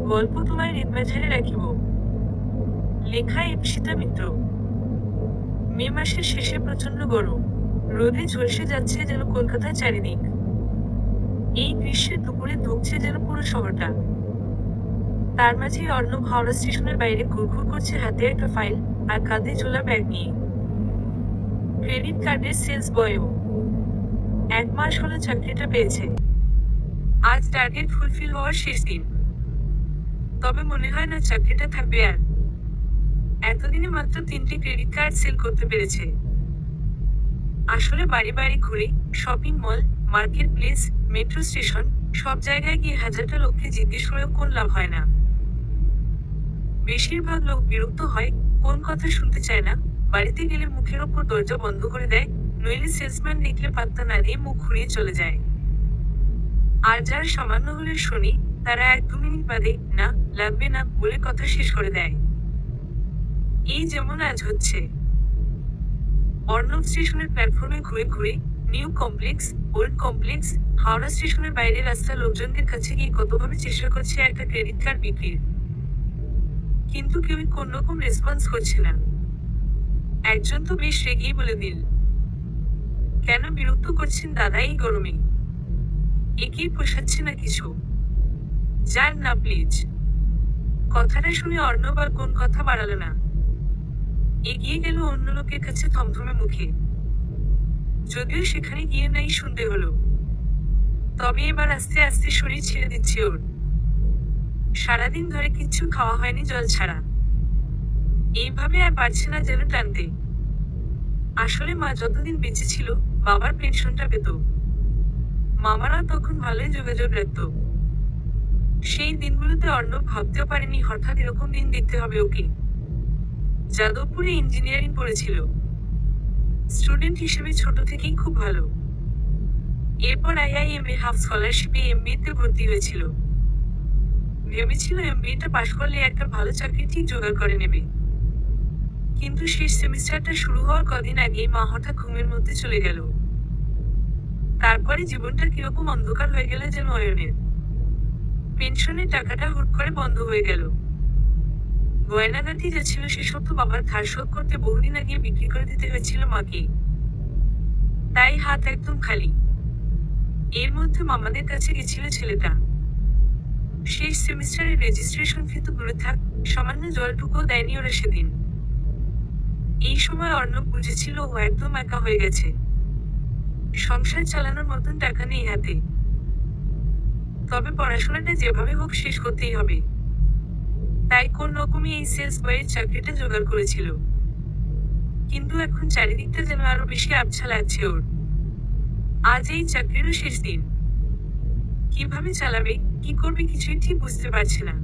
গল্প তোমায় হৃদবাজারে রাখিব। লেখা ইপ্সিতা মিত্র। মে মাসের শেষে প্রচন্ড গরম। রোদে ঝলসে যাচ্ছে যেন কলকাতার চারিদিক। এই গ্রীষ্মের দুপুরে ধুকছে যেন পুরো শহরটা। তার মাঝে অর্ণব হাওড়া স্টেশনের বাইরে ঘুরঘুর করছে হাতে একটা ফাইল আর কাঁধে ঝোলা ব্যাগ নিয়ে। ক্রেডিট কার্ডের সেলস বয়ও। 1 মাস হলো চাকরিটা পেয়েছে। আজ টার্গেট ফুলফিল হওয়ার শেষ দিন। তবে মনে হয় না চাকরিটা থাকবে আর। এতদিনে মাত্র 3টি ক্রেডিট কার্ড সেল করতে পেরেছে। আসলে বাড়ি বাড়ি ঘুরে shopping mall, market place, metro station সব জায়গায় গিয়ে হাজারটা লোককে জিজ্ঞেস করেও কোন লাভ হয় না। বেশিরভাগ লোক বিরক্ত হয়, কোন কথা শুনতে চায় না, বাড়িতে গেলে মুখের ওপর দরজা বন্ধ করে দেয়, নইলে সেলসম্যান দেখলে পাত্তা না দিয়ে মুখ ঘুরিয়ে চলে যায়। আর যারা সামান্য হলে শুনি, তারা 1-2 মিনিট বাদে না লাগবে না বলে কথা শেষ করে দেয়। এই যেমন আজ হচ্ছে। অর্ণব স্টেশনের প্ল্যাটফর্মে ঘুরে ঘুরে new complex, old complex, Howrah স্টেশনের বাইরে রাস্তার লোকজনদের কাছে গিয়ে কতভাবে চেষ্টা করছে একটা ক্রেডিট কার্ড বিক্রির। কিন্তু কেউই কোনরকম রেসপন্স করছে না। একজন তো বেশ রেগেই বলে দিল, কেন বিরক্ত করছেন দাদা এই গরমে? একেই পোষাচ্ছে না কিছু। যান না প্লিজ। কথাটা শুনে অর্ণব আর কোন কথা বাড়ালো না। এগিয়ে গেল অন্য লোকের কাছে থমথমে মুখে। যদিও সেখানে গিয়ে নাই শুনতে হলো। তবে এবার আস্তে আস্তে শরীর ছেড়ে দিচ্ছে ওর। সারাদিন ধরে কিচ্ছু খাওয়া হয়নি জল ছাড়া। এইভাবে আর পারছে না যেন টানতে। আসলে মা যতদিন বেঁচে ছিল, বাবার পেনশনটা পেত। মামারা তখন ভালোই যোগাযোগ রাখত। সেই দিনগুলোতে অর্ণব ভাবতেও পারেনি হঠাৎ এরকম দিন দেখতে হবে ওকে। যাদবপুরে ইঞ্জিনিয়ারিং পড়েছিল। স্টুডেন্ট হিসেবে ছোট থেকেই খুব ভালো। এরপর IIM এ হাফ স্কলারশিপে MBA তে ভর্তি হয়েছিল। ভেবেছিল MBA-টা পাশ করলে একটা ভালো চাকরি ঠিক জোগাড় করে নেবে। কিন্তু শেষ সেমিস্টারটা শুরু হওয়ার কদিন আগেই মা হঠাৎ ঘুমের মধ্যে চলে গেল। তারপরে জীবনটা কিরকম অন্ধকার হয়ে গেল যেন অয়নের। পেনশনের টাকাটা হুট করে বন্ধ হয়ে গেল। গয়নাগাটি যা ছিল সেসব তো বাবার ধার শোধ করতে বহুদিন আগে বিক্রি করে দিতে হয়েছিল মাকে। তাই হাত একদম খালি। এর মধ্যে মামাদের কাছে গেছিল ছেলেটা। শেষ সেমিস্টারের রেজিস্ট্রেশন ফি তো দূরে থাক, সামান্য জলটুকুও দেয়নি ওরা সেদিন। এই সময় অর্ণব বুঝেছিল ও একদম একা হয়ে গেছে। সংসার চালানোর মতন টাকা নেই হাতে। তবে পড়াশোনাটা যেভাবে হোক শেষ করতেই হবে। তাই কোন রকমে এই সেলস বয়ের চাকরিটা জোগাড় করেছিল। কিন্তু এখন চারিদিকটা যেন আরো বেশি আবছা লাগছে ওর। আজ এই চাকরিরও শেষ দিন। কিভাবে চালাবে, কি করবে কিছুই ঠিক বুঝতে পারছে না।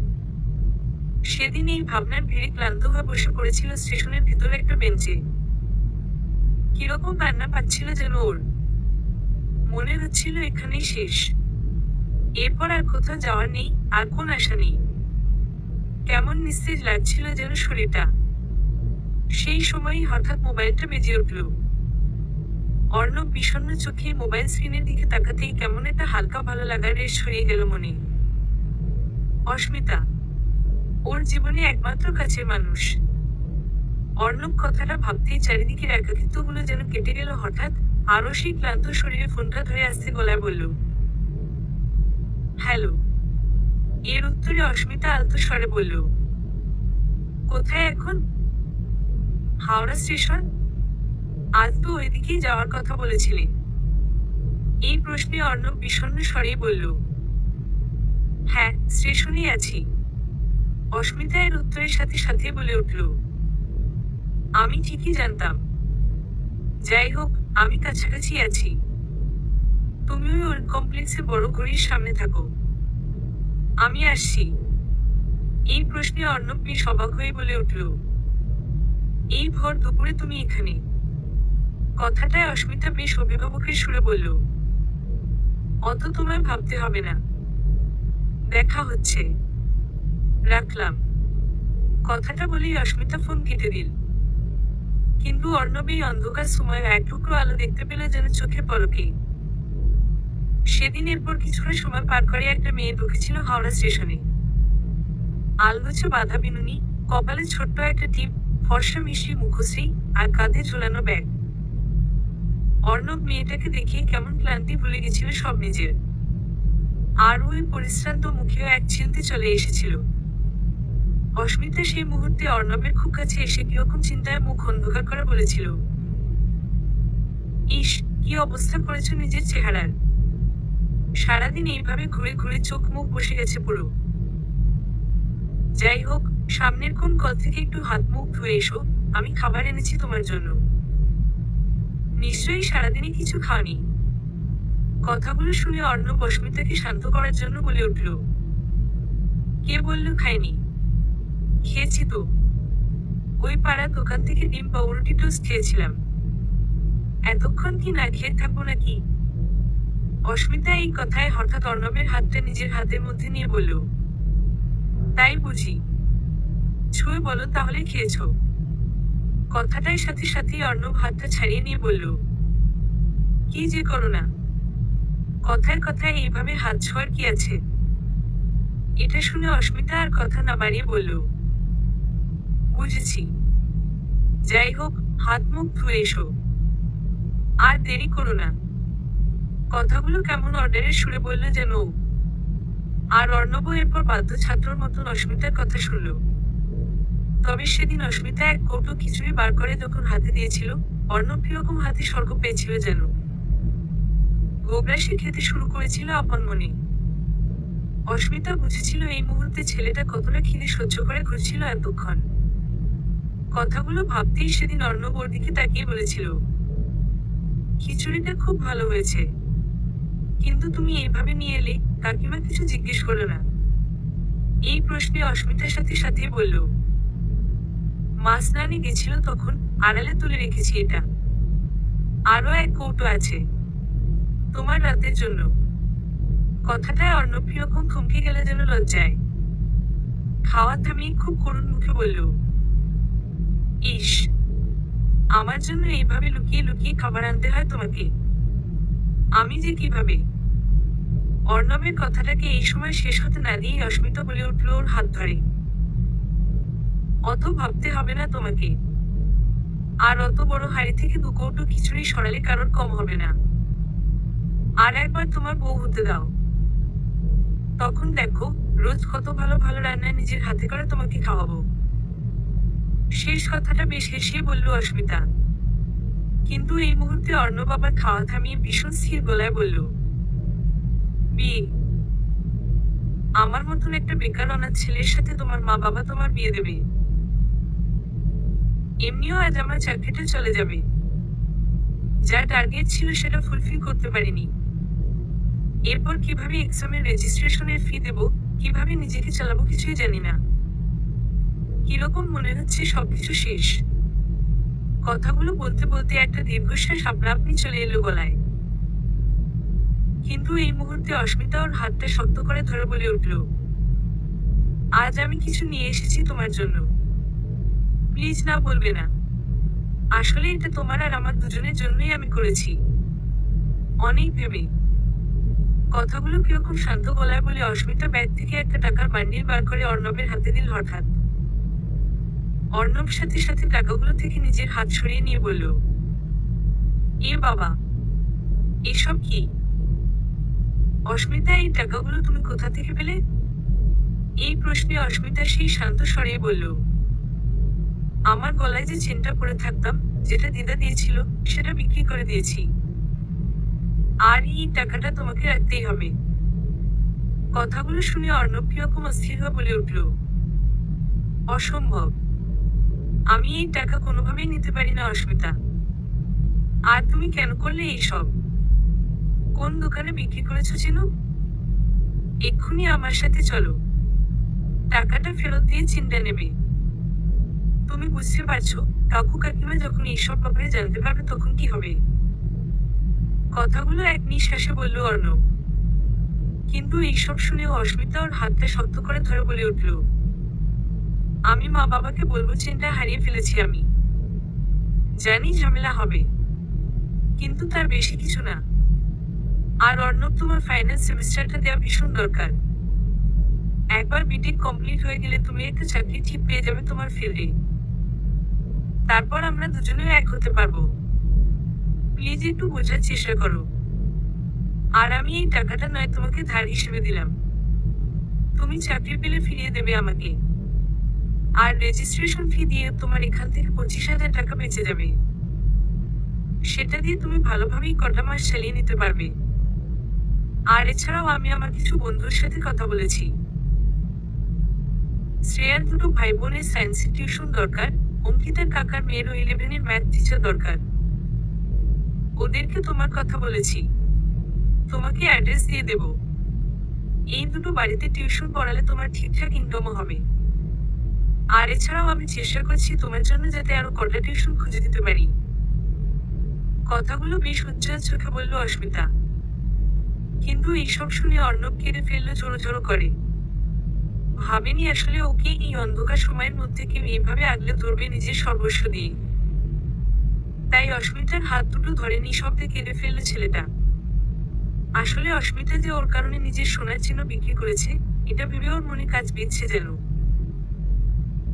সেদিন এই ভাবনার ভিড়ে ক্লান্ত হয়ে বসে পড়েছিল স্টেশনের ভিতরে একটা বেঞ্চে। কিরকম কান্না পাচ্ছিল যেন ওর। মনে হচ্ছিল এখানেই শেষ। এরপর আর কোথাও যাওয়ার নেই, আর কোন আশা নেই। কেমন নিস্তেজ লাগছিল যেন শরীরটা। সেই সময়ই হঠাৎ মোবাইলটা বেজে উঠল। অর্ণব বিষণ্ণ চোখে মোবাইল স্ক্রিনের দিকে তাকাতেই কেমন একটা হালকা ভালো লাগার রেশ ছড়িয়ে গেল মনে। অস্মিতা। ওর জীবনে একমাত্র কাছের মানুষ। অর্ণব কথাটা ভাবতেই চারিদিকের একাকিত্বগুলো যেন কেটে গেল হঠাৎ। আরো সেই ক্লান্ত শরীরে ফোনটা ধরে আস্তে গলায় বলল, হ্যালো। এর উত্তরে অস্মিতা আলতো স্বরে বলল, কোথায় এখন? হাওড়া স্টেশন। আজ তো ওইদিকেই যাওয়ার কথা বলেছিলে। এই প্রশ্নে অর্ণব বিষণ্ণ স্বরেই বলল, হ্যাঁ স্টেশনেই আছি। অস্মিতা এর উত্তরের সাথে সাথে বলে উঠল, আমি ঠিকই জানতাম। যাই হোক, আমি কাছাকাছি আছি। তুমি ওই ওল্ড কমপ্লেক্সে বড় ঘড়ির সামনে থাকো। আমি আসছি। এই প্রশ্নে অর্ণব বেশ অবাক হয়ে বলে উঠল, এই ভর দুপুরে তুমি এখানে? কথাটায় অস্মিতা বেশ অভিভাবকের সুরে বলল, অত তোমায় ভাবতে হবে না। দেখা হচ্ছে। রাখলাম। কথাটা বলেই অস্মিতা ফোন কেটে দিল। কিন্তু অর্ণব এই অন্ধকার সময় এক টুকরো আলো দেখতে পেল যেন চোখের পলকে। সেদিন এরপর কিছুটা সময় পার করে একটা মেয়ে ঢুকেছিল হাওড়া স্টেশনে। আলগোছে বাঁধা বিনুনি, কপালে ছোট্ট একটা টিপ, ফর্সা মিষ্টি মুখশ্রী, আর কাঁধে ঝোলানো ব্যাগ। অর্ণব মেয়েটাকে দেখিয়ে কেমন ক্লান্তি ভুলে গেছিল সব নিজের। আর ওই পরিশ্রান্ত মুখেও এক চিলতে চলে এসেছিল। অস্মিতা সেই মুহূর্তে অর্ণবের খুব কাছে এসে কিরকম চিন্তায় মুখ অন্ধকার করে বলেছিল, ইস, কি অবস্থা করেছ নিজের চেহারার। সারাদিন এইভাবে ঘুরে ঘুরে চোখ মুখ বসে গেছে পুরো। যাই হোক, সামনের কোন কল থেকে একটু হাত মুখ ধুয়ে এসো, আমি খাবার এনেছি তোমার জন্য। নিশ্চয়ই সারাদিনে কিছু খাওনি। কথাগুলো শুনে অর্ণব অস্মিতাকে শান্ত করার জন্য বলে উঠল, কে বলল খাইনি? খেয়েছি তো। ওই পাড়ার দোকান থেকে ডিম পাউরুটি টোস্ট খেয়েছিলাম। এতক্ষণ কি না খেয়ে থাকবো নাকি? অস্মিতা এই কথায় হঠাৎ অর্ণবের হাতটা নিজের হাতের মধ্যে নিয়ে বলল, তাই বুঝি? ছুঁয়ে বলো তাহলে খেয়েছ। কথাটার সাথে সাথেই অর্ণব হাতটা ছাড়িয়ে নিয়ে বলল, কি যে করো না। কথায় কথায় এইভাবে হাত ছোঁয়ার কি আছে? এটা শুনে অস্মিতা আর কথা না বাড়িয়ে বলল, বুঝেছি। যাই হোক, হাত মুখ ধুয়ে এসো। আর দেরি করো না। কথাগুলো কেমন অর্ডারের সুরে বলল যেন ও। আর অর্ণব এরপর বাধ্য ছাত্রর মতন অস্মিতার কথা শুনল। তবে সেদিন অস্মিতা এক কৌটো খিচুড়ি বার করে যখন হাতে দিয়েছিল, অর্ণব কিরকম হাতে স্বর্গ পেয়েছিল যেন। গোগ্রাসে খেতে শুরু করেছিল আপন মনে। অস্মিতা বুঝেছিল এই মুহূর্তে ছেলেটা কতটা খিদে সহ্য করে ঘুরছিল এতক্ষণ। কথাগুলো ভাবতেই সেদিন অর্ণব ওর দিকে তাকিয়ে বলেছিল, খিচুড়িটা খুব ভালো হয়েছে। কিন্তু তুমি এইভাবে নিয়ে এলে, কাকিমা কিছু জিজ্ঞেস করো না? এই প্রশ্নে অস্মিতার সাথে সাথে বলল, মাছ নানি গেছিল তখন, আড়ালে তুলে রেখেছি এটা। আরো এক কৌটো আছে, তোমার রাতের জন্য। কথাটায় অর্ণব কিরকম থমকে গেলে যেন লজ্জায়। খাওয়া থামিয়ে খুব করুণ মুখে বলল, ইস, আমার জন্য এইভাবে লুকিয়ে লুকিয়ে খাবার আনতে হয় তোমাকে? আমি যে কিভাবে? অর্ণবের কথাটাকে এই সময় শেষ হতে না দিয়ে অস্মিতা বলে উঠল ওর হাত ধরে, অত ভাবতে হবে না তোমাকে। আর অত বড় হাড়ি থেকে দু কৌটো খিচুড়ি সরালে কারোর কম হবে না। আর একবার তোমার বউ হতে দাও, তখন দেখো রোজ কত ভালো ভালো রান্না নিজের হাতে করে তোমাকে খাওয়াবো। শেষ কথাটা বেশ হেসে বলল অস্মিতা। কিন্তু এই মুহূর্তে অর্ণব আবার খাওয়া থামিয়ে ভীষণ স্থির গলায় বলল, বিয়ে? আমার মতন একটা বেকার অনাথ ছেলের সাথে তোমার মা বাবা তোমার বিয়ে দেবে? এমনিও আজ আমার চাকরিটা চলে যাবে। যা টার্গেট ছিল সেটা ফুলফিল করতে পারিনি। এরপর কিভাবে এক্সামের রেজিস্ট্রেশনের ফি দেব, কিভাবে নিজেকে চালাবো কিছুই জানি না। কিরকম মনে হচ্ছে সবকিছু শেষ। কথাগুলো বলতে বলতে একটা দীর্ঘশ্বাস আপনা আপনি চলে এলো গলায়। কিন্তু এই মুহূর্তে অস্মিতা ওর হাতটা শক্ত করে ধরে বলে উঠল, আজ আমি কিছু নিয়ে এসেছি তোমার জন্য। প্লিজ না বলবে না। আসলে এটা তোমার আর আমার দুজনের জন্যই আমি করেছি। অনেক ভেবে। কথাগুলো কিরকম শান্ত গলায় বলে অস্মিতা ব্যাগ থেকে একটা টাকার বান্ডিল বার করে অর্ণবের হাতে দিল হঠাৎ। অর্ণব সাথে সাথে টাকাগুলো থেকে নিজের হাত সরিয়ে নিয়ে বলল, এ বাবা, এসব কি? অস্মিতা, এই টাকাগুলো তুমি কোথা থেকে পেলে? এই প্রশ্নে অস্মিতা সেই শান্ত স্বরে বলল, আমার গলায় যে চেনটা পরে থাকতাম, যেটা দিদা দিয়েছিল, সেটা বিক্রি করে দিয়েছি। আর এই টাকাটা তোমাকে রাখতেই হবে। কথাগুলো শুনে অর্ণব কিরকম অস্থির হয়ে বলে উঠল, অসম্ভব। আমি এই টাকা কোনোভাবেই নিতে পারি না অস্মিতা। আর তুমি কেন করলে এইসব? কোন দোকানে বিক্রি করেছো চিনো? এক্ষুনি আমার সাথে চলো। টাকাটা ফেরত দিয়ে চিন্তা নেবে। তুমি বুঝতে পারছো, কাকু কাকিমা যখন এইসব ব্যাপারে জানতে পারবে তখন কি হবে? কথাগুলো এক নিঃশ্বাসে বলল অর্ণব। কিন্তু এইসব শুনেও অস্মিতা ওর হাতটা শক্ত করে ধরে বলে উঠল, আমি মা বাবাকে বলবো চেনটা হারিয়ে ফেলেছি আমি। জানি ঝামেলা হবে, কিন্তু তার বেশি কিছু না। আর অর্ণব, তোমার ফাইনাল সেমিস্টারটা দেওয়া ভীষণ দরকার। একবার বিটেক কমপ্লিট হয়ে গেলে তুমি একটা চাকরি ঠিক পেয়ে যাবে তোমার ফিল্ডে। তারপর আমরা দুজনেও এক হতে পারবো। প্লিজ একটু বোঝার চেষ্টা করো। আর আমি এই টাকাটা নয় তোমাকে ধার হিসেবে দিলাম। তুমি চাকরি পেলে ফিরিয়ে দেবে আমাকে। আর রেজিস্ট্রেশন ফি দিয়ে তোমার এখান থেকে 25,000 টাকা বেঁচে যাবে। সেটা দিয়ে তুমি ভালোভাবেই কটা মাস চালিয়ে নিতে পারবে। আর এছাড়াও আমি আমার কিছু বন্ধুর সাথে কথা বলেছি। শ্রেয়ার দুটো ভাই বোনের সায়েন্সের টিউশন দরকার, অঙ্কিতার কাকার মেয়েরও 11-এর ম্যাথ টিচার দরকার। ওদেরকে তোমার কথা বলেছি। তোমাকে অ্যাড্রেস দিয়ে দেব। এই দুটো বাড়িতে টিউশন পড়ালে তোমার ঠিকঠাক ইনকামও হবে। আর এছাড়াও আমি চেষ্টা করছি তোমার জন্য যাতে আরো কটা টিউশন খুঁজে দিতে পারি। কথাগুলো বেশ উজ্জ্বল চোখে বলল অস্মিতা। কিন্তু এইসব শুনে অর্ণব কেঁদে ফেললো জোরো করে। ভাবেনি আসলে ওকে এই অন্ধকার সময়ের মধ্যে কেউ এইভাবে আগলে ধরবে নিজের সর্বস্ব দিয়ে। তাই অস্মিতার হাত দুটো ধরে নিঃশব্দে কেঁদে ফেলল ছেলেটা। আসলে অস্মিতা যে ওর কারণে নিজের সোনার চিহ্ন বিক্রি করেছে, এটা ভেবে ওর মনে কাজ বিঁধছে যেন।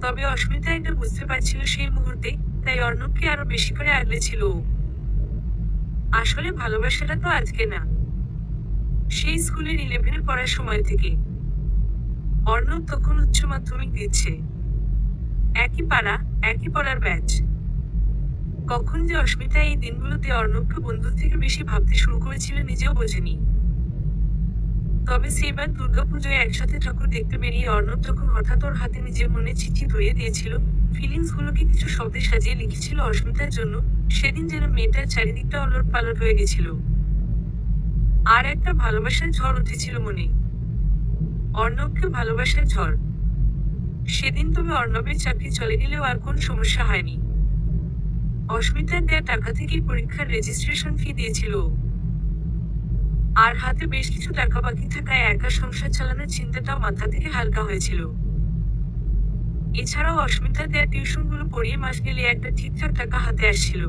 তবে অস্মিতা এটা বুঝতে পারছিল সেই মুহূর্তে, তাই অর্ণবকে আরো বেশি করে আগলে ছিল ও। আসলে ভালোবাসাটা তো আজকে না, সেই স্কুলের 11-এ পড়ার সময় থেকে। অর্ণব তখন উচ্চ মাধ্যমিক দিচ্ছে। একই পাড়া, একই পড়ার ব্যাচ। কখন যে অস্মিতা এই দিনগুলোতে অর্ণবকে বন্ধুর থেকে বেশি ভাবতে শুরু করেছিল নিজেও বোঝেনি। তবে সেবার দুর্গাপুজোয় একসাথে ঠাকুর দেখতে বেরিয়ে অর্ণব যখন হঠাৎ ওর হাতে নিজের মনে চিঠি ধরিয়ে দিয়েছিল, ফিলিংস গুলোকে কিছু শব্দে সাজিয়ে লিখেছিল অস্মিতার জন্য, সেদিন যেন মেয়েটার চারিদিকটা ওলট পালট হয়ে গেছিল। আর একটা ভালোবাসার ঝড় উঠেছিল মনে। অর্ণবকে ভালোবাসার ঝড়। সেদিন তবে অর্ণবের চাকরি চলে গেলেও আর কোন সমস্যা হয়নি। অস্মিতার দেয়া টাকা থেকেই পরীক্ষার রেজিস্ট্রেশন ফি দিয়েছিল ও। আর হাতে বেশ কিছু টাকা বাকি থাকায় একা সংসার চালানোর চিন্তাটাও মাথা থেকে হালকা হয়েছিল। এছাড়াও অস্মিতার দেয়া টিউশনগুলো পড়িয়ে মাস গেলে একটা ঠিকঠাক টাকা হাতে আসছিল।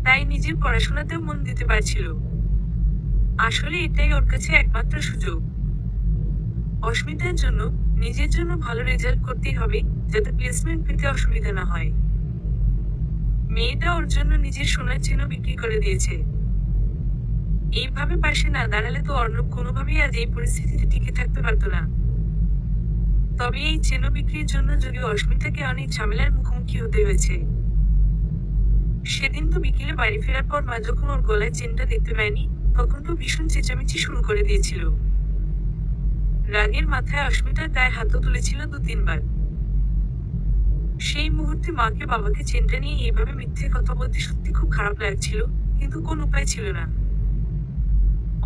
তাই নিজের পড়াশোনাতেও মন দিতে পারছিল। আসলে এটাই ওর কাছে একমাত্র সুযোগ। অস্মিতার জন্য, নিজের জন্য ভালো রেজাল্ট করতেই হবে, যাতে প্লেসমেন্ট পেতে অসুবিধা না হয়। মেয়েটা ওর জন্য নিজের সোনার চিহ্ন বিক্রি করে দিয়েছে। এইভাবে পাশে না দাঁড়ালে তো অর্ণব কোনোভাবেই আজ এই পরিস্থিতিতে টিকে থাকতে পারত না। তবে এই চিহ্ন বিক্রির জন্য যদিও অস্মিতাকে অনেক ঝামেলার মুখোমুখি হতে হয়েছে। সেদিন তো বিকেলে বাড়ি ফেরার পর মা যখন ওর গলায় চেনটা দেখতে পায়নি, তখন তো ভীষণ চেঁচামেচি শুরু করে দিয়েছিল। রাগের মাথায় অস্মিতার গায়ে হাতও তুলেছিল 2-3 বার। সেই মুহূর্তে মাকে বাবাকে চেনটা নিয়ে এইভাবে মিথ্যে কথা বলতে সত্যি খুব খারাপ লাগছিল, কিন্তু কোন উপায় ছিল না।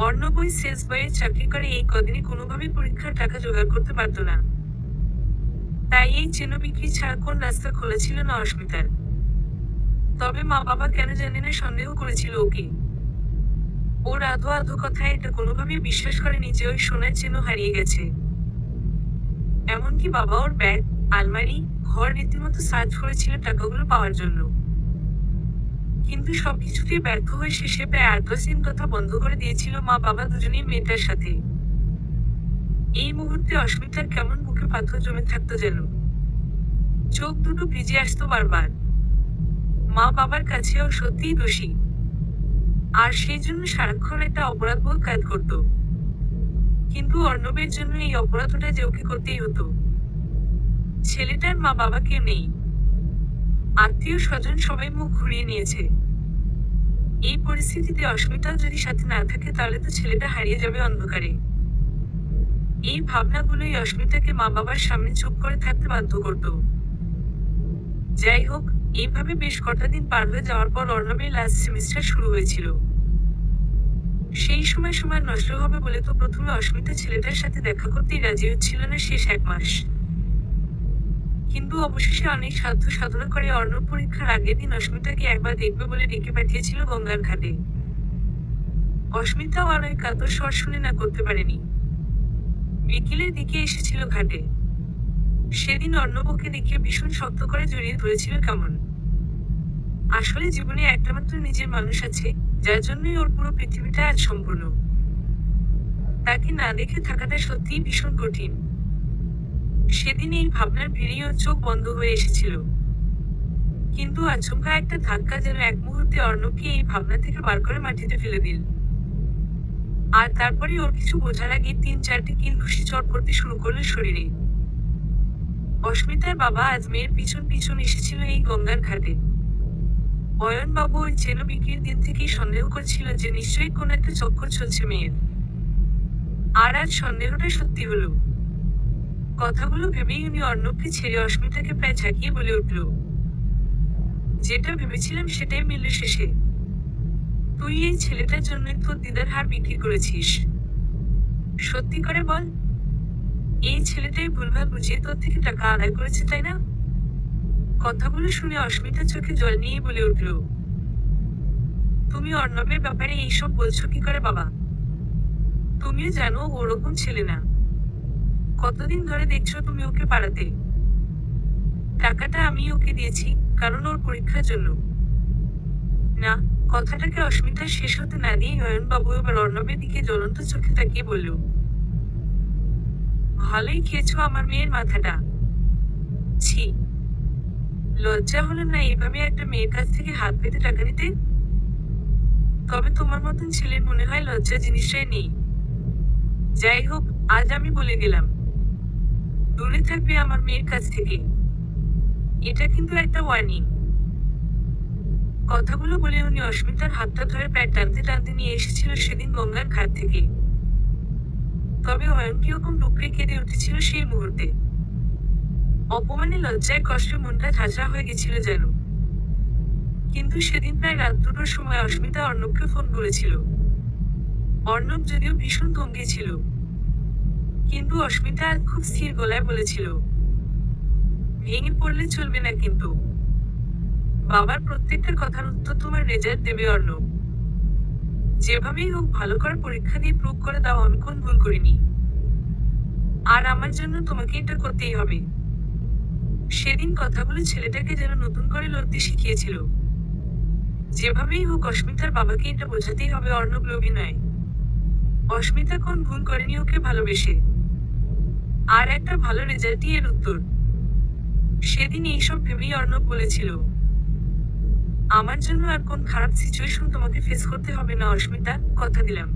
অর্ণব ওই সেলস বয়ের চাকরি করে এই কদিনে কোনোভাবেই পরীক্ষার টাকা জোগাড় করতে পারত না। তাই এই চেনো বিক্রি ছাড়া কোন রাস্তা খোলা ছিল না অস্মিতার। তবে মা বাবা কেন জানে না সন্দেহ করেছিল ওকে। ওর আধো আধো কথায় এটা কোনোভাবেই বিশ্বাস করেনি যে ওই সোনার চেনও হারিয়ে গেছে। এমনকি বাবা ওর ব্যাগ, আলমারি, ঘর রীতিমতো সার্চ করেছিল টাকাগুলো পাওয়ার জন্য। কিন্তু সবকিছুতেই ব্যর্থ হয়ে শেষে প্রায় 8-10 দিন কথা বন্ধ করে দিয়েছিল মা বাবা দুজনেই মেয়েটার সাথে। এই মুহূর্তে অস্মিতার কেমন বুকে পাথর জমে থাকতো যেন। চোখ দুটো ভিজে আসতো বারবার। মা বাবার কাছেও সত্যিই দোষী। আর সেই জন্য সারাক্ষণ একটা অপরাধবোধ কাজ করত। কিন্তু অর্ণবের জন্য এই অপরাধটা যে ওকে করতেই হতো। ছেলেটার মা বাবা কেউ নেই। আত্মীয় স্বজন সবাই মুখ ঘুরিয়ে নিয়েছে। এই পরিস্থিতিতে অস্মিতা যদি সাথে না থাকে তাহলে তো ছেলেটা হারিয়ে যাবে অন্ধকারে। এই ভাবনাগুলোই অস্মিতাকে মা বাবার সামনে চুপ করে থাকতে বাধ্য করত। যাই হোক, এইভাবে বেশ কটা দিন পার হয়ে যাওয়ার পর অর্ণবের লাস্ট সেমিস্টার শুরু হয়েছিল। সেই সময় নষ্ট হবে বলে তো প্রথমে অস্মিতা ছেলেটার সাথে দেখা করতেই রাজি হচ্ছিল না শেষ 1 মাস। কিন্তু অবশেষে অনেক সাধ্য সাধনা করে অর্ণব পরীক্ষার আগের দিন অস্মিতাকে একবার দেখবে বলে ডেকে পাঠিয়েছিল গঙ্গার ঘাটে। অস্মিতাও আর ওই কাতর স্বর শুনে না করতে পারেনি। বিকেলের দিকে এসেছিল ঘাটে। সেদিন অর্ণবকে দেখে ভীষণ শক্ত করে জড়িয়ে ধরেছিল কেমন। আসলে জীবনে একটামাত্র নিজের মানুষ আছে, যার জন্যই ওর পুরো পৃথিবীটা আজ সম্পূর্ণ। তাকে না দেখে থাকাটা সত্যিই ভীষণ কঠিন। সেদিন এই ভাবনার ভিড়েই ওর চোখ বন্ধ হয়ে এসেছিল। কিন্তু আচমকা একটা ধাক্কা যেন এক মুহূর্তে অর্ণবকে এই ভাবনা থেকে বার করে মাটিতে ফেলে দিল। আর তারপরে ওর কিছু বোঝার আগে ৩-৪টি কিল ঘুষি চট করতে শুরু করলো শরীরে। অস্মিতার বাবা আজ মেয়ের পিছন পিছন এসেছিল এই গঙ্গার ঘাটে। অয়নবাবু ওই চেন বিক্রির দিন থেকেই সন্দেহ করছিল যে নিশ্চয়ই কোন একটা চক্কর চলছে মেয়ের। আর আজ সন্দেহটা সত্যি হলো। কথাগুলো ভেবেই উনি অর্ণবকে ছেড়ে অস্মিতাকে প্রায় ঝাঁকিয়ে বলে উঠল, যেটা ভেবেছিলাম সেটাই মিলল শেষে। তুই এই ছেলেটার জন্য তোর দিদার হার বিক্রি করেছিস। সত্যি করে বল, এই ছেলেটাই ভুলভাল বুঝিয়ে তোর থেকে টাকা আদায় করেছে, তাই না? কথাগুলো শুনে অস্মিতা চোখে জল নিয়ে বলে উঠল, তুমি অর্ণবের ব্যাপারে এইসব বলছো কি করে বাবা? তুমিও জানো ও ওরকম ছেলে না। কতদিন ধরে দেখছো তুমি ওকে পাড়াতে। টাকাটা আমি ওকে দিয়েছি, কারণ ওর পরীক্ষার জন্য। না। কথাটাকে অস্মিতা শেষ হতে না দিয়ে অয়নবাবু এবার অর্ণবের দিকে জ্বলন্ত চোখে তাকিয়ে বলল, ভালোই খেয়েছো আমার মেয়ের মাথাটা। ছি, লজ্জা হলো না এভাবে একটা মেয়ের কাছ থেকে হাত পেতে টাকা নিতে? তবে তোমার মতন ছেলের মনে হয় লজ্জা জিনিসটাই নেই। যাই হোক, আজ আমি বলে গেলাম, দূরে থাকবে আমার মেয়ের কাছ থেকে। এটা কিন্তু একটা ওয়ার্নিং। কথাগুলো বলে উনি অস্মিতার হাতটা ধরে প্রায় টানতে টানতে নিয়ে এসেছিল সেদিন গঙ্গার ঘাট থেকে। তবে অয়ন কিরকম ডুকরে কেঁদে উঠেছিল সেই মুহূর্তে। অপমানে লজ্জায় কষ্টে মনটা ঝাঁঝরা হয়ে গেছিল যেন। কিন্তু সেদিন প্রায় রাত 2টোর সময় অস্মিতা অর্ণবকে ফোন করেছিল। অর্ণব যদিও ভীষণ থমকেছিল, কিন্তু অস্মিতা আজ খুব স্থির গলায় বলেছিল, ভেঙে পড়লে চলবে না কিন্তু। বাবার প্রত্যেকটা কথার উত্তর তোমার রেজাল্ট দেবে অর্ণব। যেভাবেই হোক ভালো করে পরীক্ষা দিয়ে প্রুভ করে দাও আমি কোন ভুল করিনি। আর আমার জন্য তোমাকে এটা করতেই হবে। সেদিন কথাগুলো ছেলেটাকে যেন নতুন করে লড়তে শিখিয়েছিল। যেভাবেই হোক অস্মিতার বাবাকে এটা বোঝাতেই হবে অর্ণব লোভী নয়। অস্মিতা কোন ভুল করেনি ওকে ভালোবেসে। আর একটা ভালো রেজাল্টই এর উত্তর। সেদিন এইসব ভেবেই অর্ণব বলেছিল, আমার জন্য আর কোন খারাপ সিচুয়েশন তোমাকে ফেস করতে হবে না অস্মিতা, কথা দিলাম।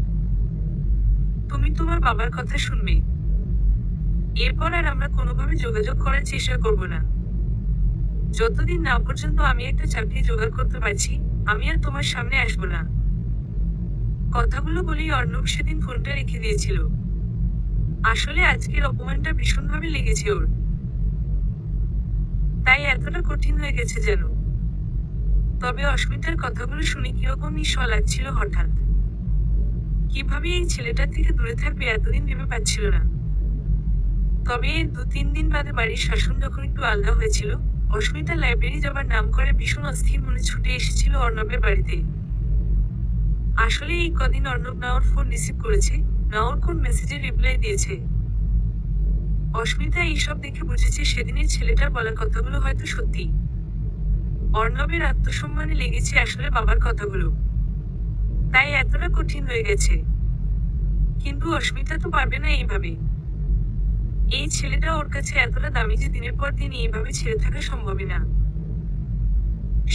তুমি তোমার বাবার কথা শুনবে। এরপর আর আমরা কোনোভাবে যোগাযোগ করার চেষ্টা করব না। যতদিন না পর্যন্ত আমি একটা চাকরি জোগাড় করতে পারছি, আমি আর তোমার সামনে আসবো না। কথাগুলো বলেই অর্ণব সেদিন ফোনটা রেখে দিয়েছিল। আসলে আজকের অপমানটা ভীষণভাবে লেগেছে ওর। তাই এতটা কঠিন হয়ে গেছে যেন। তবে অস্মিতার কথাগুলো শুনে কিরকম ঈর্ষা লাগছিল হঠাৎ। কিভাবে এই ছেলেটার থেকে দূরে থাকবে এতদিন ভেবে পাচ্ছিল না। তবে 2-3 দিন বাদে বাড়ির শাসন যখন একটু আলাদা হয়েছিল, অস্মিতা লাইব্রেরি যাবার নাম করে ভীষণ অস্থির মনে ছুটে এসেছিল অর্ণবের বাড়িতে। আসলে এই কদিন অর্ণব না ওর ফোন রিসিভ করেছে, না ওর কোন মেসেজের রিপ্লাই দিয়েছে। অস্মিতা এইসব দেখে বুঝেছে সেদিনের ছেলেটার বলা কথাগুলো হয়তো সত্যি। অর্ণবের আত্মসম্মানে লেগেছে আসলে বাবার কথাগুলো। তাই এতটা কঠিন হয়ে গেছে। কিন্তু অস্মিতা তো পারবে না এইভাবে। এই ছেলেটা ওর কাছে এতটা দামি যে দিনের পর দিন এইভাবে ছেড়ে থাকা সম্ভবই না।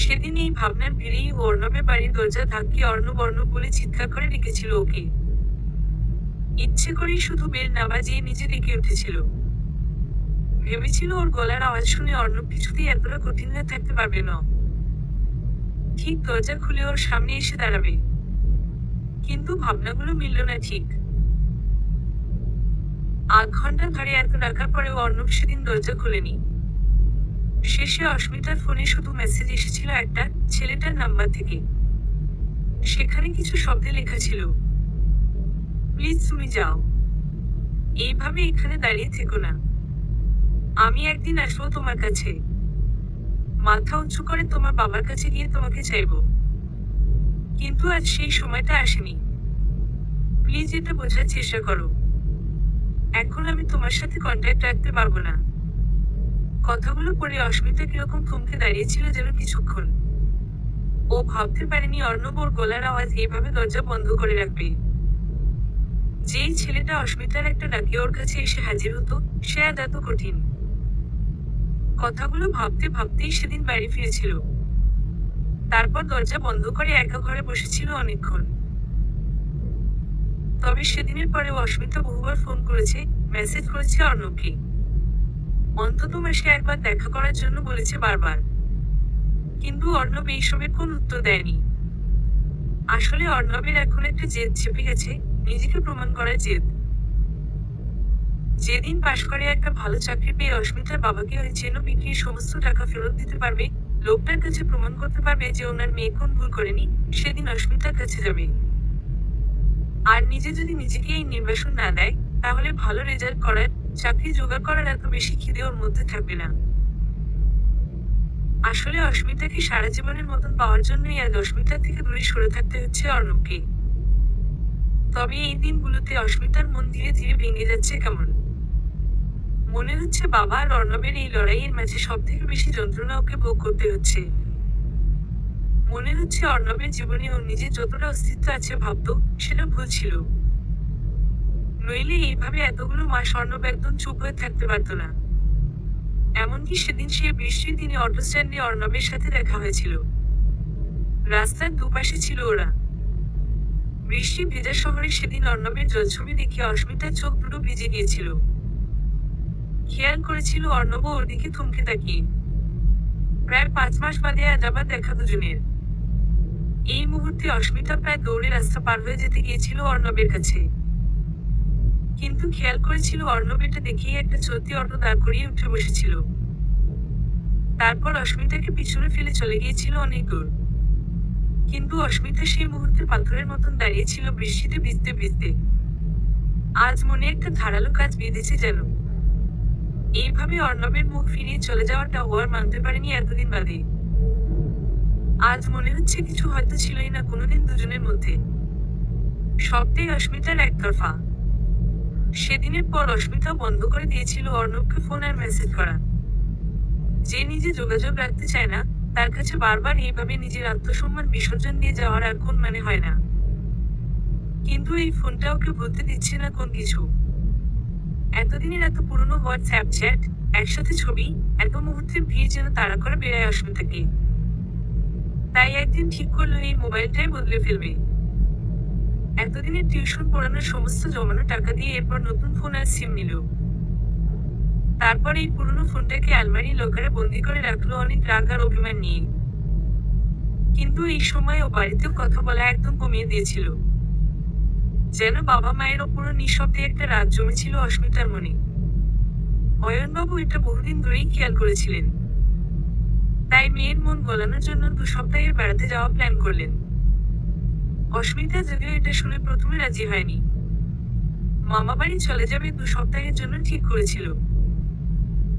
সেদিন এই ভাবনার ভিড়েই ও অর্ণবের বাড়ির দরজা ধাক্কিয়ে অর্ণব অর্ণব বলে চিৎকার করে ডেকেছিল ওকে। ইচ্ছে করেই শুধু বেল না বাজিয়ে নিজে ডেকে উঠেছিল। ভেবেছিল ওর গলার আওয়াজ শুনে অর্ণব কিছুতেই এতটা কঠিন হয়ে থাকতে পারবে না। ঠিক দরজা খুলে ওর সামনে এসে দাঁড়াবে। কিন্তু ভাবনাগুলো মিলল না ঠিক। 8 ঘন্টা ধরে এত ডাকার পরেও অর্ণব সেদিন দরজা খুলেনি। শেষে অস্মিতার ফোনে শুধু মেসেজ এসেছিল একটা ছেলেটার নাম্বার থেকে। সেখানে কিছু শব্দে লেখা ছিল, প্লিজ তুমি যাও। এইভাবে এখানে দাঁড়িয়ে থেকো না। আমি একদিন আসবো তোমার কাছে। মাথা উঁচু করে তোমার বাবার কাছে গিয়ে তোমাকে চাইবো। কিন্তু আজ সেই সময়টা আসেনি। প্লিজ এটা বোঝার চেষ্টা করো। এখন আমি তোমার সাথে কন্ট্যাক্ট রাখতে পারবো না। কথাগুলো পড়ে অস্মিতা কিরকম থমকে দাঁড়িয়েছিল যেন কিছুক্ষণ। ও ভাবতে পারেনি অর্ণব ওর গলার আওয়াজ এইভাবে দরজা বন্ধ করে রাখবে। যেই ছেলেটা অস্মিতার একটা ডাকে ওর কাছে এসে হাজির হতো, সে আজ এত কঠিন। কথাগুলো ভাবতে ভাবতেই সেদিন বাড়ি ফিরেছিল। তারপর দরজা বন্ধ করে একা ঘরে বসেছিল অনেকক্ষণ। তবে সেদিনের পরেও অস্মিতা বহুবার ফোন করেছে, মেসেজ করেছে অর্ণবকে। অন্তত মাসে একবার দেখা করার জন্য বলেছে বারবার। কিন্তু অর্ণব এইসবের কোন উত্তর দেয়নি। আসলে অর্ণবের এখন একটা জেদ চেপে গেছে, নিজেকে প্রমাণ করার জেদ। যেদিন পাশ করে একটা ভালো চাকরি পেয়ে অস্মিতার বাবাকে ওই চেন বিক্রির সমস্ত টাকা ফেরত দিতে পারবে, লোকটার কাছে প্রমাণ করতে পারবে যে ওনার মেয়ে কোন ভুল করেনি, সেদিন অস্মিতার কাছে যাবে। আর নিজে যদি নিজেকে এই নির্বাসন না দেয়, তাহলে ভালো রেজাল্ট করার, চাকরি জোগাড় করার এত বেশি খিদে ওর মধ্যে থাকবে না। আসলে অস্মিতাকে সারা জীবনের মতন পাওয়ার জন্যই আজ অস্মিতার থেকে দূরে সরে থাকতে হচ্ছে অর্ণবকে। তবে এই দিনগুলোতে অস্মিতার মন ধীরে ধীরে ভেঙে যাচ্ছে কেমন। মনে হচ্ছে বাবা আর অর্ণবের এই লড়াইয়ের মাঝে সব থেকে বেশি যন্ত্রণা ওকে ভোগ করতে হচ্ছে। মনে হচ্ছে অর্ণবের জীবনে ওর নিজের যতটা অস্তিত্ব আছে ভাবতো, সেটা ভুল ছিল। নইলে এইভাবে এতগুলো মাস অর্ণব একদম চুপ হয়ে থাকতে পারতো না। এমনকি সেদিন সে বৃষ্টির দিনে অটো স্ট্যান্ডে অর্ণবের সাথে দেখা হয়েছিল। রাস্তার দুপাশে ছিল ওরা। বৃষ্টি ভেজা শহরে সেদিন অর্ণবের জলছবি দেখে অস্মিতার চোখ দুটো ভিজে গিয়েছিল। খেয়াল করেছিল অর্ণব ওর দিকে থমকে তাকিয়ে। প্রায় 5 মাস বাদে আজ আবার দেখা দুজনের। এই মুহূর্তে অস্মিতা প্রায় দৌড়ে রাস্তা পার হয়ে যেতে গিয়েছিল অর্ণবের কাছে। কিন্তু খেয়াল করেছিল অর্ণব এটা দেখেই একটা চলতি অটো দাঁড় করিয়ে উঠে বসেছিল। তারপর অস্মিতাকে পিছনে ফেলে চলে গিয়েছিল অনেক দূর। কিন্তু অস্মিতা সেই মুহূর্তে পাথরের মতন দাঁড়িয়েছিল বৃষ্টিতে ভিজতে ভিজতে। আজ মনে একটা ধারালো কাজ বেঁধেছে যেন। এইভাবে অর্ণবের মুখ ফিরিয়ে চলে যাওয়াটা ও আর মানতে পারেনি এতদিন বাদে। আজ মনে হচ্ছে কিছু হয়তো ছিলই না কোনোদিন দুজনের মধ্যে। সবটাই অস্মিতার একতরফা। সেদিনের পর অস্মিতা বন্ধ করে দিয়েছিল অর্ণবকে ফোন আর মেসেজ করা। যে নিজে যোগাযোগ রাখতে চায় না, তার কাছে বারবার এইভাবে নিজের আত্মসম্মান বিসর্জন দিয়ে যাওয়ার আর কোন মানে হয় না। কিন্তু এই ফোনটা ওকে ভুলতে দিচ্ছে না কোন কিছু। এতদিনের এত পুরনো হোয়াটসঅ্যাপ চ্যাট, একসাথে ছবি, এত মুহূর্তের ভিড় যেন তাড়া করে বেড়ায় অস্মিতাকে। তাই একদিন ঠিক করলো এই মোবাইলটাই বদলে ফেলবে। এতদিনের টিউশন পড়ানোর সমস্ত জমানো টাকা দিয়ে এরপর নতুন ফোন আর সিম নিল। তারপর এই পুরনো ফোনটাকে আলমারি লকারে বন্দি করে রাখলো অনেক রাগ আর অভিমান নিয়ে। কিন্তু এই সময় ও বাড়িতেও কথা বলা একদম কমিয়ে দিয়েছিল। যেন বাবা মায়ের ওপরও নিঃশব্দে একটা রাগ জমেছিল অস্মিতার মনে। অয়নবাবু এটা বহুদিন ধরেই খেয়াল করেছিলেন। তাই মেয়ের মন গলানোর জন্য 2 সপ্তাহের বেড়াতে যাওয়া প্ল্যান করলেন। অস্মিতা যদিও এটা শুনে প্রথমে রাজি হয়নি। মামাবাড়ি চলে যাবে 2 সপ্তাহের জন্য ঠিক করেছিল।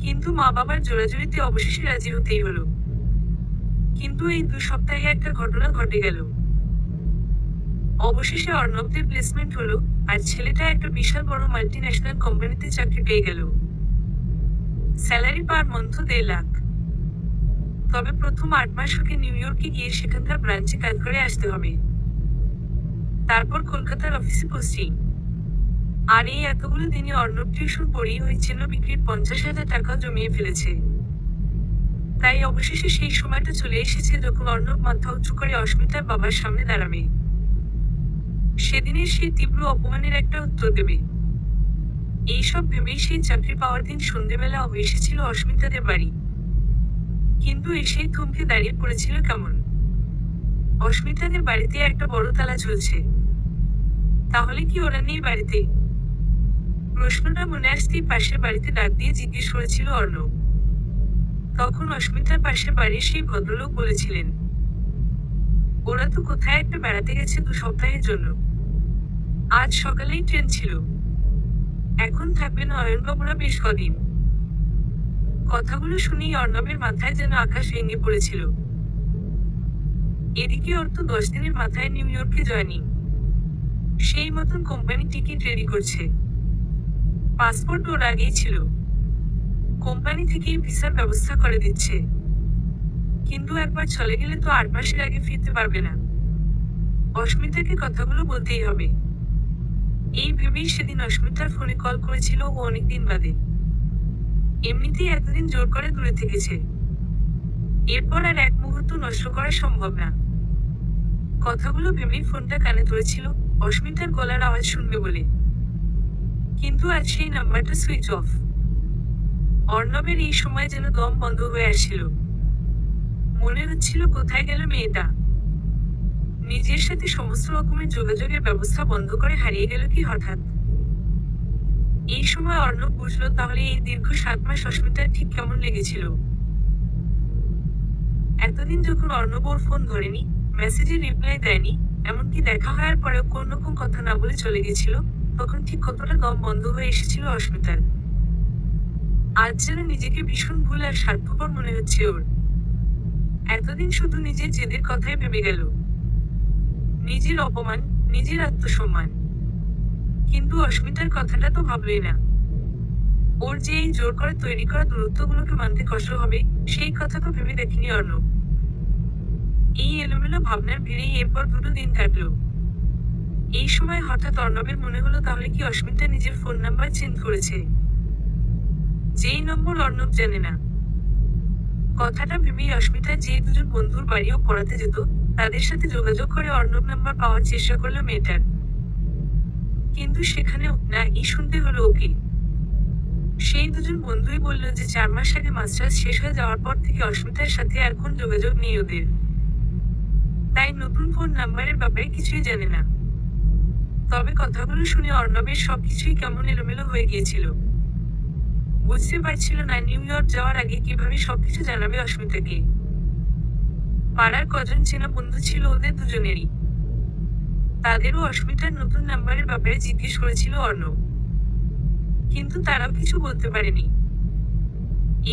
কিন্তু মা বাবার জোরাজুরিতে অবশেষে রাজি হতেই হলো। কিন্তু এই 2 সপ্তাহে একটা ঘটনা ঘটে গেল। অবশেষে অর্ণবদের প্লেসমেন্ট হলো, আর ছেলেটা একটা বিশাল বড় মাল্টিন্যাশনাল কোম্পানিতে চাকরি পেয়ে গেল। Salary per month 1.5 lakh. তবে প্রথম 8 মাস ওকে নিউ ইয়র্কে গিয়ে সেখানকার ব্রাঞ্চে কাজ করে আসতে হবে। তারপর কলকাতার অফিসে পোস্টিং। আর এই এতগুলো দিনে অর্ণব টিউশন পড়েই ওই চেন বিক্রির 50,000 টাকা জমিয়ে ফেলেছে। তাই অবশেষে সেই সময়টা চলে এসেছে যখন অর্ণব মাথা উঁচু করে অস্মিতার বাবার সামনে দাঁড়াবে। সেদিনের সেই তীব্র অপমানের একটা উত্তর দেবে। এইসব ভেবেই সেই চাকরি পাওয়ার দিন সন্ধ্যেবেলা ও এসেছিল অস্মিতাদের বাড়ি। কিন্তু এসেই থমকে দাঁড়িয়ে পড়েছিল কেমন। অস্মিতাদের বাড়িতে একটা বড় তালা ঝুলছে। তাহলে কি ওরা নেই বাড়িতে? প্রশ্নটা মনে আসতেই পাশের বাড়িতে ডাক দিয়ে জিজ্ঞেস করেছিল অর্ণব। তখন অস্মিতার পাশে বাড়ির সেই ভদ্রলোক বলেছিলেন, ওরা তো কোথায় একটা বেড়াতে গেছে 2 সপ্তাহের জন্য। আজ সকালেই ট্রেন ছিল। এখন থাকবেন অয়নবাবুরা বেশ কদিন। কথাগুলো শুনেই অর্ণবের মাথায় যেন আকাশ ভেঙে পড়েছিল। এদিকে ওর তো 10 দিনের মাথায় নিউ ইয়র্কে জয়নিং। সেই মতন কোম্পানি টিকিট রেডি করছে। পাসপোর্ট ওর আগেই ছিল। কোম্পানি থেকেই ভিসার ব্যবস্থা করে দিচ্ছে। কিন্তু একবার চলে গেলে তো 8 মাসের আগে ফিরতে পারবে না। অস্মিতাকে কথাগুলো বলতেই হবে। এই ভেবেই সেদিন অস্মিতার ফোনে কল করেছিল ও অনেকদিন বাদে। এমনিতেই এতদিন জোর করে দূরে থেকেছে, এরপর আর এক মুহূর্ত নষ্ট করা সম্ভব না। কথাগুলো ভেবেই ফোনটা কানে ধরেছিল, অস্মিতার গলার আওয়াজ শুনবে বলে। কিন্তু আজ সেই নাম্বারটা সুইচ অফ। অর্ণবের এই সময় যেন দম বন্ধ হয়ে আসছিল। মনে হচ্ছিল কোথায় গেল মেয়েটা। নিজের সাথে সমস্ত রকমের যোগাযোগের ব্যবস্থা বন্ধ করে হারিয়ে গেল কি হঠাৎ। এই সময় অর্ণব বুঝলো তাহলে এই দীর্ঘ 7 মাস অস্মিতার ঠিক কেমন লেগেছিল। এতদিন যখন অর্ণব ওর ফোন ধরেনি, মেসেজে রিপ্লাই দেয়নি, এমনকি দেখা হওয়ার পরেও কোন রকম কথা না বলে চলে গেছিল, তখন ঠিক কতটা দম বন্ধ হয়ে এসেছিল অস্মিতার। আজ যেন নিজেকে ভীষণ ভুল আর স্বার্থপর মনে হচ্ছে ওর। এতদিন শুধু নিজের জেদের কথাই ভেবে গেল, নিজের অপমান, নিজের আত্মসম্মান। কিন্তু অস্মিতার কথাটা তো ভাবলই না। ওর যে এই জোর করে তৈরি করা দূরত্বগুলোকে মানতে কষ্ট হবে, সেই কথা তো ভেবে দেখেনি অর্ণব। এই এলোমেলো ভাবনার ভিড়েই এরপর 2 দিন কাটলো। এই সময় হঠাৎ অর্ণবের মনে হলো তাহলে কি অস্মিতা নিজের ফোন নাম্বার চেঞ্জ করেছে, যেই নম্বর অর্ণব জানে না। কথাটা ভেবেই অস্মিতা যে 2 বন্ধুর বাড়িও পড়াতে যেত, তাদের সাথে যোগাযোগ করে অর্ণব নাম্বার পাওয়ার চেষ্টা করলো মেয়েটার। কিন্তু সেখানেও না ই শুনতে হলো ওকে। সেই 2 বন্ধুই বলল যে 4 মাস আগে মাস্টার্স শেষ হয়ে যাওয়ার পর থেকে অস্মিতার সাথে আর কোন যোগাযোগ নেই ওদের। তাই নতুন ফোন নাম্বারের ব্যাপারে কিছুই জানে না। তবে কথাগুলো শুনে অর্ণবের সবকিছুই কেমন এলোমেলো হয়ে গিয়েছিল। বুঝতে পারছিল না নিউ ইয়র্ক যাওয়ার আগে কিভাবে সবকিছু জানাবে অস্মিতাকে। পাড়ার কজন চেনা বন্ধু ছিল ওদের দুজনেরই। তাদেরও অস্মিতার নতুন নাম্বারের ব্যাপারে জিজ্ঞেস করেছিল অর্ণব, কিন্তু তারাও কিছু বলতে পারেনি।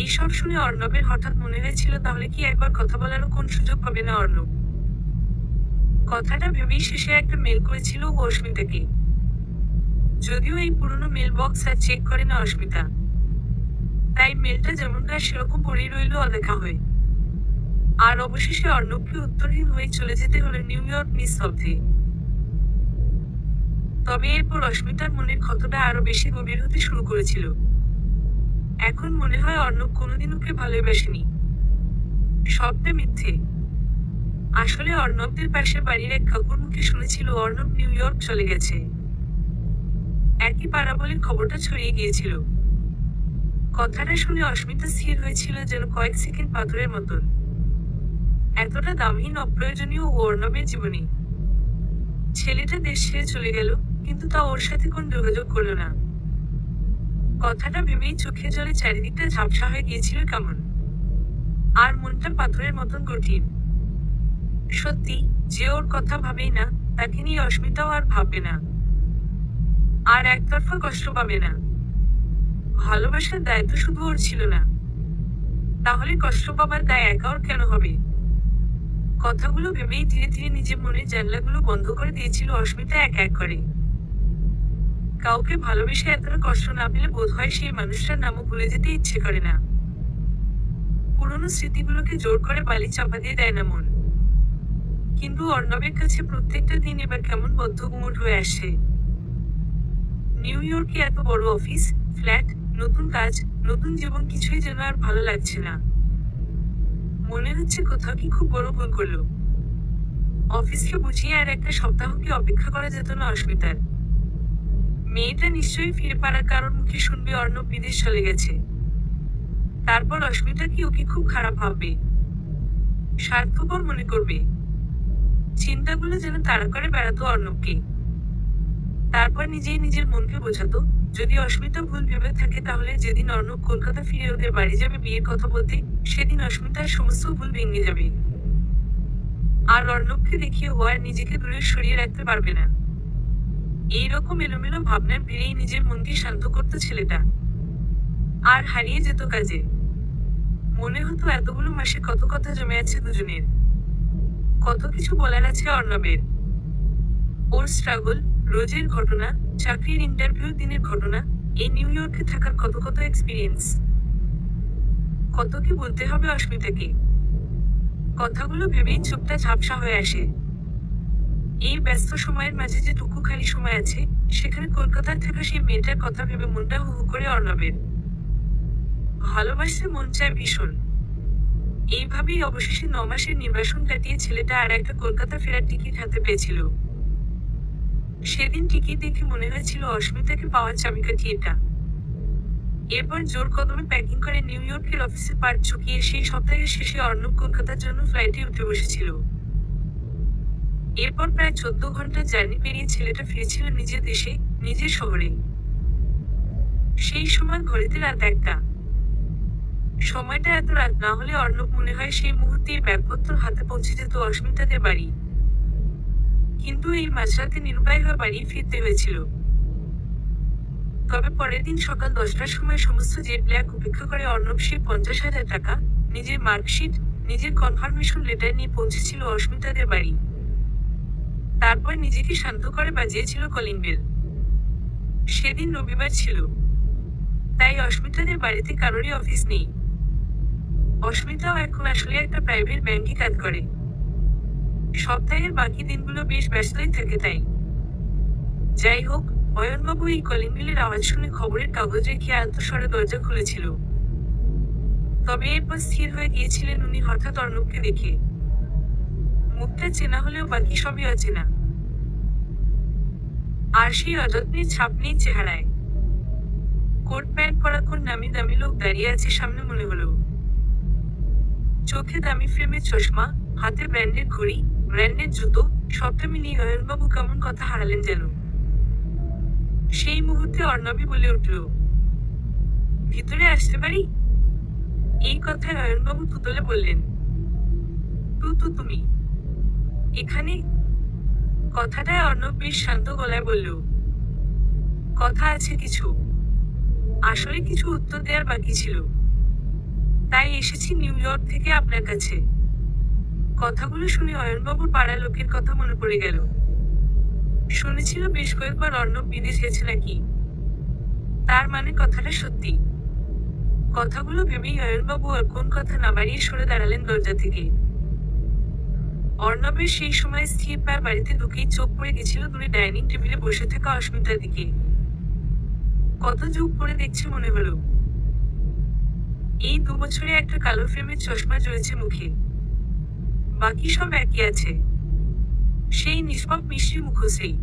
এইসব শুনে অর্ণবের হঠাৎ মনে হয়েছিল তাহলে কি একবার কথা বলারও কোন সুযোগ পাবে না অর্ণব। কথাটা ভেবেই শেষে একটা মেল করেছিল ও অস্মিতাকে। যদিও এই পুরনো মেল বক্স আর চেক করে না অস্মিতা, তাই মেলটা যেমনটা সেরকম পড়েই রইল অদেখা হয়ে। আর অবশেষে অর্ণবকে উত্তরহীন হয়ে চলে যেতে হলো নিউ ইয়র্ক নিস্তব্ধে। তবে এরপর অস্মিতার মনের ক্ষতটা আরো বেশি গভীর হতে শুরু করেছিল। এখন মনে হয় অর্ণব কোনোদিন ওকে ভালোবাসেনি, সবটা মিথ্যে। আসলে অর্ণবদের পাশের বাড়ির এক কাকুর মুখে শুনেছিল অর্ণব নিউ ইয়র্ক চলে গেছে। একই পাড়া বলে খবরটা ছড়িয়ে গিয়েছিল। কথাটা শুনে অস্মিতা স্থির হয়েছিল যেন কয়েক সেকেন্ড পাথরের মতন। এতটা দামহীন অপ্রয়োজনীয় ও অর্ণবের জীবনে ছেলেটা দেশ ছেড়ে চলে গেল, কিন্তু তা ওর সাথে কোন যোগাযোগ করলো না। কথাটা ভেবেই চোখে জলে চারিদিকটা ঝাপসা হয়ে গিয়েছিল কেমন। আর মনটা পাথরের মতন কঠিন। সত্যি, যে ওর কথা ভাবেই না, তাকে নিয়ে অস্মিতাও আর ভাববে না। আর একতরফা কষ্ট পাবে না। ভালোবাসার দায় তো শুধু ওর ছিল না, তাহলে কষ্ট পাবার দায় একা ওর কেন হবে? কথাগুলো ভেবেই ধীরে ধীরে নিজের মনের জানলাগুলো বন্ধ করে দিয়েছিল অস্মিতা এক এক করে। কাউকে ভালোবেসে এতটা কষ্ট না পেলে বোধ হয় সেই মানুষটার নামও ভুলে যেতে ইচ্ছে করে না। পুরনো স্মৃতিগুলোকে জোর করে বালি চাপা দিয়ে দেয় না মন। কিন্তু অর্ণবের কাছে প্রত্যেকটা দিন এবার কেমন বদ্ধমূল হয়ে আসে। নিউ ইয়র্কে এত বড় অফিস, ফ্ল্যাট, নতুন কাজ, নতুন জীবন কিছুই যেন আর ভালো লাগছে না। মনে হচ্ছে কোথাও কি খুব বড় ভুল করলো। অফিসকে বুঝিয়ে আর একটা সপ্তাহ কি অপেক্ষা করা যেত না অস্মিতার? মেয়েটা নিশ্চয়ই ফিরে পাড়ার কারোর মুখে শুনবে অর্ণব বিদেশ চলে গেছে। তারপর অস্মিতা কি ওকে খুব খারাপ ভাববে, স্বার্থপর মনে করবে। চিন্তাগুলো যেন তাড়া করে বেড়াতো অর্ণবকে। তারপর নিজেই নিজের মনকে বোঝাতো, যদি অস্মিতা ভুল ভেবে থাকে তাহলে যেদিন অর্ণব কলকাতা ফিরে ওদের বাড়ি যাবে বিয়ের কথা বলতে, সেদিন অস্মিতার সমস্ত ভুল ভেঙে যাবে। আর অর্ণবকে দেখিয়ে ও আর নিজেকে দূরে সরিয়ে রাখতে পারবে না। এইরকম এলোমেলো ভাবনার ভিড়েই নিজের মনকে শান্ত করতো ছেলেটা। আর হারিয়ে যেত কাজে। মনে হতো এতগুলো মাসে কত কথা জমে আছে দুজনের। কত কিছু বলার আছে অর্ণবের। ওর স্ট্রাগল, রোজের ঘটনা, চাকরির ইন্টারভিউ দিনের ঘটনা, এই নিউ ইয়র্কে থাকার কত কত এক্সপিরিয়েন্স। কত কি বলতে হবে অস্মিতাকে। কথাগুলো ভেবেই চোখটা ঝাপসা হয়ে আসে। এই ব্যস্ত সময়ের মাঝে যেটুকু খালি সময় আছে, সেখানে কলকাতায় থাকা সেই মেয়েটার কথা ভেবে মনটা হু হু করে অর্ণবের। ভালোবাসতে মন চায় ভীষণ। এইভাবেই অবশেষে ৯ মাসের নির্বাসন কাটিয়ে ছেলেটা আর একটা কলকাতা ফেরার টিকিট হাতে পেয়েছিল। সেদিন টিকিট দেখে মনে হয়েছিল অস্মিতাকে পাওয়ার চাবিকাঠি এটা। এরপর জোর কদমে প্যাকিং করে নিউ ইয়র্কের অফিসে পার্ট চুকিয়ে সেই সপ্তাহের শেষে অর্ণব কলকাতার জন্য ফ্লাইটে উঠে বসেছিল। এরপর প্রায় ১৪ ঘন্টা জার্নি পেরিয়ে ছেলেটা ফিরেছিল নিজের দেশে, নিজের শহরে। সেই সময় ঘড়িতে রাত ১টা। সময়টা এত রাত না হলে অর্ণব মনে হয় সেই মুহূর্তেই ব্যাগপত্র হাতে পৌঁছে যেত অস্মিতাদের বাড়ি। কিন্তু এই মাঝরাতে নিরুপায় হয়ে বাড়ি ফিরতে হয়েছিল। তবে পরের দিন সকাল ১০টার সময় সমস্ত জেট ব্ল্যাক উপেক্ষা করে অর্ণব সেই ৫০,০০০ টাকা, নিজের মার্কশিট, নিজের কনফার্মেশন লেটার নিয়ে পৌঁছেছিল অস্মিতাদের বাড়ি। তারপর নিজেকে শান্ত করে বাজিয়েছিল কলিং বেল। সেদিন রবিবার ছিল, তাই অস্মিতাদের বাড়িতে কারোরই অফিস নেই। অস্মিতাও এখন আসলে একটা প্রাইভেট ব্যাংকে কাজ করে। সপ্তাহের বাকি দিনগুলো বেশ ব্যস্তই থাকে তাই। যাই হোক, অয়নবাবু এই কলিং বেলের আওয়াজ শুনে খবরের কাগজ রেখে আলতো স্বরে দরজা খুলেছিল। তবে এরপর স্থির হয়ে গিয়েছিলেন উনি হঠাৎ অর্ণবকে দেখে। মুখটা চেনা হলেও বাকি সবই অচেনা। আর সেই অযত্নের ছাপ নেই চেহারায়। কোট প্যান্ট পরা কোন নামি দামি লোক দাঁড়িয়ে আছে সামনে মনে হলো। চোখে দামি ফ্রেমের চশমা, হাতে ব্র্যান্ডের ঘড়ি, ব্র্যান্ডের জুতো, সবটা মিলিয়ে অয়নবাবু কেমন কথা হারালেন যেন। সেই মুহূর্তে অর্ণবী বলে উঠল, ভিতরে আসতে পারি? এই কথায় অয়নবাবু তুতলে বললেন, তুমি এখানে? কথাটায় অর্ণব বেশ শান্ত গলায় বলল, কথা আছে কিছু। আসলে কিছু উত্তর দেওয়ার বাকি ছিল, তাই এসেছি নিউ ইয়র্ক থেকে আপনার কাছে। কথাগুলো শুনে অয়নবাবুর পাড়ার লোকের কথা মনে পড়ে গেল। শুনেছিল বেশ কয়েকবার অর্ণব বিদেশ গেছে নাকি। তার মানে কথাটা সত্যি। কথাগুলো ভেবেই অয়নবাবু আর কোন কথা না বাড়িয়ে সরে দাঁড়ালেন দরজা থেকে। অর্ণবের সেই সময় স্থির পায়ে বাড়িতে ঢুকেই চোখ পড়ে গেছিল দূরে ডাইনিং টেবিলে বসে থাকা অস্মিতার দিকে। কত যুগ পরে দেখছে মনে হলো। এই ২ বছরে একটা কালো ফ্রেমের চশমা জড়েছে মুখে। বাকি সব একই আছে। সেই নিষ্পাপ মিষ্টি মুখোশেই।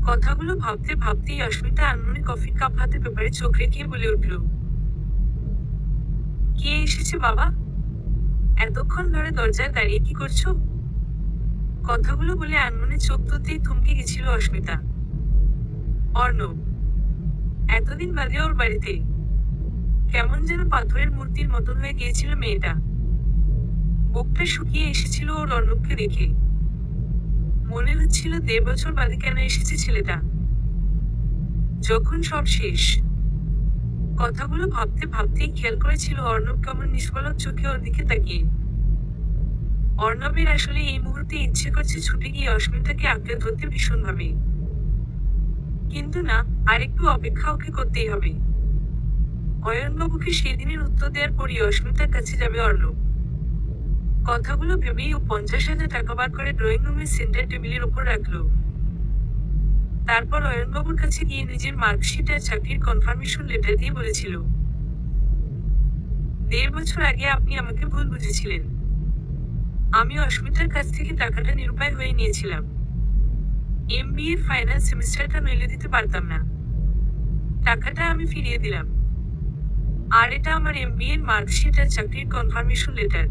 কথাগুলো ভাবতে ভাবতেই অস্মিতা আনমনে কফির কাপ হাতে পেপারে চোখ রেখে বলে উঠল, কে এসেছে বাবা? এতক্ষণ ধরে দরজায় দাঁড়িয়ে কি করছো? কথাগুলো বলে আনমনে চোখ তুলতেই থমকে গেছিল অস্মিতা। অর্ণব। এতদিন বাদে ওর বাড়িতে। কেমন যেন পাথরের মূর্তির মতন হয়ে গিয়েছিল মেয়েটা। বুকটা শুকিয়ে এসেছিল ওর অর্ণবকে দেখে। মনে হচ্ছিল ১.৫ বছর বাদে কেন এসেছে ছেলেটা। যখন সব শেষ। কথাগুলো ভাবতে ভাবতেই খেয়াল করেছিল অর্ণব কেমন নিষ্পলক চোখে ওর দিকে তাকিয়ে। অর্ণবের আসলে এই মুহূর্তে ইচ্ছে করছে ছুটে গিয়ে অস্মিতাকে আঁকড়ে ধরতে ভীষণভাবে। কিন্তু না, আরেকটু অপেক্ষা ওকে করতেই হবে। অয়নবাবুকে সেদিনের উত্তর দেওয়ার পরই অস্মিতার কাছে যাবে অর্ণব। কথাগুলো ভেবেই ও ৫০,০০০ টাকা বার করে ড্রয়িং রুমের সেন্টার টেবিলের ওপর রাখলো। তারপর অয়নবাবুর কাছে গিয়ে নিজের মার্কশিট আর চাকরির কনফার্মেশন লেটার দিয়ে বলেছিল, ১.৫ বছর আগে আপনি আমাকে ভুল বুঝেছিলেন। আমি অস্মিতার কাছ থেকে টাকাটা নিরুপায় হয়ে নিয়েছিলাম। MBA এর ফাইনাল সেমিস্টারটা নইলে দিতে পারতাম না। টাকাটা আমি ফিরিয়ে দিলাম। আর এটা আমার MBA এর মার্কশিট আর চাকরির কনফার্মেশন লেটার।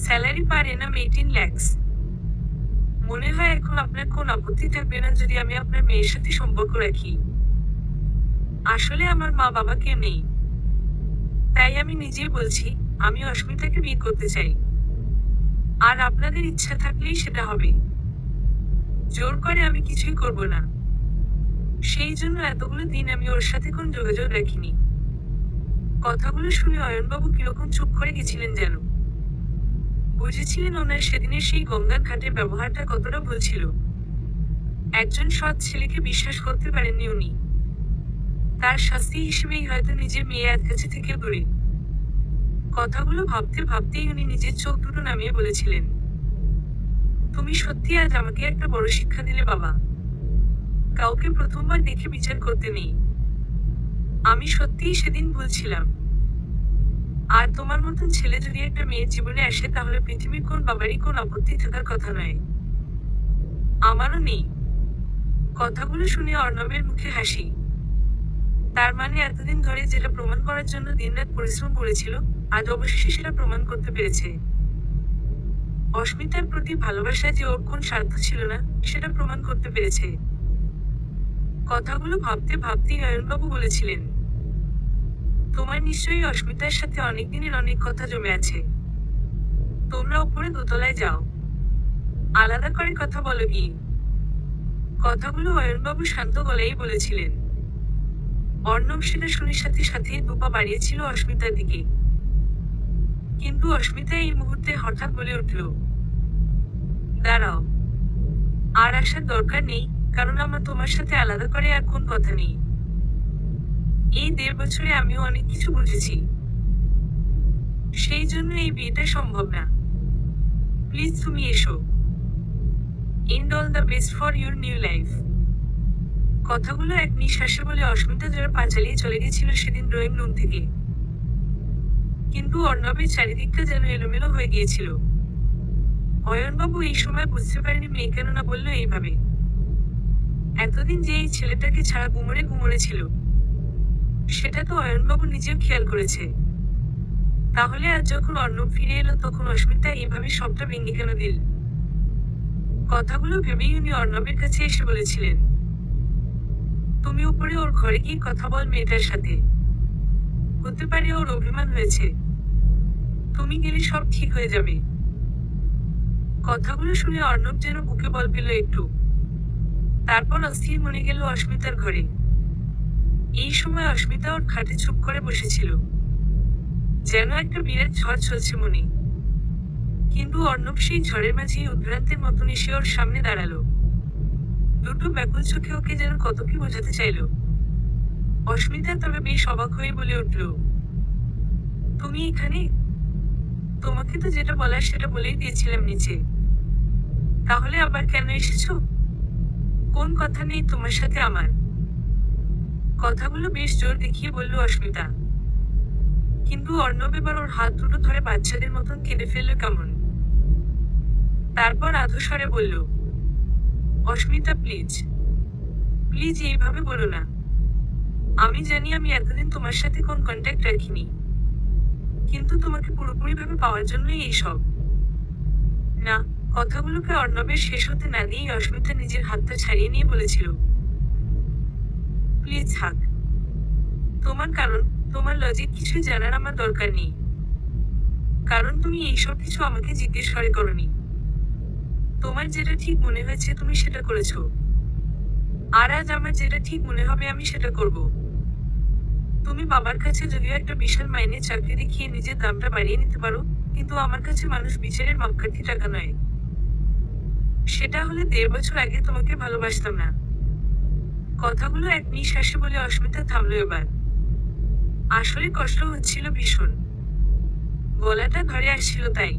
স্যালারি পার এনাম 18 lakhs। মনে হয় এখন আপনার কোন আপত্তি থাকবে না যদি আমি আপনার মেয়ের সাথে সম্পর্ক রাখি। আসলে আমার মা বাবা কেউ নেই। তাই আমি নিজেই বলছি, আমি অস্মিতাকে বিয়ে করতে চাই। আর আপনাদের ইচ্ছা থাকলেই সেটা হবে। জোর করে আমি কিছুই করব না। সেই জন্য এতগুলো দিন আমি ওর সাথে কোন যোগাযোগ রাখিনি। কথাগুলো শুনে অয়নবাবু কিরকম চুপ করে গেছিলেন যেন। বুঝেছিলেন ওনার সেদিনের সেই গঙ্গার ঘাটের ব্যবহারটা কতটা ভুল ছিল। একজন সৎ ছেলেকে বিশ্বাস করতে পারেননি উনি। তার শাস্তি হিসেবেই হয়তো নিজের মেয়ে এক কাছে থেকে দূরে। কথাগুলো ভাবতে ভাবতেই উনি নিজের চোখ দুটো নামিয়ে বলেছিলেন, তুমি সত্যি আজ আমাকে একটা বড় শিক্ষা দিলে বাবা। কাউকে প্রথমবার দেখে বিচার করতে নেই। আমি সত্যিই সেদিন ভুলছিলাম। আর তোমার মতন ছেলে যদি একটা মেয়ের জীবনে আসে তাহলে পৃথিবীর কোন বাবারই কোন আপত্তি থাকার কথা নয়। আমারও নেই। কথাগুলো শুনে অর্ণবের মুখে হাসি। তার মানে এতদিন ধরে যেটা প্রমাণ করার জন্য দিনরাত পরিশ্রম করেছিল, আজ অবশেষে সেটা প্রমাণ করতে পেরেছে। অস্মিতার প্রতি ভালোবাসা যে ওর কোন স্বার্থ ছিল না, সেটা প্রমাণ করতে পেরেছে। কথাগুলো ভাবতে ভাবতেই অয়নবাবু বলেছিলেন, তোমার নিশ্চয়ই অস্মিতার সাথে অনেকদিনের অনেক কথা জমে আছে। তোমরা উপরে দোতলায় যাও, আলাদা করে কথা বলো গিয়ে। কথাগুলো অয়নবাবু শান্ত গলায় বলেছিলেন। অর্ণব সেটা শুনে সাথে সাথে দুপা বাড়িয়েছিল অস্মিতার দিকে। কিন্তু অস্মিতা এই মুহূর্তে হঠাৎ বলে উঠল, দাঁড়াও, আর আসার দরকার নেই, কারণ আমার তোমার সাথে আলাদা করে আর কোন কথা নেই। এই 1.5 বছরে আমিও অনেক কিছু বুঝেছি। সেই জন্য এই বিয়েটা সম্ভব না। প্লিজ তুমি এসো। And all the best for your new life. কথাগুলো এক নিঃশ্বাসে বলে অস্মিতা যারা পা চালিয়ে চলে গেছিল সেদিন ড্রয়িং রুম থেকে। কিন্তু অর্ণবের চারিদিকটা যেন এলোমেলো হয়ে গিয়েছিল। অয়নবাবু এই সময় বুঝতে পারেনি মেয়ে কেন না বললো এইভাবে। এতদিন যে এই ছেলেটাকে ছাড়া গুমরে গুমরে ছিল, সেটা তো অয়নবাবু নিজেও খেয়াল করেছে। তাহলে আজ যখন অর্ণব ফিরে এলো তখন অস্মিতা এইভাবে সবটা ভেঙে কেন দিল? কথাগুলো ভেবেই উনি অর্ণবের কাছে এসে বলেছিলেন, তুমি উপরে ওর ঘরে গিয়ে কথা বল মেয়েটার সাথে। হতে পারে ওর অভিমান হয়েছে। তুমি গেলে সব ঠিক হয়ে যাবে। কথাগুলো শুনে অর্ণব যেন বুকে বল পেল একটু। তারপর অস্থির মনে গেল অস্মিতার ঘরে। এই সময় অস্মিতা ওর খাটে চুপ করে বসেছিল, যেন একটা বিরাট ঝড় চলছে মনে। কিন্তু অর্ণব সেই ঝড়ের মাঝেই উদ্ভ্রান্তের মতন এসে ওর সামনে দাঁড়ালো। দুটো ব্যাকুল চোখে ওকে যেন কত কি বোঝাতে চাইল। অস্মিতা তবে বেশ অবাক হয়ে বলে উঠল, তুমি এখানে? তোমাকে তো যেটা বলার সেটা বলেই দিয়েছিলাম নিচে। তাহলে আবার কেন এসেছো? কোন কথা নেই তোমার সাথে আমার? কথাগুলো বেশ জোর দেখিয়ে বলল অস্মিতা। কিন্তু অর্ণব এবার ওর হাত দুটো ধরে বাচ্চাদের মতন কেঁদে ফেললো কেমন। তারপর আধো স্বরে বলল, অস্মিতা প্লিজ, প্লিজ এইভাবে বলো না। আমি জানি আমি এতদিন তোমার সাথে কোন কন্ট্যাক্ট রাখিনি, কিন্তু তোমাকে পুরোপুরিভাবে পাওয়ার জন্যই এইসব। না। কথাগুলোকে অর্ণবের শেষ হতে না দিয়েই অস্মিতা নিজের হাতটা ছাড়িয়ে নিয়ে বলেছিল, প্লিজ থাক। তোমার কারণ, তোমার লজিক কিছুই জানার আমার দরকার নেই। কারণ তুমি এইসব কিছু আমাকে জিজ্ঞেস করে করনি। তোমার যেটা ঠিক মনে হয়েছে তুমি সেটা করেছো। আর আজ আমার যেটা ঠিক মনে হবে আমি সেটা করব। তুমি বাবার কাছে যদিও একটা বিশাল মাইনে চাকরি দেখিয়ে নিজের দামটা বাড়িয়ে নিতে পারো, কিন্তু আমার কাছে মানুষ বিচারের মাপকাঠি টাকা নয়। সেটা হলে 1.5 বছর আগে তোমাকে ভালোবাসতাম না। কথাগুলো এক নিঃশ্বাসে বলে অস্মিতা থামলো এবার। আসলে কষ্ট হচ্ছিল ভীষণ। গলাটা ধরে আসছিল তাই।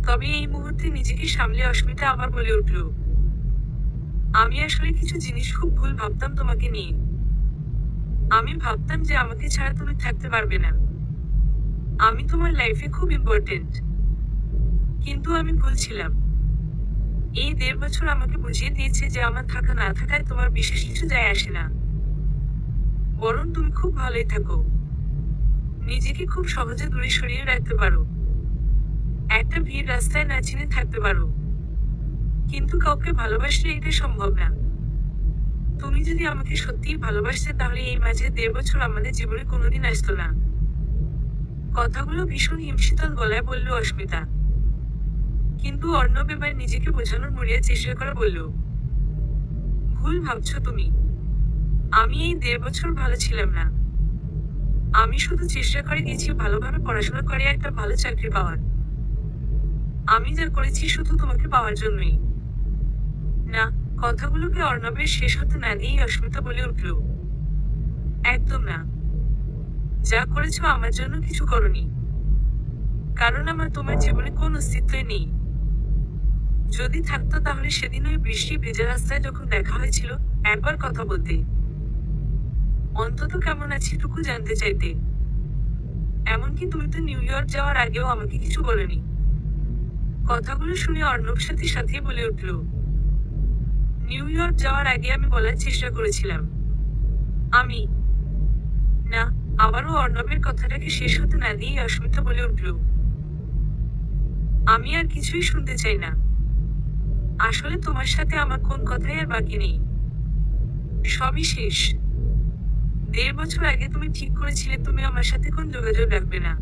তবে এই মুহূর্তে নিজেকে সামলে অস্মিতা আবার বলে উঠল, আমি আসলে কিছু জিনিস খুব ভুল ভাবতাম তোমাকে নিয়ে। আমি ভাবতাম যে আমাকে ছাড়া তুমি থাকতে পারবে না। আমি তোমার লাইফে খুব ইম্পর্টেন্ট। কিন্তু আমি ভুল ছিলাম। এই 1.5 বছর আমাকে বুঝিয়ে দিয়েছে যে আমার থাকা না থাকায় তোমার বিশেষ কিছু যায় আসে না। বরং তুমি খুব ভালোই থাকো। নিজেকে খুব সহজে দূরে সরিয়ে রাখতে পারো। একটা ভিড় রাস্তায় না চিনে থাকতে পারো। কিন্তু কাউকে ভালোবাসলে এটা সম্ভব না। তুমি যদি আমাকে সত্যিই ভালোবাসতে তাহলে এই মাঝে 1.5 বছর আমাদের জীবনে কোনোদিন আসতো না। কথাগুলো ভীষণ হিমশীতল গলায় বলল অস্মিতা। কিন্তু অর্ণব এবার নিজেকে বোঝানোর মরিয়া চেষ্টা করে বলল, ভুল ভাবছো তুমি। আমি এই 1.5 বছর ভালো ছিলাম না। আমি শুধু চেষ্টা করে গেছি ভালোভাবে পড়াশোনা করে একটা ভালো চাকরি পাওয়ার। আমি যা করেছি শুধু তোমাকে পাওয়ার জন্যই। না। কথাগুলোকে অর্ণবের শেষ হতে না দিয়েই অস্মিতা বলে উঠল, একদম না। যা করেছো আমার জন্য কিছু করনি। কারণ আমার তোমার জীবনে কোন অস্তিত্বই নেই। যদি থাকতো তাহলে সেদিন ওই বৃষ্টি ভেজা রাস্তায় যখন দেখা হয়েছিল, একবার কথা বলতে, অন্তত কেমন আছি টুকু জানতে চাইতে। এমনকি তুমি তো নিউ ইয়র্ক যাওয়ার আগেও আমাকে কিছু বলোনি। কথাগুলো শুনে অর্ণব সাথে সাথে বলে উঠল, নিউ ইয়র্ক যাওয়ার আগে আমি বলার চেষ্টা করেছিলাম। আমি না। আবারও অর্ণবের কথাটাকে শেষ হতে না দিয়ে অস্মিতা বলে উঠল, আমি আর কিছুই শুনতে চাই না। আসলে তোমার সাথে আমার কোন কথাই আর বাকি নেই। সবই শেষ। 1.5 বছর আগে তুমি ঠিক করেছিলে তুমি আমার সাথে কোন যোগাযোগ রাখবে না।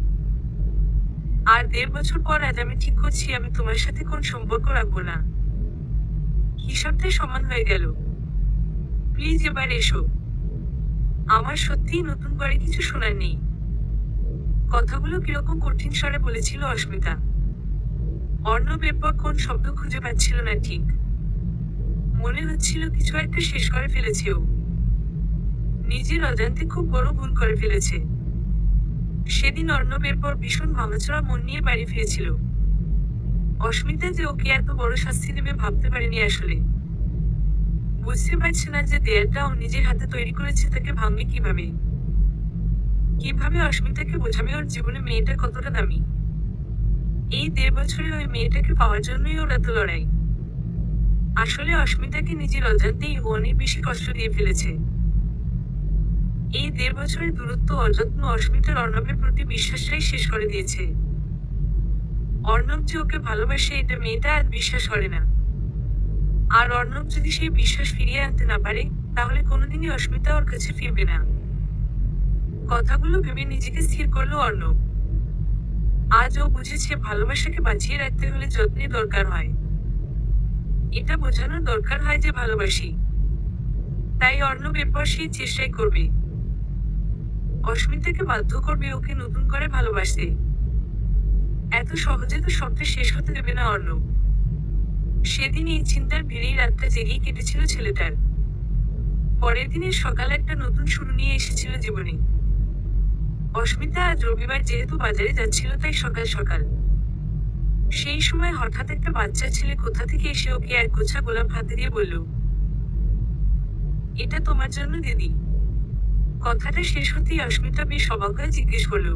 আর 1.5 বছর পর আজ আমি ঠিক করছি আমি তোমার সাথে কোন সম্পর্ক রাখবো না। হিসাবটা সমান হয়ে গেল। প্লিজ এবার এসো। আমার সত্যিই নতুন করে কিছু শোনার নেই। কথাগুলো কিরকম কঠিন স্বরে বলেছিল অস্মিতা। অর্ণব এরপর কোন শব্দ খুঁজে পাচ্ছিল না ঠিক। মনে হচ্ছিল কিছু একটা শেষ করে ফেলেছে ও। নিজের অজান্তে খুব বড় ভুল করে ফেলেছে। সেদিন অর্ণব এরপর ভীষণ ভাঙাচোরা মন নিয়ে বাড়ি ফিরেছিল। অস্মিতা যে ওকে এত বড় শাস্তি দেবে ভাবতে পারেনি আসলে। বুঝতে পারছে না যে দেয়ালটা ও নিজের হাতে তৈরি করেছে তাকে ভাঙবে কিভাবে। কিভাবে অস্মিতাকে বোঝাবে ওর জীবনে মেয়েটা কতটা দামি। এই 1.5 বছরে ওই মেয়েটাকে পাওয়ার জন্যই ওর এত লড়াই। আসলে অস্মিতাকে নিজের অজান্তেই ও অনেক বেশি কষ্ট দিয়ে ফেলেছে। এই 1.5 বছরের দূরত্ব অযত্ন অস্মিতার অর্ণবের প্রতি বিশ্বাসটাই শেষ করে দিয়েছে। অর্ণব যে ওকে ভালোবাসে এটা মেয়েটা আর বিশ্বাস করে না। আর অর্ণব যদি সেই বিশ্বাস ফিরিয়ে আনতে না পারে, তাহলে কোনোদিনই অস্মিতা ওর কাছে ফিরবে না। কথাগুলো ভেবে নিজেকে স্থির করলো অর্ণব। আজ ও বুঝেছে ভালোবাসাকে বাঁচিয়ে রাখতে হলে যত্নের দরকার হয়। এটা বোঝানোর দরকার হয় যে ভালোবাসি। তাই অর্ণব এরপর সেই চেষ্টাই করবে। অস্মিতাকে বাধ্য করবে ওকে নতুন করে ভালোবাসতে। এত সহজে তো সবটা শেষ হতে দেবে না অর্ণব। সেদিন এই চিন্তার ভিড়েই রাতটা জেগেই কেটেছিল ছেলেটার। পরের দিনের সকাল একটা নতুন শুরু নিয়ে এসেছিল জীবনে। অস্মিতা আজ রবিবার যেহেতু বাজারে যাচ্ছিল তাই সকাল সকাল। সেই সময় হঠাৎ একটা বাচ্চা ছেলে কোথা থেকে এসে ওকে এক গোছা গোলাপ হাতে দিয়ে বলল, এটা তোমার জন্য দিদি। কথাটা শেষ হতেই অস্মিতা বেশ অবাক হয়ে জিজ্ঞেস করলো,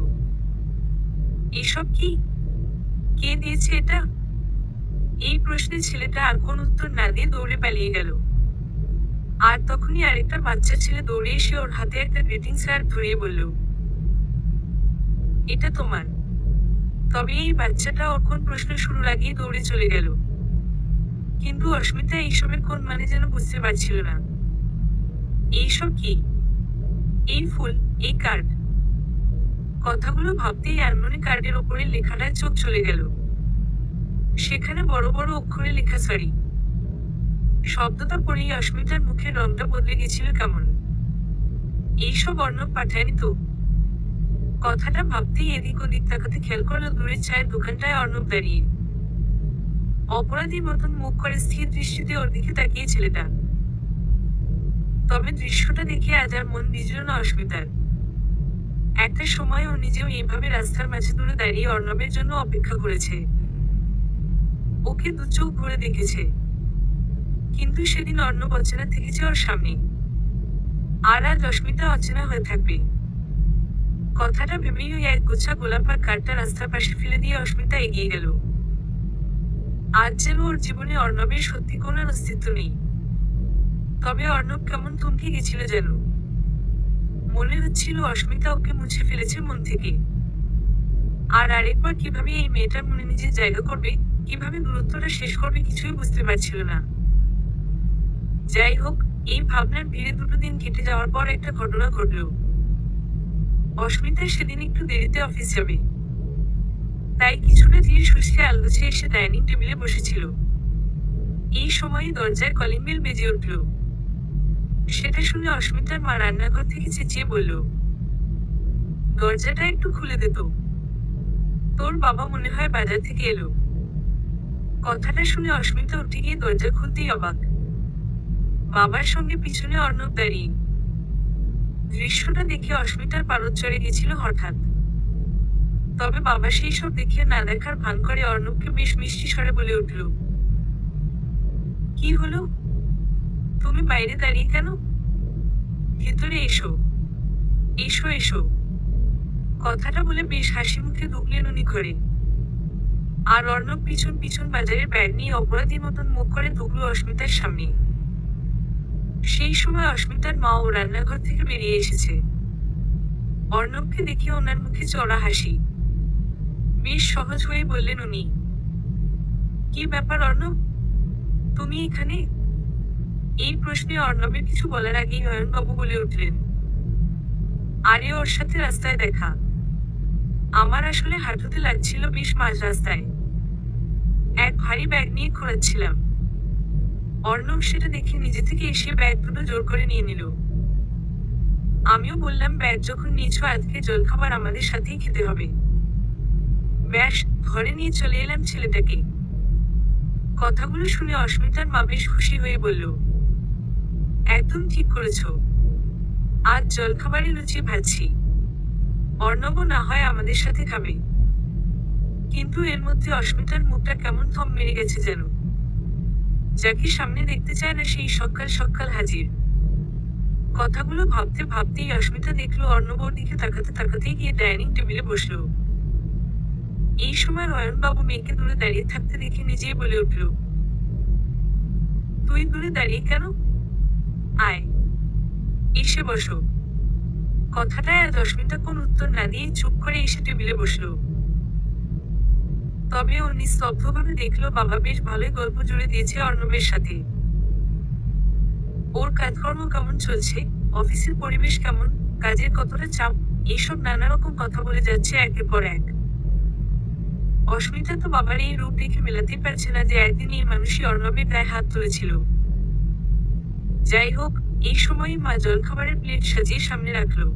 এসব কি? কে দিয়েছে এটা? এই প্রশ্নে ছেলেটা আর কোন উত্তর না দিয়ে দৌড়ে পালিয়ে গেল। আর তখনই আরেকটা বাচ্চা ছেলে দৌড়ে এসে ওর হাতে একটা গ্রিটিংস কার্ড ধরিয়ে বলল, এটা তোমার। তবে এই বাচ্চাটা ওর কোন প্রশ্ন শুরুর আগেই দৌড়ে চলে গেল। কিন্তু অস্মিতা এইসবের কোন মানে যেন বুঝতে পারছিল না। এইসব কি? এই ফুল, এই কার্ড। কথাগুলো ভাবতেই আনমনে কার্ডের ওপরে লেখাটায় চোখ চলে গেল। সেখানে বড় বড় অক্ষরে লেখা সরি। শব্দটা পড়েই অস্মিতার মুখের রংটা বদলে গেছিল কেমন। এইসব অর্ণব পাঠায়নি তো? কথাটা ভাবতেই এদিক ওদিক তাকাতে খেয়াল করলো দূরের চায়ের দোকানটায় অর্ণব দাঁড়িয়ে। অপরাধীর মতন মুখ করে স্থির দৃষ্টিতে ওর দিকে তাকিয়ে ছেলেটা। তবে দৃশ্যটা দেখে আজ আর মন ভিজল না অস্মিতার। একটা সময় ও নিজেও এইভাবে রাস্তার মাঝে দূরে দাঁড়িয়ে অর্ণবের জন্য অপেক্ষা করেছে। ওকে দু চোখ ভরে দেখেছে। কিন্তু সেদিন অর্ণব অচেনা থেকেছে ওর সামনে। আর আজ অস্মিতা অচেনা হয়ে থাকবে। কথাটা ভেবেই ওই এক গোছা গোলাপ আর কার্ডটা রাস্তার পাশে ফেলে দিয়ে অস্মিতা এগিয়ে গেল। আজ যেন ওর জীবনে অর্ণবের সত্যি কোনো অস্তিত্ব নেই। তবে অর্ণব কেমন থমকে গেছিল যেন। মনে হচ্ছিল অস্মিতা ওকে মুছে ফেলেছে মন থেকে। আর আরেকবার কিভাবে এই মেয়েটার মনে নিজের জায়গা করবে, কিভাবে দূরত্বটা শেষ করবে কিছুই বুঝতে পারছিল না। যাই হোক, এই ভাবনার ভিড়ে 2 দিন কেটে যাওয়ার পর একটা ঘটনা ঘটল। অস্মিতা সেদিন একটু দেরিতে অফিস যাবে। তাই কিছুটা ধীর সুস্থে আলগোছে এসে ডাইনিং টেবিলে বসেছিল। এই সময় দরজায় কলিং বেল বেজে উঠল। সেটা শুনে অস্মিতার মা রান্নাঘর থেকে চেঁচিয়ে বলল, দরজাটা একটু খুলে দে তো। তোর বাবা মনে হয় বাজার থেকে এলো। কথাটা শুনে অস্মিতা উঠে গিয়ে দরজা খুলতেই অবাক। বাবার সঙ্গে পিছনে অর্ণব দাঁড়িয়ে। দৃশ্যটা দেখে অস্মিতার পারদ চড়ে গেছিল হঠাৎ। তবে বাবা সেই সব দেখে না দেখার ভান করে অর্ণবকে বেশ মিষ্টি স্বরে বলে উঠল, কি হলো? তুমি বাইরে দাঁড়িয়ে কেন? ভেতরে এসো। এসো এসো। কথাটা বলে বেশ হাসি মুখে ঢুকলেন উনি ঘরে। আর অর্ণব পিছন পিছন বাজারের ব্যাগ নিয়ে অপরাধীর মতন মুখ করে ঢুকলো অস্মিতার সামনে। সেই সময় অস্মিতার মা ও রান্নাঘর থেকে বেরিয়ে এসেছে। অর্ণবকে দেখে ওনার মুখে চড়া হাসি। বেশ সহজ হয়ে বললেন উনি, কি ব্যাপার অর্ণব, তুমি এখানে? এই প্রশ্নে অর্ণবের কিছু বলার আগেই অয়নবাবু বলে উঠলেন, আরে ওর সাথে রাস্তায় দেখা। আমার আসলে হাঁটুতে লাগছিল বেশ মাঝ রাস্তায়। এক ভারী ব্যাগ নিয়ে ঘোরাচ্ছিলাম। অর্ণব সেটা দেখে নিজে থেকে এসে ব্যাগ দুটো জোর করে নিয়ে নিল। আমিও বললাম, ব্যাগ যখন নিয়েছো আজকে জলখাবার আমাদের সাথেই খেতে হবে। ব্যাস, ঘরে নিয়ে চলে এলাম ছেলেটাকে। কথাগুলো শুনে অস্মিতার মা বেশ খুশি হয়ে বলল, একদম ঠিক করেছো। আজ জলখাবারে লুচি ভাজছি। অর্ণবও না হয় আমাদের সাথে খাবে। কিন্তু এর মধ্যে অস্মিতার মুখটা কেমন থম মেরে গেছে যেন। যাকে সামনে দেখতে চায় না সেই সকাল সকাল হাজির। কথাগুলো ভাবতে ভাবতেই অস্মিতা দেখলো অর্ণবর দিকে তাকাতে তাকাতেই গিয়ে ডাইনিং টেবিলে বসলো। এই সময় অয়নবাবু মেয়েকে দূরে দাঁড়িয়ে থাকতে দেখে নিজেই বলে উঠল, তুই দূরে দাঁড়িয়ে কেন? আয়, এসে বসো। কথাটায় আর 10 মিনিট কোন উত্তর না দিয়ে চুপ করে এসে টেবিলে বসলো। তবে ও নিস্তব্ধভাবে দেখলো বাবা বেশ ভালোই গল্প জুড়ে দিয়েছে অর্ণবের সাথে। ওর কাজকর্ম কেমন চলছে, অফিসের পরিবেশ কেমন, কাজের কতটা চাপ, এইসব নানা রকম কথা বলে যাচ্ছে একের পর এক। অস্মিতা তো বাবার এই রূপ দেখে মেলাতেই পারছে না যে একদিন এই মানুষই অর্ণবের গায়ে হাত তুলেছিল। যাই হোক, এই সময়ই মা জলখাবারের প্লেট সাজিয়ে সামনে রাখলো।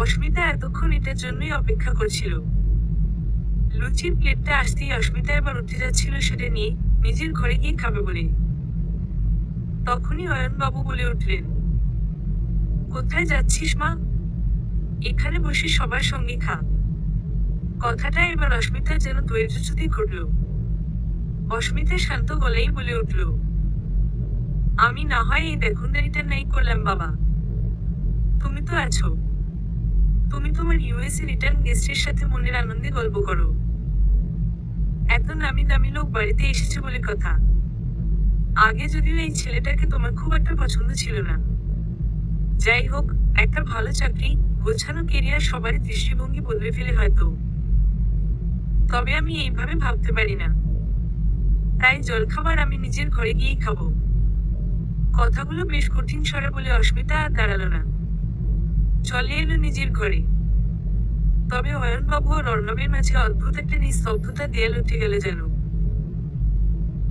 অস্মিতা এতক্ষণ এটার জন্যই অপেক্ষা করছিল। লুচির প্লেটটা আসতেই অস্মিতা এবার উঠে যাচ্ছিল সেটা নিয়ে, নিজের ঘরে গিয়ে খাবে বলে। তখনই অয়নবাবু বলে উঠলেন, কোথায় যাচ্ছিস মা? এখানে বসে সবার সঙ্গে খা। কথাটা এবার অস্মিতার যেন ধৈর্যচ্যুতি ঘটল। অস্মিতা শান্ত গলায় বলে উঠল, আমি না হয় এই দেখুনদারিটা নাই করলাম বাবা। তুমি তো আছো। তুমি তোমার ইউএসএ রিটার্ন গেস্টের সাথে মনের আনন্দে গল্প করো। এত নামি দামি লোক বাড়িতে এসেছে বলে কথা। আগে যদিও এই ছেলেটাকে তোমার খুব একটা পছন্দ ছিল না। যাই হোক, একটা ভালো চাকরি, গোছানো কেরিয়ার সবারই দৃষ্টিভঙ্গি বদলে ফেলে হয়তো। তবে আমি এইভাবে ভাবতে পারি না। তাই জলখাবার আমি নিজের ঘরে গিয়েই খাবো। কথাগুলো বেশ কঠিন স্বরে বলে অস্মিতা আর দাঁড়ালো না। চলে এলো নিজের ঘরে। তবে অয়নবাবু আর অর্ণবের মাঝে অদ্ভুত একটা নিস্তব্ধতা দেয়াল উঠে গেল যেন।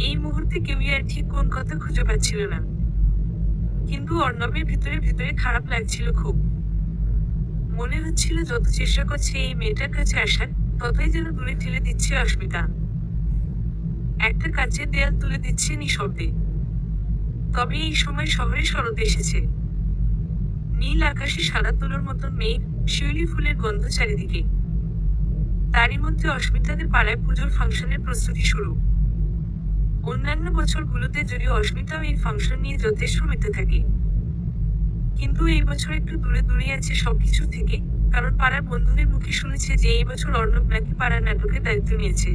এই মুহূর্তে কেউই আর ঠিক কোন কথা খুঁজে পাচ্ছিল না। কিন্তু অর্ণবের ভিতরে ভিতরে খারাপ লাগছিল খুব। মনে হচ্ছিল যত চেষ্টা করছে এই মেয়েটার কাছে আসার, ততই যেন দূরে ঠেলে দিচ্ছে অস্মিতা। একটা কাচের দেয়াল তুলে দিচ্ছে নিঃশব্দে। তবে এই সময় শহরে শরৎ এসেছে। নীল আকাশে সাদা তুলোর মতন মেঘ, শিউলি ফুলের গন্ধ চারিদিকে। তারই মধ্যে অস্মিতাদের পাড়ায় পুজোর ফাংশনের প্রস্তুতি শুরু। অন্যান্য বছরগুলোতে যদিও অস্মিতাও এই ফাংশন নিয়ে যথেষ্ট মেতে থাকে, কিন্তু এই বছর একটু দূরে দূরে আছে সবকিছু থেকে, কারণ পাড়ার বন্ধুদের মুখে শুনেছে যে এই বছর অর্ণব নাকি পাড়ার নাটকের দায়িত্ব নিয়েছে।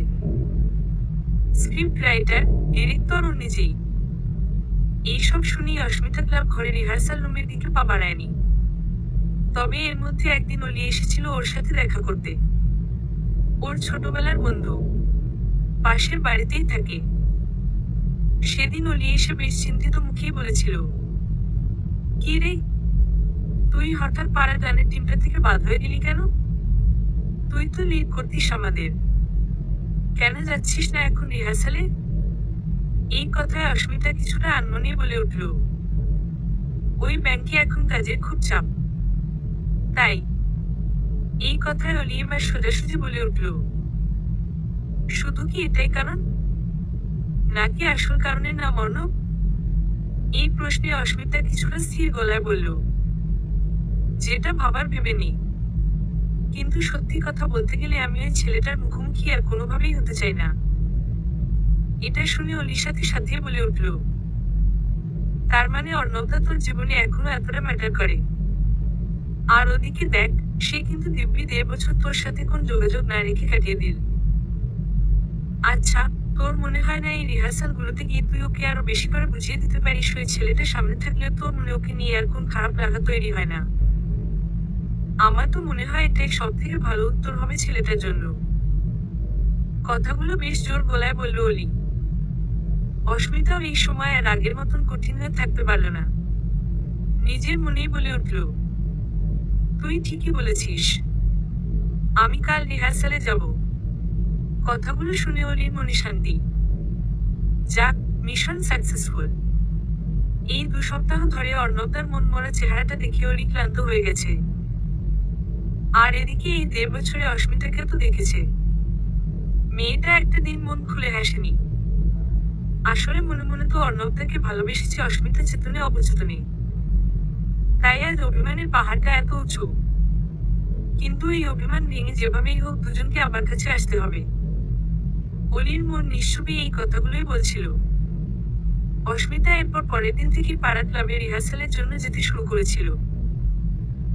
স্ক্রিপ্ট রাইটার, ডিরেক্টর ও নিজেই। এইসব শুনেই অস্মিতা ক্লাব ঘরে রিহার্সাল রুমের দিকে পা বাড়ায়নি। তবে এর মধ্যে একদিন অলি এসেছিল ওর সাথে দেখা করতে। ওর ছোটবেলার বন্ধু, পাশের বাড়িতেই থাকে। সেদিন অলি এসে বেশ চিন্তিত মুখেই বলেছিল, কি রে, তুই হঠাৎ পাড়ার গানের টিমটা থেকে বাদ হয়ে গেলি কেন? তুই তো লিড করতিস আমাদের। কেন যাচ্ছিস না এখন রিহার্সালে? এই কথায় অস্মিতা কিছুটা আনমনে বলে উঠল, ওই ব্যাংকে এখন কাজের খুব চাপ, তাই। এই কথায় অলি এবার সোজাসুজি বলে উঠল, শুধু কি এটাই কারণ, নাকি আসল কারণের নাম অর্ণব? এই প্রশ্নে অস্মিতা কিছুটা স্থির গলায় বলল, যেটা ভাবার ভেবে নেই। কিন্তু সত্যি কথা বলতে গেলে আমি ওই ছেলেটার মুখোমুখি আর কোনোভাবেই হতে চাই না। এটা শুনে অলির সাথে সাথে বলে উঠল, তার মানে অর্ণবদা তোর জীবনে এখনো এতটা ম্যাটার করে? আর ওদিকে দেখ, সে কিন্তু দিব্যি 1.5 বছর তোর সাথে কোন যোগাযোগ না রেখে কাটিয়ে দিল। আচ্ছা, তোর মনে হয় না এই রিহার্সাল গুলোতে গিয়ে তুই ওকে আরো বেশি করে বুঝিয়ে দিতে পারিস ওই ছেলেটা সামনে থাকলে তোর মনে ওকে নিয়ে আর কোন খারাপ লাগা তৈরি হয় না? আমার তো মনে হয় এটাই সব থেকে ভালো উত্তর হবে ছেলেটার জন্য। কথাগুলো বেশ জোর গলায় বলল অলি। অস্মিতাও এই সময় আর আগের মতন কঠিন হয়ে থাকতে পারল না। নিজের মনেই বলে উঠল, তুই ঠিকই বলেছিস, আমি কাল রিহার্সালে যাব। কথাগুলো শুনে অলির মনে শান্তি। যাক, মিশন সাকসেসফুল। এই 2 সপ্তাহ ধরে অর্ণবদার মনমরা চেহারাটা দেখে অলি ক্লান্ত হয়ে গেছে। আর এদিকে এই 1.5 বছরে অস্মিতাকে তো দেখেছে, মেয়েটা একটা দিন মন খুলে হাসেনি। আসলে মনে মনে তো অর্ণবদাকে ভালোবেসেছে অস্মিতা চেতনে অবচেতনে। তাই আজ অভিমানের পাহাড়টা এত উঁচু। কিন্তু এই অভিমান ভেঙে যেভাবেই হোক দুজনকে আমার কাছে আসতে হবে। অলির মন নিশ্চুপি এই কথাগুলোই বলছিল। অস্মিতা এরপর পরের দিন থেকে পাড়া ক্লাবে রিহার্সালের জন্য যেতে শুরু করেছিল।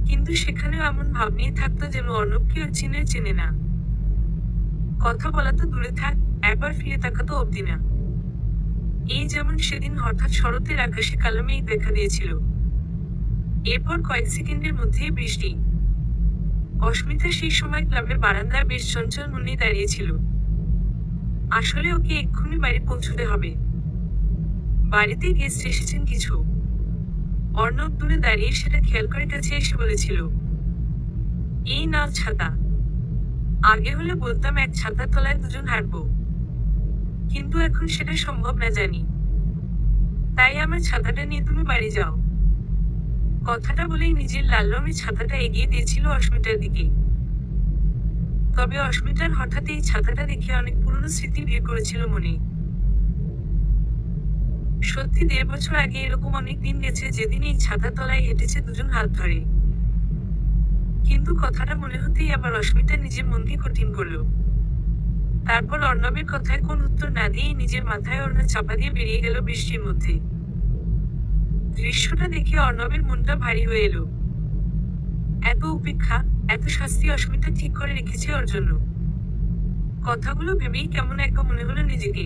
কিন্তু সেখানেও এমন ভাব নিয়ে থাকতো যেন অর্ণবকে ও চেনে না। কথা বলা তো দূরে থাক, একবার ফিরে তাকাতো অব্দি না। এই যেমন সেদিন হঠাৎ শরতের আকাশে কালো মেঘ দেখা দিয়েছিল, এরপর কয়েক সেকেন্ডের মধ্যেই বৃষ্টি। অস্মিতা সেই সময় ক্লাবের বারান্দায় বেশ চঞ্চল মনে দাঁড়িয়েছিল। আসলে ওকে এক্ষুনি বাড়ি পৌঁছতে হবে। বাড়িতে গেস্ট এসেছেন কিছু। অর্ণব দূরে দাঁড়িয়ে সেটা খেয়াল করে কাছে এসে বলেছিল, এই নাও ছাতা। আগে হলে বলতাম এক ছাতার তলায় দুজন হাঁটবো, কিন্তু এখন সেটা সম্ভব না জানি। তাই আমার ছাতাটা নিয়ে তুমি বাড়ি যাও। কথাটা বলেই নিজের লাল রঙের ছাতাটা এগিয়ে দিয়েছিল অস্মিতার দিকে। তবে অস্মিতার হঠাৎ এই ছাতাটা দেখে অনেক পুরনো স্মৃতি ভিড় করেছিল মনে। সত্যি 1.5 বছর আগে এরকম অনেক দিন গেছে যেদিন এই ছাতার তলায় হেঁটেছে দুজন হাত ধরে। কিন্তু কথাটা মনে হতেই আবার অস্মিতা নিজের মনকে কঠিন করলো। তারপর অর্ণবের কথায় কোন উত্তর না দিয়েই নিজের মাথায় ওড়না চাপা দিয়ে বেরিয়ে গেল বৃষ্টির মধ্যে। দৃশ্যটা দেখে অর্ণবের মনটা ভারী হয়ে এলো। এত উপেক্ষা, এত শাস্তি অস্মিতা ঠিক করে রেখেছে ওর জন্য। কথাগুলো ভেবেই কেমন একা মনে হলো নিজেকে।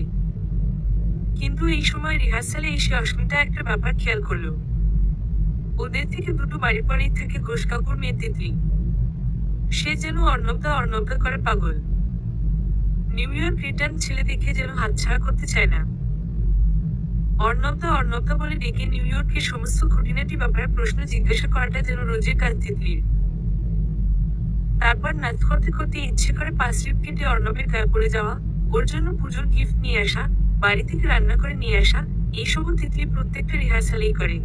কিন্তু এই সময় রিহার্সালে এসে অস্মিতা একটা ব্যাপার খেয়াল করলো। ওদের থেকে 2 বাড়ি পরেই থাকে ঘোষ কাকুর মেয়ে তিতলি। সে যেন অর্ণবদা করে পাগল। নিউ ইয়র্ক রিটার্ন ছেলে দেখে যেন হাতছাড়া করতে চায় না। অর্ণবদা বলে ডেকে নিউ ইয়র্কের সমস্ত খুঁটিনাটি ব্যাপারে প্রশ্ন জিজ্ঞাসা করাটা যেন রোজের কাজ তিতলির। তারপর নাচ করতে করতে ইচ্ছে করে পাঁচ রিপ কেটে অর্ণবের গায়ে পড়ে যাওয়া, ওর জন্য পুজোর গিফট নিয়ে আসা, বাড়ি থেকে রান্না করে নিয়ে আসা, এইসবও তিতলি প্রত্যেকটা রিহার্সালেই করে।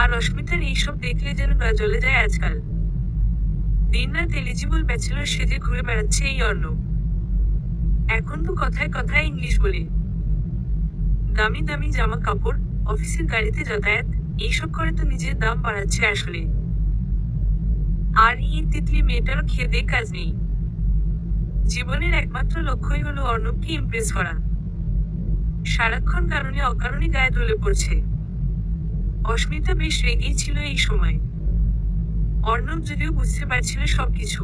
আর অস্মিতার এইসব দেখলে যেন গা জ্বলে যায় আজকাল। দিনরাত এলিজিবল ব্যাচেলর সেজে ঘুরে বেড়াচ্ছে এই অর্ণব। এখন তো কথায় কথায় ইংলিশ বলে। দামি দামি জামা কাপড়, অফিসের গাড়িতে যাতায়াত, এইসব করে তো নিজের দাম বাড়াচ্ছে আসলে। আর এই তিতলি মেয়েটারও খেয়ে দেয়ে কাজ নেই। জীবনের একমাত্র লক্ষ্যই হলো অর্ণবকে ইমপ্রেস করা। সারাক্ষণ কারণে অকারণে গায়ে জ্বলে পড়ছে। অস্মিতা বেশ রেগেই ছিল এই সময়। অর্ণব যদিও বুঝতে পারছিল সবকিছু।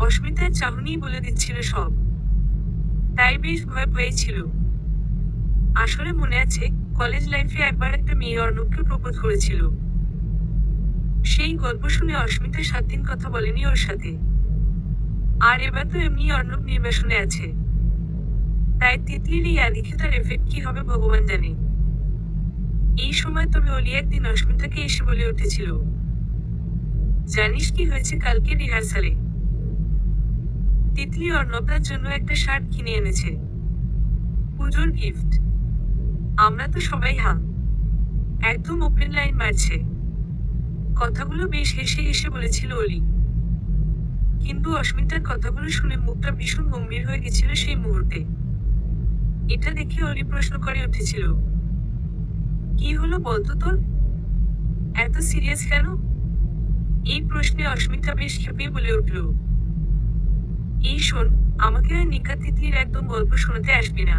অস্মিতার চাহনিই বলে দিচ্ছিল সব। তাই বেশ ভয় পেয়েছিল। আসলে মনে আছে, কলেজ লাইফে একবার একটা মেয়ে অর্ণবকে প্রপোজ করেছিল। সেই গল্প শুনে অস্মিতা 7 দিন কথা বলেনি ওর সাথে। আর এবার তো এমনি অর্ণব নির্বাসনে আছে। তাই তিতলির এই আদিক্ষেতার এফেক্ট কি হবে ভগবান জানে। এই সময় তবে অলি একদিন অস্মিতাকে এসে বলে উঠেছিল, জানিস কি হয়েছে কালকে রিহার্সালে? তিতলি অর্ণবদার জন্য একটা শার্ট কিনে এনেছে, পুজোর গিফট। আমরা তো সবাই একদম ওপেন লাইন মারছে। কথাগুলো বেশ হেসে হেসে বলেছিল অলি। কিন্তু অস্মিতার কথাগুলো শুনে মুখটা ভীষণ গম্ভীর হয়ে গেছিল সেই মুহূর্তে। এটা দেখে অলি প্রশ্ন করে উঠেছিল, কি হলো বলতো তোর? এত সিরিয়াস কেন? এই প্রশ্নে অস্মিতা বেশ খেপে বলে উঠল, এই শোন, আমাকে আর নিকা তিতলির একদম গল্প শোনাতে আসবি না।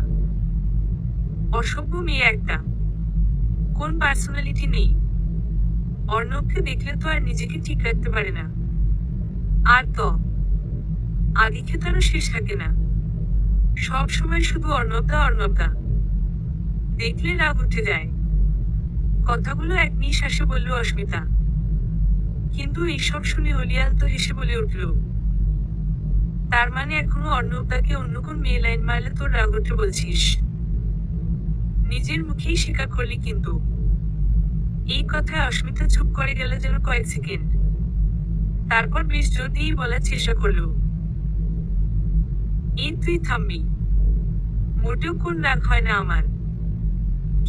অসভ্য মেয়ে একটা। কোন পার্সোনালিটি নেই। অর্ণবকে দেখলে তো আর নিজেকে ঠিক রাখতে পারে না। আর তো আগে খেতারও শেষ থাকে না। সব সময় শুধু অর্ণবদা অর্ণবদা। দেখলে রাগ উঠে যায়। কথাগুলো এক নিঃশ্বাসে বলল অস্মিতা। কিন্তু এইসব শুনে অলিয়াল তো হেসে বলে উঠল, তার মানে এখনো অর্ণবদাকে অন্য কোন মেয়ে লাইন মারলে তোর রাগ উঠে বলছিস? নিজের মুখেই স্বীকার করলি কিন্তু। এই কথায় অস্মিতা চুপ করে গেল যেন কয়েক সেকেন্ড। তারপর বেশ জোর দিয়েই বলার চেষ্টা করল, এই তুই থামবি? মোটেও কোন রাগ হয় না আমার।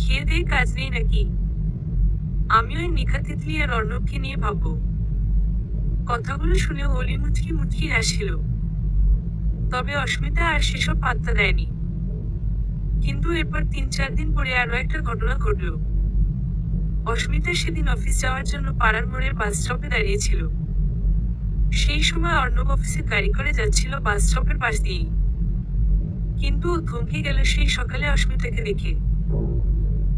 খেয়ে দিয়ে কাজ নেই নাকি? আমি ওই নিখা তিতলি আর অর্ণবকে নিয়ে ভাববো। কথাগুলো শুনে অলি মুচকি মুচকি হাসিল। তবে অস্মিতা আর সেসব পাত্তা দেয়নি। কিন্তু এরপর ৩-৪ দিন পরে আরো একটা ঘটনা ঘটল। অস্মিতা সেদিন অফিস যাওয়ার জন্য পাড়ার মোড়ের বাস স্টপে দাঁড়িয়েছিল। সেই সময় অর্ণব অফিসে গাড়ি করে যাচ্ছিল বাস স্টপের পাশ দিয়েই। কিন্তু ও থমকে গেল সেই সকালে অস্মিতাকে দেখে।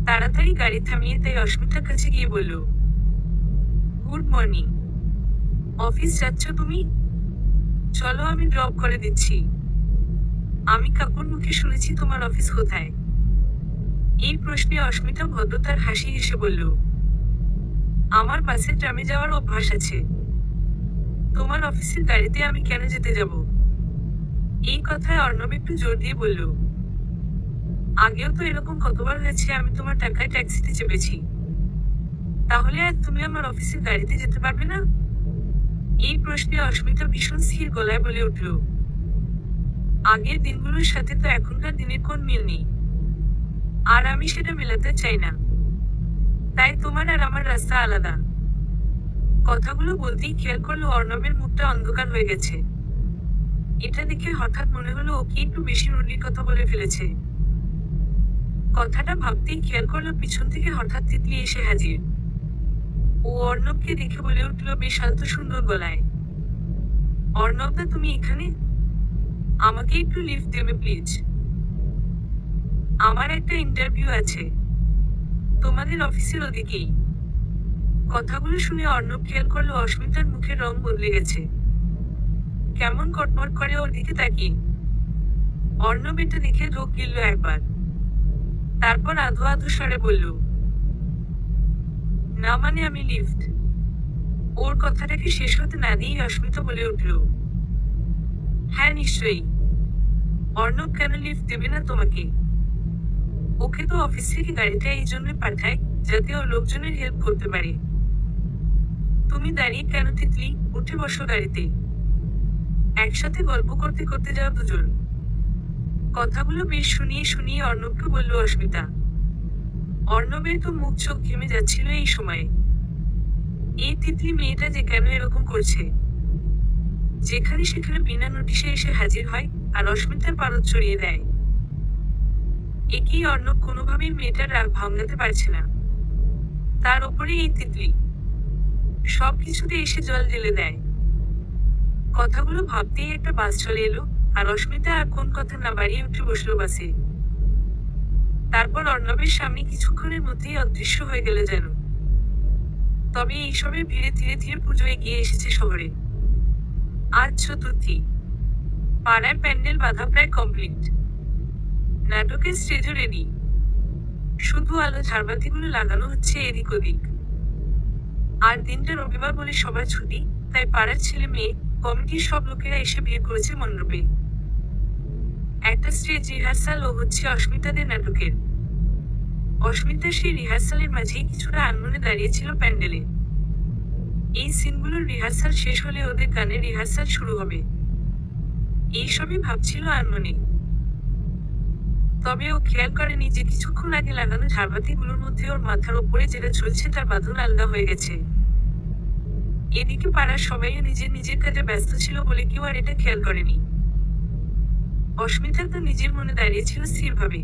তাড়াতাড়ি গাড়ি থামিয়ে তাই অস্মিতার কাছে গিয়ে বলল, গুড মর্নিং। অফিস যাচ্ছ তুমি? চলো আমি ড্রপ করে দিচ্ছি। আমি কাকুর মুখে শুনেছি তোমার অফিস কোথায়। এই প্রশ্নে অস্মিতা ভদ্রতার হাসি হেসে বলল, আমার বাসে ট্রামে যাওয়ার অভ্যাস আছে। তোমার অফিসের গাড়িতে আমি কেন যেতে যাব? এই কথায় অর্ণব একটু জোর দিয়ে বলল, আগেও তো এরকম কতবার হয়েছে আমি তোমার টাকায় ট্যাক্সিতে চেপেছি। তাহলে আর তুমি আমার অফিসের গাড়িতে যেতে পারবে না? এই প্রশ্নে অস্মিতা ভীষণ স্থির গলায় বলে উঠল, আগের দিনগুলোর সাথে তো এখনকার দিনের কোন মিল নেই। আর আমি সেটা মেলাতে চাই না। তাই তোমার আর আমার রাস্তা আলাদা। কথাগুলো বলতেই খেয়াল করলো অর্ণবের মুখটা অন্ধকার হয়ে গেছে। এটা দেখে হঠাৎ মনে হলো ওকে একটু বেশি রুডির কথা বলে ফেলেছে। কথাটা ভাবতেই খেয়াল করলো পিছন থেকে হঠাৎ তিতলি এসে হাজির। ও অর্ণবকে দেখে বলে উঠল বেশ শান্ত সুন্দর গলায়, অর্ণবদা তুমি এখানে? আমাকে একটু লিফট দেবে প্লিজ। আমার একটা ইন্টারভিউ আছে তোমাদের অফিসের ওদিকেই। কথাগুলো শুনে অর্ণব খেয়াল করলো অস্মিতার মুখের রং বদলে গেছে। কেমন কটমট করে ওর দিকে তাকিয়ে। অর্ণব এটা দেখে ঢোক গিলল একবার। তারপর আধো আধো স্বরে বলল, না মানে আমি লিফট। ওর কথাটাকে শেষ হতে না দিয়েই অস্মিতা বলে উঠল, হ্যাঁ নিশ্চয়ই। অর্ণব কেন লিফট দেবে না তোমাকে? ওকে তো অফিস থেকে গাড়িটা এই জন্য পাঠায় যাতে ও লোকজনের হেল্প করতে পারে। তুমি দাঁড়িয়ে কেন তিতলি, উঠে বসো গাড়িতে। একসাথে গল্প করতে করতে যাও দুজন। কথাগুলো বেশ শুনিয়ে শুনিয়ে অর্ণবকে বলল অস্মিতা। অর্ণবের তো মুখ চোখ ঘেমে যাচ্ছিল এই সময়ে। এই তিতলি মেয়েটা যে কেন এরকম করছে। যেখানে সেখানে বিনা নোটিশে এসে হাজির হয় আর অস্মিতার পারদ চড়িয়ে দেয়। একেই অর্ণব কোনোভাবেই মেয়েটার রাগ ভাঙাতে পারছে না। তার ওপরে এই তিতলি সবকিছুতে এসে জল ঢেলে দেয়। কথাগুলো ভাবতেই একটা বাস চলে এলো আর অস্মিতা আর কোন কথা না বাড়িয়ে উঠে বসলো বাসে। তারপর অর্ণবের সামনে কিছুক্ষণের মধ্যেই অদৃশ্য হয়ে গেল যেন। তবে এইসবের ভিড়ে ধীরে ধীরে পুজো এগিয়ে এসেছে শহরে। আজ চতুর্থী। পাড়ার প্যান্ডেল বাঁধা প্রায় কমপ্লিট। নাটকের স্টেজও রেডি। শুধু আলো ঝাড়বাতিগুলো লাগানো হচ্ছে এদিক ওদিক। আর দিনটা রবিবার বলে সবার ছুটি, তাই পাড়ার ছেলে মেয়ে কমিটির সব লোকেরা এসে ভিড় করেছে মণ্ডপে। একটা স্টেজ রিহার্সাল ও হচ্ছে অস্মিতাদের নাটকের। অস্মিতা সেই রিহার্সালের মাঝেই কিছুটা আনমনে দাঁড়িয়েছিল প্যান্ডেলে। এই সিনগুলোর রিহার্সাল শেষ হলে ওদের গানের রিহার্সাল শুরু হবে। এইসবই ভাবছিল আনমনে। তবে ও খেয়াল করেনি যে কিছুক্ষণ আগে লাগানো ঝাড়বাতিগুলোর মধ্যে ওর মাথার ওপরে যেটা চলছে তার বাঁধন আলগা হয়ে গেছে। এদিকে পাড়ার সবাইও নিজের নিজের কাজে ব্যস্ত ছিল বলে কেউ আর এটা খেয়াল করেনি। অস্মিতা তো নিজের মনে দাঁড়িয়েছিল স্থিরভাবে।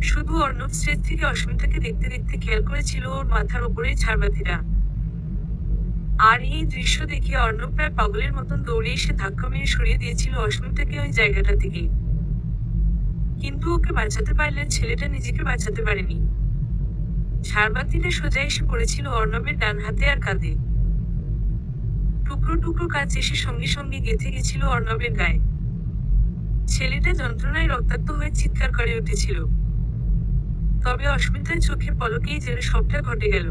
শুধু অর্ণব স্টেজ থেকে অস্মিতাকে দেখতে দেখতে খেয়াল করেছিল ওর মাথার ওপরে ঝাড়বাতিটা। আর এই দৃশ্য দেখে অর্ণব প্রায় পাগলের মতন দৌড়ে এসে ধাক্কা মেরে সরিয়ে দিয়েছিল অস্মিতাকে ওই জায়গাটা থেকে। কিন্তু ওকে বাঁচাতে পারলে ছেলেটা নিজেকে বাঁচাতে পারেনি। ঝাড়বাতিটা সোজা এসে পড়েছিল অর্ণবের ডান হাতে আর কাঁধে। টুকরো টুকরো কাঁচ এসে সঙ্গে সঙ্গে গেঁথে গেছিল অর্ণবের গায়ে। ছেলেটা যন্ত্রণায় রক্তাক্ত হয়ে চিৎকার করে উঠেছিল। তবে অস্মিতার চোখে পলকেই যেন সবটা ঘটে গেল।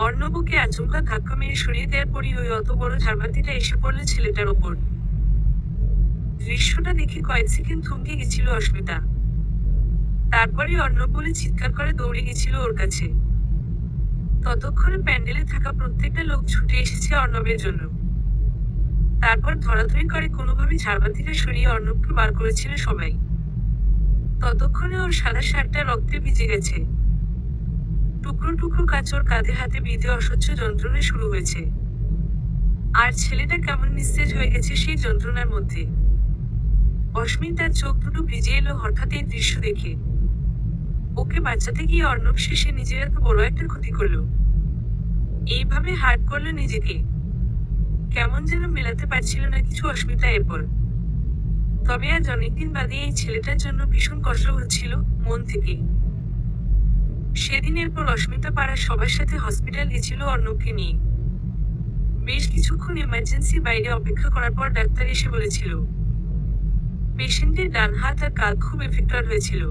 অর্ণবকে আচমকা ধাক্কা মেরে সরিয়ে দেওয়ার পরই ওই অত বড় ঝাড়বাতিটা এসে পড়ল ছেলেটার ওপর। দৃশ্যটা দেখে কয়েক সেকেন্ড থমকে গেছিল অস্মিতা। তারপরে অর্ণব বলে চিৎকার করে দৌড়ে গেছিল ওর কাছে। ততক্ষণে প্যান্ডেলে থাকা প্রত্যেকটা লোক ছুটে এসেছে অর্ণবের জন্য। তারপর ধরাধরি করে কোনোভাবে ঝাড়বাতিটা সরিয়ে অর্ণবকে বার করেছিল সবাই। ততক্ষণে ওর সাদা শার্টটা রক্তে ভিজে গেছে। টুকরো টুকরো কাঁচ ওর কাঁধে হাতে বিঁধে অসহ্য যন্ত্রণা শুরু হয়েছে। আর ছেলেটা কেমন নিস্তেজ হয়ে গেছে সেই যন্ত্রণার মধ্যে। অস্মিতার চোখ দুটো ভিজে এলো হঠাৎ এই দৃশ্য দেখে। ওকে বাঁচাতে গিয়ে অর্ণব শেষে নিজের এত বড় একটা ক্ষতি করলো। এইভাবে হার্ট করলো নিজেকে। কেমন যেন মেলাতে পারছিল না কিছু অস্মিতা এরপর। তবে আজ অনেকদিন বাদে এই ছেলেটার জন্য ভীষণ কষ্ট হচ্ছিল মন থেকে। সেদিনের পর অস্মিতা পাড়ার সবার সাথে হসপিটাল গেছিল অর্ণবকে নিয়ে। বেশ কিছুক্ষণ এমার্জেন্সি বাইরে অপেক্ষা করার পর ডাক্তার এসে বলেছিল পেশেন্টের ডান হাত আর কাঁধ খুব এফেক্টেড হয়েছিল।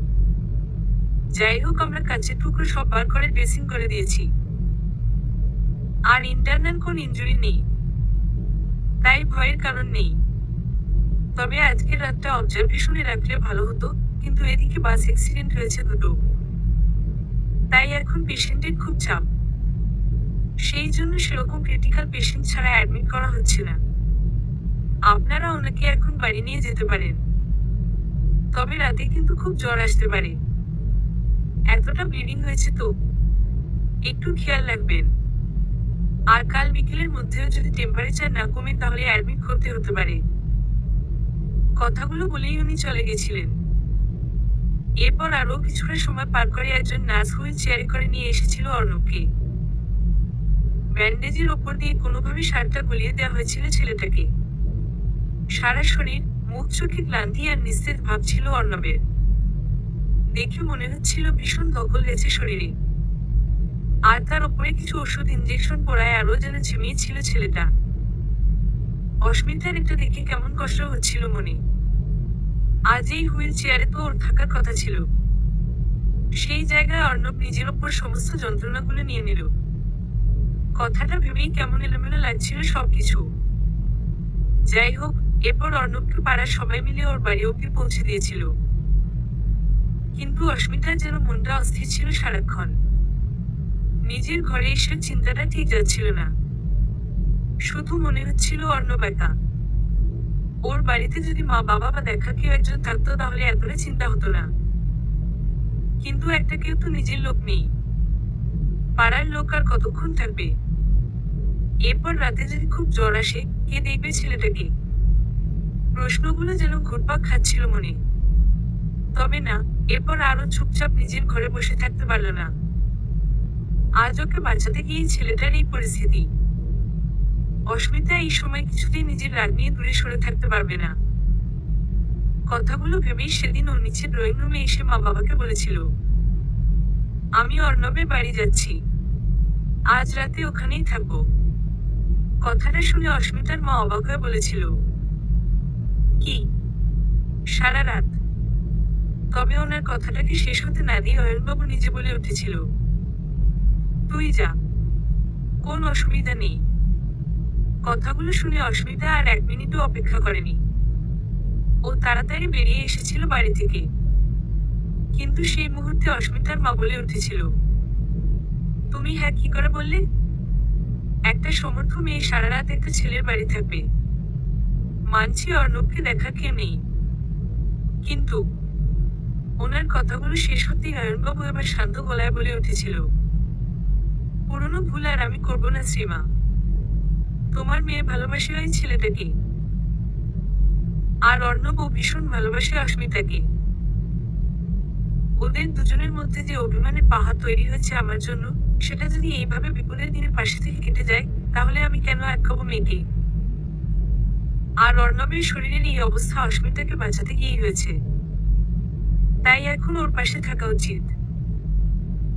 যাই হোক, আমরা কাঁচের টুকরো সব বার করে ড্রেসিং করে দিয়েছি। আর ইন্টারনাল কোন ইনজুরি নেই, তাই ভয়ের কারণ নেই। তবে আজকের রাতটা অবজারভেশনে রাখলে ভালো হতো, কিন্তু এদিকে বাস অ্যাক্সিডেন্ট হয়েছে দুটো। তাই এখন পেশেন্টের খুব চাপ। সেই জন্য সেরকম ক্রিটিক্যাল পেশেন্ট ছাড়া অ্যাডমিট করা হচ্ছে না। আপনারা ওনাকে এখন বাড়ি নিয়ে যেতে পারেন। তবে রাতে কিন্তু খুব জ্বর আসতে পারে। এতটা ব্লিডিং হয়েছে তো একটু খেয়াল রাখবেন। আর কাল বিকেলের মধ্যেও যদি টেম্পারেচার না কমে তাহলে অ্যাডমিট করতে হতে পারে। কথাগুলো বলেই উনি চলে গেছিলেন। এরপর আরো কিছুটা সময় পার করে একজন নার্স হুইল চেয়ারে করে নিয়ে এসেছিল অর্ণবকে। ব্যান্ডেজের ওপর দিয়ে কোনোভাবে শার্টটা গলিয়ে দেওয়া হয়েছিল ছেলেটাকে। সারা শরীর, মুখ চোখে ক্লান্তি আর নিস্তেজ ভাব ছিল অর্ণবের। দেখে মনে হচ্ছিল ভীষণ ধকল গেছে শরীরে। আর তার উপরে কিছু ওষুধ ইনজেকশন পড়ায় আরো যেন ঝিমিয়েছিল ছেলেটা। অস্মিতার এটা দেখে কেমন কষ্ট হচ্ছিল মনে। আজ এই হুইল চেয়ারে তো ওর থাকার কথা ছিল। সেই জায়গায় অর্ণব নিজের ওপর সমস্ত যন্ত্রণাগুলো নিয়ে নিল। কথাটা ভেবেই কেমন এলোমেলো লাগছিল সবকিছু। যাই হোক, এরপর অর্ণবকে পাড়ার সবাই মিলে ওর বাড়ি অব্দি পৌঁছে দিয়েছিল। কিন্তু অস্মিতার যেন মনটা অস্থির ছিল সারাক্ষণ। নিজের ঘরে এসে চিন্তাটা ঠিক যাচ্ছিল না। শুধু মনে হচ্ছিল অর্ণব একা। ওর বাড়িতে যদি মা বাবা বা দেখা কেউ একজন থাকতো তাহলে এতটা চিন্তা হতো না। কিন্তু একটা কেউ তো নিজের লোক নেই। পাড়ার লোক আর কতক্ষণ থাকবে? এরপর রাতে যদি খুব জ্বর আসে, কে দেখবে ছেলেটাকে? প্রশ্নগুলো যেন ঘুরপাক খাচ্ছিল মনে। তবে না, এরপর আরো চুপচাপ নিজের ঘরে বসে থাকতে পারল না। আজ ওকে বাঁচাতে গিয়ে ছেলেটার এই পরিস্থিতি। অস্মিতা এই সময় কিছুতেই নিজের রাগ নিয়ে দূরে সরে থাকতে পারবে না। কথাগুলো ভেবেই সেদিন ও নিচে ড্রয়িং রুমে এসে মা বাবাকে বলেছিল, আমি অর্ণবের বাড়ি যাচ্ছি, আজ রাতে ওখানেই থাকবো। কথাটা শুনে অস্মিতার মা অবাক হয়ে বলেছিল, কি সারা রাত? তবে ওনার কথাটাকে শেষ হতে না দিয়ে অয়নবাবু নিজে বলে উঠেছিল, তুই যা, কোন অসুবিধা নেই। কথাগুলো শুনে অস্মিতা আর 1 মিনিটও অপেক্ষা করেনি। ও তাড়াতাড়ি বেরিয়ে এসেছিল বাড়ি থেকে। কিন্তু সেই মুহূর্তে অস্মিতার মা বলে উঠেছিল, তুমি হ্যাঁ কি করে বললে? একটা সমর্থ মেয়ে সারা রাত একটা ছেলের বাড়ি থাকবে? মানছি অর্ণবকে দেখা কেউ নেই, কিন্তু ওনার কথাগুলো শেষ হতেই অয়নবাবু এবার শান্ত গলায় বলে উঠেছিল, পুরনো ভুল আর আমি করবো না শ্রীমা। তোমার মেয়ে ভালোবাসে ওই ছেলেটাকে, আর অর্ণবও ভীষণ ভালোবাসে অস্মিতাকে। ওদের দুজনের মধ্যে যে অভিমানের পাহাড় তৈরি হয়েছে আমার জন্য, সেটা যদি এইভাবে বিপদের দিনে পাশে থেকে কেটে যায়, তাহলে আমি কেন আটকাবো মেয়েকে? আর অর্ণবের শরীরের এই অবস্থা অস্মিতাকে বাঁচাতে গিয়েই হয়েছে, তাই এখন ওর পাশে থাকা উচিত।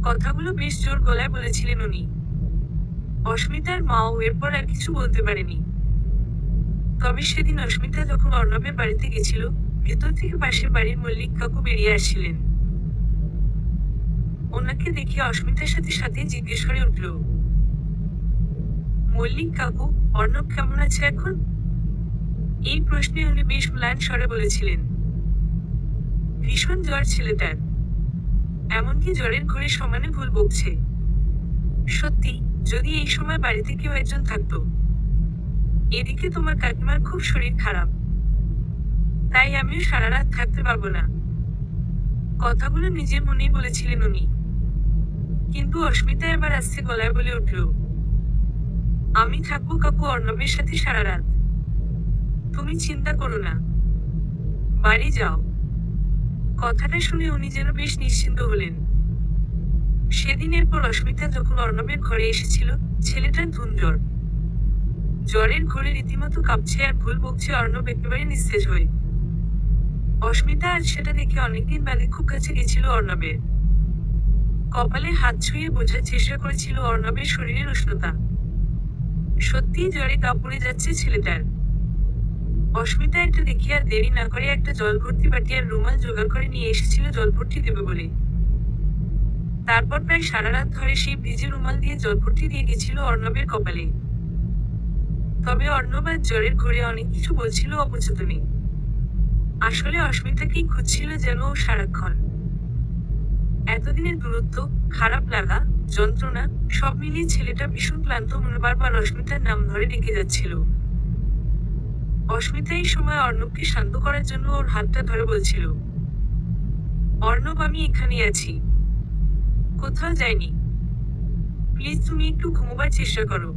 কথাগুলো বেশ জোর গলায় বলেছিলেন উনি। অস্মিতার মাও এরপর আর কিছু বলতে পারেনি। তবে সেদিন অস্মিতা যখন অর্ণবের বাড়িতে গেছিল, ভেতর থেকে পাশের বাড়ির মল্লিক কাকু বেরিয়ে আসছিলেন। ওনাকে দেখে অস্মিতার সাথে সাথে জিজ্ঞেস করে উঠল, মল্লিক কাকু, অর্ণব কেমন আছে এখন? এই প্রশ্নে উনি বেশ ম্লান স্বরে বলেছিলেন, ভীষণ জ্বর ছেলেটার, এমনকি জ্বরের ঘরে সমানে ভুল বকছে। সত্যি, যদি এই সময় বাড়িতে কেউ একজন থাকতো। এদিকে তোমার কাকিমার খুব শরীর খারাপ, তাই আমিও সারা রাত থাকতে পারবো না। কথাগুলো নিজের মনেই বলেছিলেন উনি। কিন্তু অস্মিতা এবার আস্তে গলায় বলে উঠল, আমি থাকবো কাকু অর্ণবের সাথে সারা রাত, তুমি চিন্তা করো না, বাড়ি যাও। কথাটা শুনে উনি যেন বেশ নিশ্চিন্ত হলেন। সেদিনের পর অস্মিতা যখন অর্ণবের ঘরে এসেছিল, ছেলেটার ধুম জ্বর। জ্বরের ঘরে রীতিমতো কাঁপছে আর ভুল বকছে অর্ণব একেবারে নিস্তেজ হয়ে। অস্মিতা আজ সেটা দেখে অনেকদিন বাদে খুব কাছে গেছিল অর্ণবের। কপালে হাত ছুঁয়ে বোঝার চেষ্টা করেছিল অর্ণবের শরীরের উষ্ণতা। সত্যিই জ্বরে কাঁপুড়ে যাচ্ছে ছেলেটার। অস্মিতা একটা দেখে আর দেরি না করে একটা জল ভর্তি বাটি আর রুমাল জোগাড় করে নিয়ে এসেছিল জল ভর্তি দেবে বলে। তারপর প্রায় সারা রাত ধরে সেই ভিজে রুমাল দিয়ে জল ভর্তি দিয়ে গেছিল অর্ণবের কপালে। তবে অর্ণব আজ জ্বরের ঘরে অনেক কিছু বলছিল অবচেতনে। আসলে অস্মিতাকেই খুঁজছিল যেন ও সারাক্ষণ। এতদিনের দূরত্ব, খারাপ লাগা, যন্ত্রণা, সব মিলিয়ে ছেলেটা ভীষণ ক্লান্ত মনে বারবার অস্মিতার নাম ধরে ডেকে যাচ্ছিল। অস্মিতা এই সময় অর্ণবকে শান্ত করার জন্য ওর হাতটা ধরে বলছিল, অর্ণব আমি এখানে আছি, কোথাও যাইনি, প্লিজ তুমি একটু ঘুমোবার চেষ্টা করো।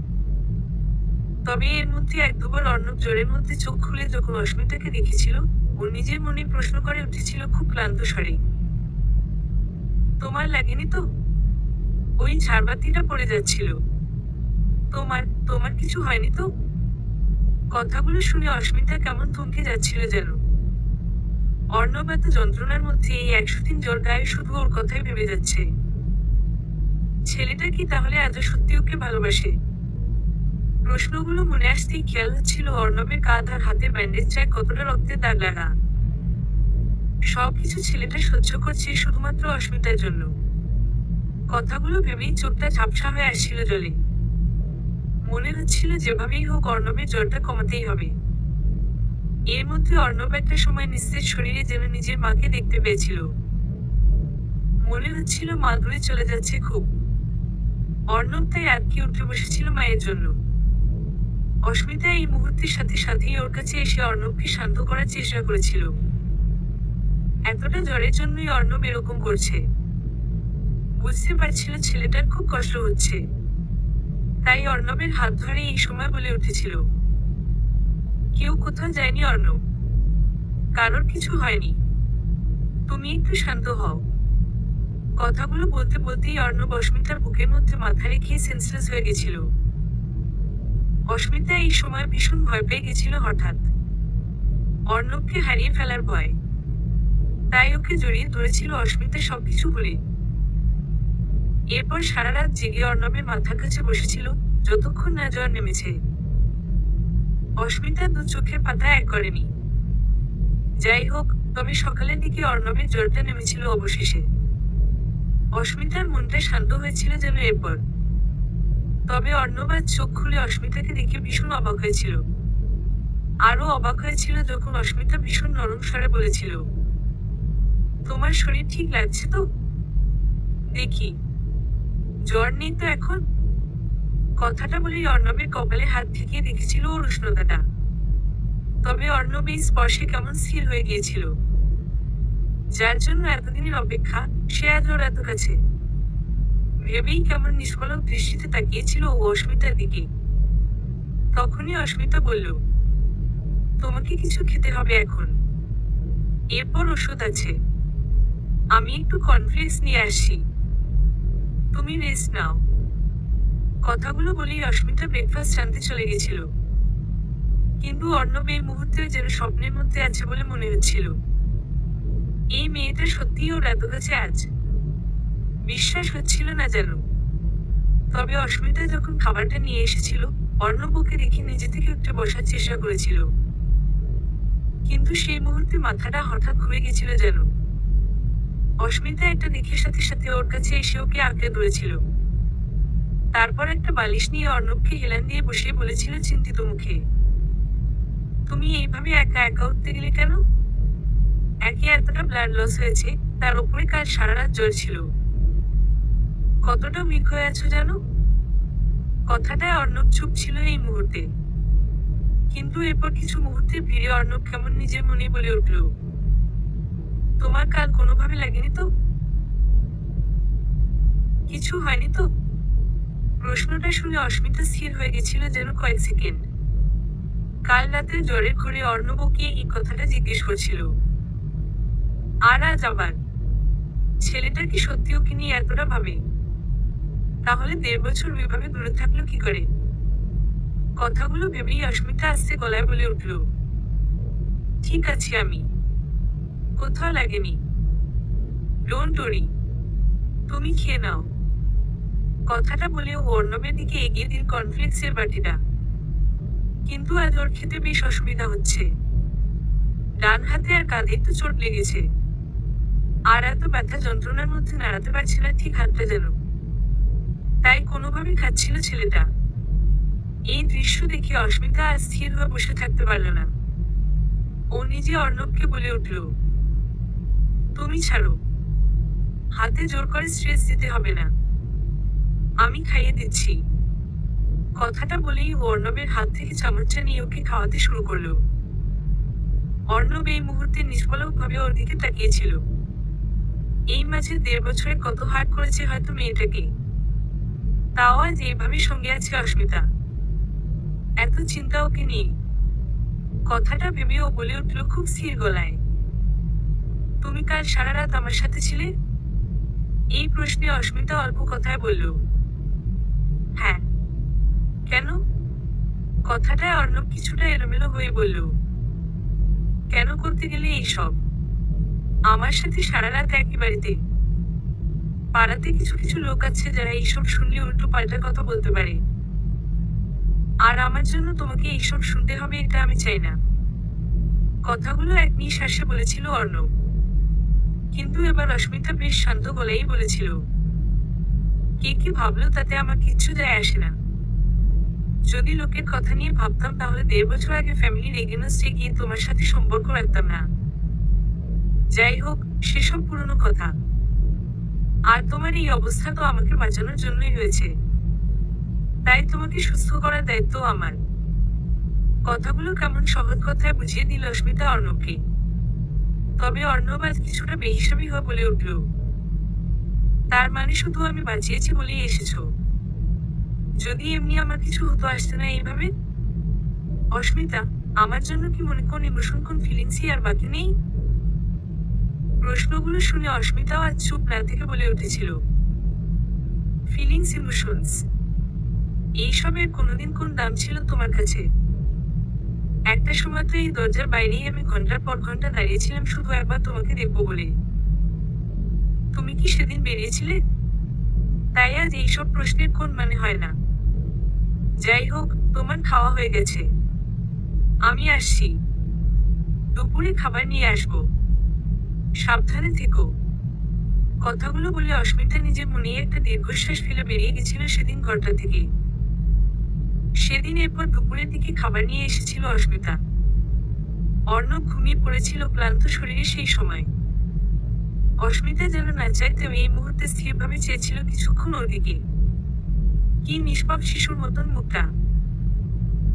তবে এর মধ্যে এক দুবার অর্ণব জ্বরের মধ্যে চোখ খুলে যখন অস্মিতাকে দেখেছিল, ও নিজের মনে প্রশ্ন করে উঠেছিল খুব ক্লান্ত স্বরে, তোমার লাগেনি তো? ওই ঝাড়বাতিটা পড়ে যাচ্ছিল, তোমার তোমার কিছু হয়নি তো? কথাগুলো শুনে অস্মিতা কেমন থমকে যাচ্ছিল যেন। অর্ণব এত যন্ত্রণার মধ্যে এই 100 দিন জ্বর গায়ে শুধু ওর কথাই ভেবে যাচ্ছে। ছেলেটা কি তাহলে এত সত্যি ওকে ভালোবাসে? প্রশ্নগুলো মনে আসতেই খেয়াল হচ্ছিল অর্ণবের কাঁধ আর হাতের ব্যান্ডেজটায় কতটা রক্তের দাগ লাগা। সবকিছু ছেলেটা সহ্য করছে শুধুমাত্র অস্মিতার জন্য। কথাগুলো ভেবেই চোখটা ঝাপসা হয়ে আসছিল জলে। মনে হচ্ছিল যেভাবেই হোক অর্ণবের জ্বরটা কমাতেই হবে। এর মধ্যে অর্ণব একটা সময় নিস্তেজ শরীরে যেন নিজের মাকে দেখতে পেয়েছিল। মনে হচ্ছিল মা দূরে চলে যাচ্ছে খুব। অর্ণব তাই আটকে উঠে বসেছিল মায়ের জন্য। অস্মিতা এই মুহূর্তের সাথে সাথেই ওর কাছে এসে অর্ণবকে শান্ত করার চেষ্টা করেছিল। এতটা জ্বরের জন্যই অর্ণব এরকম করছে। বুঝতে পারছিল ছেলেটার খুব কষ্ট হচ্ছে। তাই অর্ণবের হাত ধরে এই সময় বলে উঠেছিল, কেউ কোথাও যায়নি অর্ণব, কারোর কিছু হয়নি, তুমি একটু শান্ত হও। কথাগুলো বলতে বলতেই অর্ণব অস্মিতার বুকের মধ্যে মাথা রেখে সেন্সলেস হয়ে গেছিল। অস্মিতা এই সময় ভীষণ ভয় পেয়ে গেছিল হঠাৎ। অর্ণবকে হারিয়ে ফেলার ভয়। তাই ওকে জড়িয়ে ধরেছিল অস্মিতা সবকিছু বলে। এরপর সারা রাত জেগে অর্ণবের মাথার কাছে বসেছিল, যতক্ষণ না জ্বর নেমেছে। অস্মিতা দু চোখের পাতা এক করেনি। যাই হোক, তবে সকালের দিকে অর্ণবের জ্বরটা নেমেছিল অবশেষে। অস্মিতার মনটা শান্ত হয়েছিল যেন এরপর। তবে অর্ণব আজ চোখ খুলে অস্মিতাকে দেখে ভীষণ অবাক হয়েছিল। আরো অবাক হয়েছিল যখন অস্মিতা ভীষণ নরম স্বরে বলেছিল, তোমার শরীর ঠিক লাগছে তো? দেখি, জ্বর নেই তো এখন? কথাটা বলেই অর্ণবের কপালে হাত ঠেকিয়ে দেখেছিল ওর উষ্ণতাটা। তবে অর্ণব এই স্পর্শে কেমন স্থির হয়ে গিয়েছিল। যার জন্য এতদিনের অপেক্ষা, সে আজ ওর এত কাছে। ভেবেই কেমন নিষ্পলক দৃষ্টিতে তাকিয়েছিল ও অস্মিতার দিকে। তখনই অস্মিতা বলল, তোমাকে কিছু খেতে হবে এখন, এরপর ওষুধ আছে। আমি একটু কর্নফ্লেক্স নিয়ে আসছি, তুমি রেস্ট নাও। কথাগুলো বলেই অস্মিতা ব্রেকফাস্ট আনতে চলে গেছিল। কিন্তু অর্ণব এই মুহূর্তেও যেন স্বপ্নের মধ্যে আছে বলে মনে হচ্ছিল। এই মেয়েটা সত্যিই ওর এত কাছে আজ। বিশ্বাস হচ্ছিল না যেন। তবে অস্মিতা যখন খাবারটা নিয়ে এসেছিল, অর্ণব ওকে দেখে নিজে থেকে উঠে বসার চেষ্টা করেছিল। কিন্তু সেই মুহূর্তে মাথাটা হঠাৎ ঘুরে গেছিল যেন। অস্মিতা একটা দেখে সাথে সাথে ওর কাছে এসে ওকে আঁকড়ে ধরেছিল। তারপর একটা বালিশ নিয়ে অর্ণবকে হেলান দিয়ে বসিয়ে বলেছিল চিন্তিত মুখে, তুমি এইভাবে একা একা উঠতে গেলে কেন? একে এতটা ব্লাড লস হয়েছে, তার উপরে কাল সারা রাত জ্বর ছিল। কতটা উইক হয়ে আছো জানো? কথাটায় অর্ণব চুপ ছিল এই মুহূর্তে। কিন্তু এরপর কিছু মুহূর্তে ভিড়ে অর্ণব কেমন নিজের মনে বলে উঠল, তোমার কাল কোনোভাবে লাগেনি তো? কিছু হয়নি তো? প্রশ্নটা শুনে অস্মিতা স্থির হয়ে গেছিল যেন কয়েক সেকেন্ড। কাল রাতে জ্বরের ঘরে অর্ণব ওকে এই কথাটা জিজ্ঞেস করছিল। আর আজ আবার ছেলেটা কি সত্যি ওকে নিয়ে এতটা ভাবে? তাহলে 1.5 বছর ওইভাবে দূরে থাকলো কি করে? কথাগুলো ভেবেই অস্মিতা আস্তে গলায় বলে উঠল, ঠিক আছি আমি, কোথাও লাগেনি। ডোন্ট ওরি, তুমি খেয়ে নাও। কথাটা বলে ও অর্ণবের দিকে এগিয়ে দিল কর্নফ্লেক্সের বাটিটা। কিন্তু আজ ওর খেতে বেশ অসুবিধা হচ্ছে। ডান হাতে আর কাঁধে একটু চোট লেগেছে। আর এত ব্যথা যন্ত্রণার মধ্যে নাড়াতে পারছে না ঠিক হাতটা যেন। তাই কোনোভাবে খাচ্ছিল ছেলেটা। এই দৃশ্য দেখে অস্মিতা আর স্থির হয়ে বসে থাকতে পারল না। ও নিজে অর্ণবকে বলে উঠল, তুমি ছাড়ো, হাতে জোর করে স্ট্রেস দিতে হবে না, আমি খাইয়ে দিচ্ছি। কথাটা বলেই ও অর্ণবের হাত থেকে চামচটা নিয়ে ওকে খাওয়াতে শুরু করলো। অর্ণব এই মুহূর্তে নিষ্পলকভাবে ওর দিকে তাকিয়েছিল। এই মাঝে 1.5 বছরে কত হার্ট করেছে হয়তো মেয়েটাকে। তাও আজ এইভাবে সঙ্গে আছে অস্মিতা। এত চিন্তা ওকে নিয়ে। কথাটা ভেবে ও বলে উঠল খুব স্থির গলায়, তুমি কাল সারা রাত আমার সাথে ছিলে? এই প্রশ্নে অস্মিতা অল্প কথায় বলল, হ্যাঁ। কেন? কথাটায় অর্ণব কিছুটা এলোমেলো হয়ে বলল, কেন করতে গেলে এইসব? আমার সাথে সারা রাত একই বাড়িতে। পাড়াতে কিছু কিছু লোক আছে যারা এইসব শুনলে উল্টো পাল্টা কথা বলতে পারে। আর আমার জন্য তোমাকে এইসব শুনতে হবে এটা আমি চাই না। কথাগুলো এক নিঃশ্বাসে বলেছিল অর্ণব। কিন্তু এবার অস্মিতা বেশ শান্ত গলায় বলেছিল, কে কি ভাবলো তাতে আমার কিচ্ছু যায় আসে না। যদি লোকের কথা নিয়ে ভাবতাম তাহলে 1.5 বছর আগে ফ্যামিলির এগেনস্টে গিয়ে তোমার সাথে সম্পর্ক রাখতাম না। যাই হোক, সেসব পুরনো কথা। আর তোমার এই অবস্থা তো আমাকে বাঁচানোর জন্যই হয়েছে। তাই তোমাকে সুস্থ করার দায়িত্ব আমার। কথাগুলো কেমন সহজ কথায় বুঝিয়ে দিল অস্মিতা অর্ণবকে। তবে অর্ণব আজ কিছুটা বেহিসাবি হয়ে বলে উঠল, তার মানে শুধু আমি বাঁচিয়েছি বলেই এসেছো? যদি এমনি আমার কিছু হতো আসতে না এইভাবে? অস্মিতা, আমার জন্য কি মনে কোন ইমোশন কোন ফিলিংসই আর বাকি নেই? প্রশ্নগুলো শুনে অস্মিতাও আজ চুপ না থেকে বলে উঠেছিল, ফিলিংস ইমোশনস এইসবের কোনোদিন কোন দাম ছিল তোমার কাছে? একটা সময় তো এই দরজার বাইরেই আমি ঘন্টার পর ঘন্টা দাঁড়িয়েছিলাম শুধু একবার তোমাকে দেখবো বলে। তুমি কি সেদিন বেরিয়েছিলে? তাই আজ এইসব প্রশ্নের কোন মানে হয় না। যাই হোক, তোমার খাওয়া হয়ে গেছে, আমি আসছি। দুপুরে খাবার নিয়ে আসবো, সাবধানে থেকো। কথাগুলো বলে অস্মিতা নিজের মনে একটা দীর্ঘশ্বাস ফেলে বেরিয়ে গেছিল সেদিন ঘরটা থেকে। সেদিন এরপর দুপুরের দিকে খাবার নিয়ে এসেছিল অস্মিতা। অর্ণব ঘুমিয়ে পড়েছিল ক্লান্ত শরীরে সেই সময়। অস্মিতা যেন না চাইতেও এই মুহূর্তে স্থিরভাবে চেয়েছিল কিছুক্ষণ ওর দিকে। কি নিষ্পাপ শিশুর মতন মুখটা।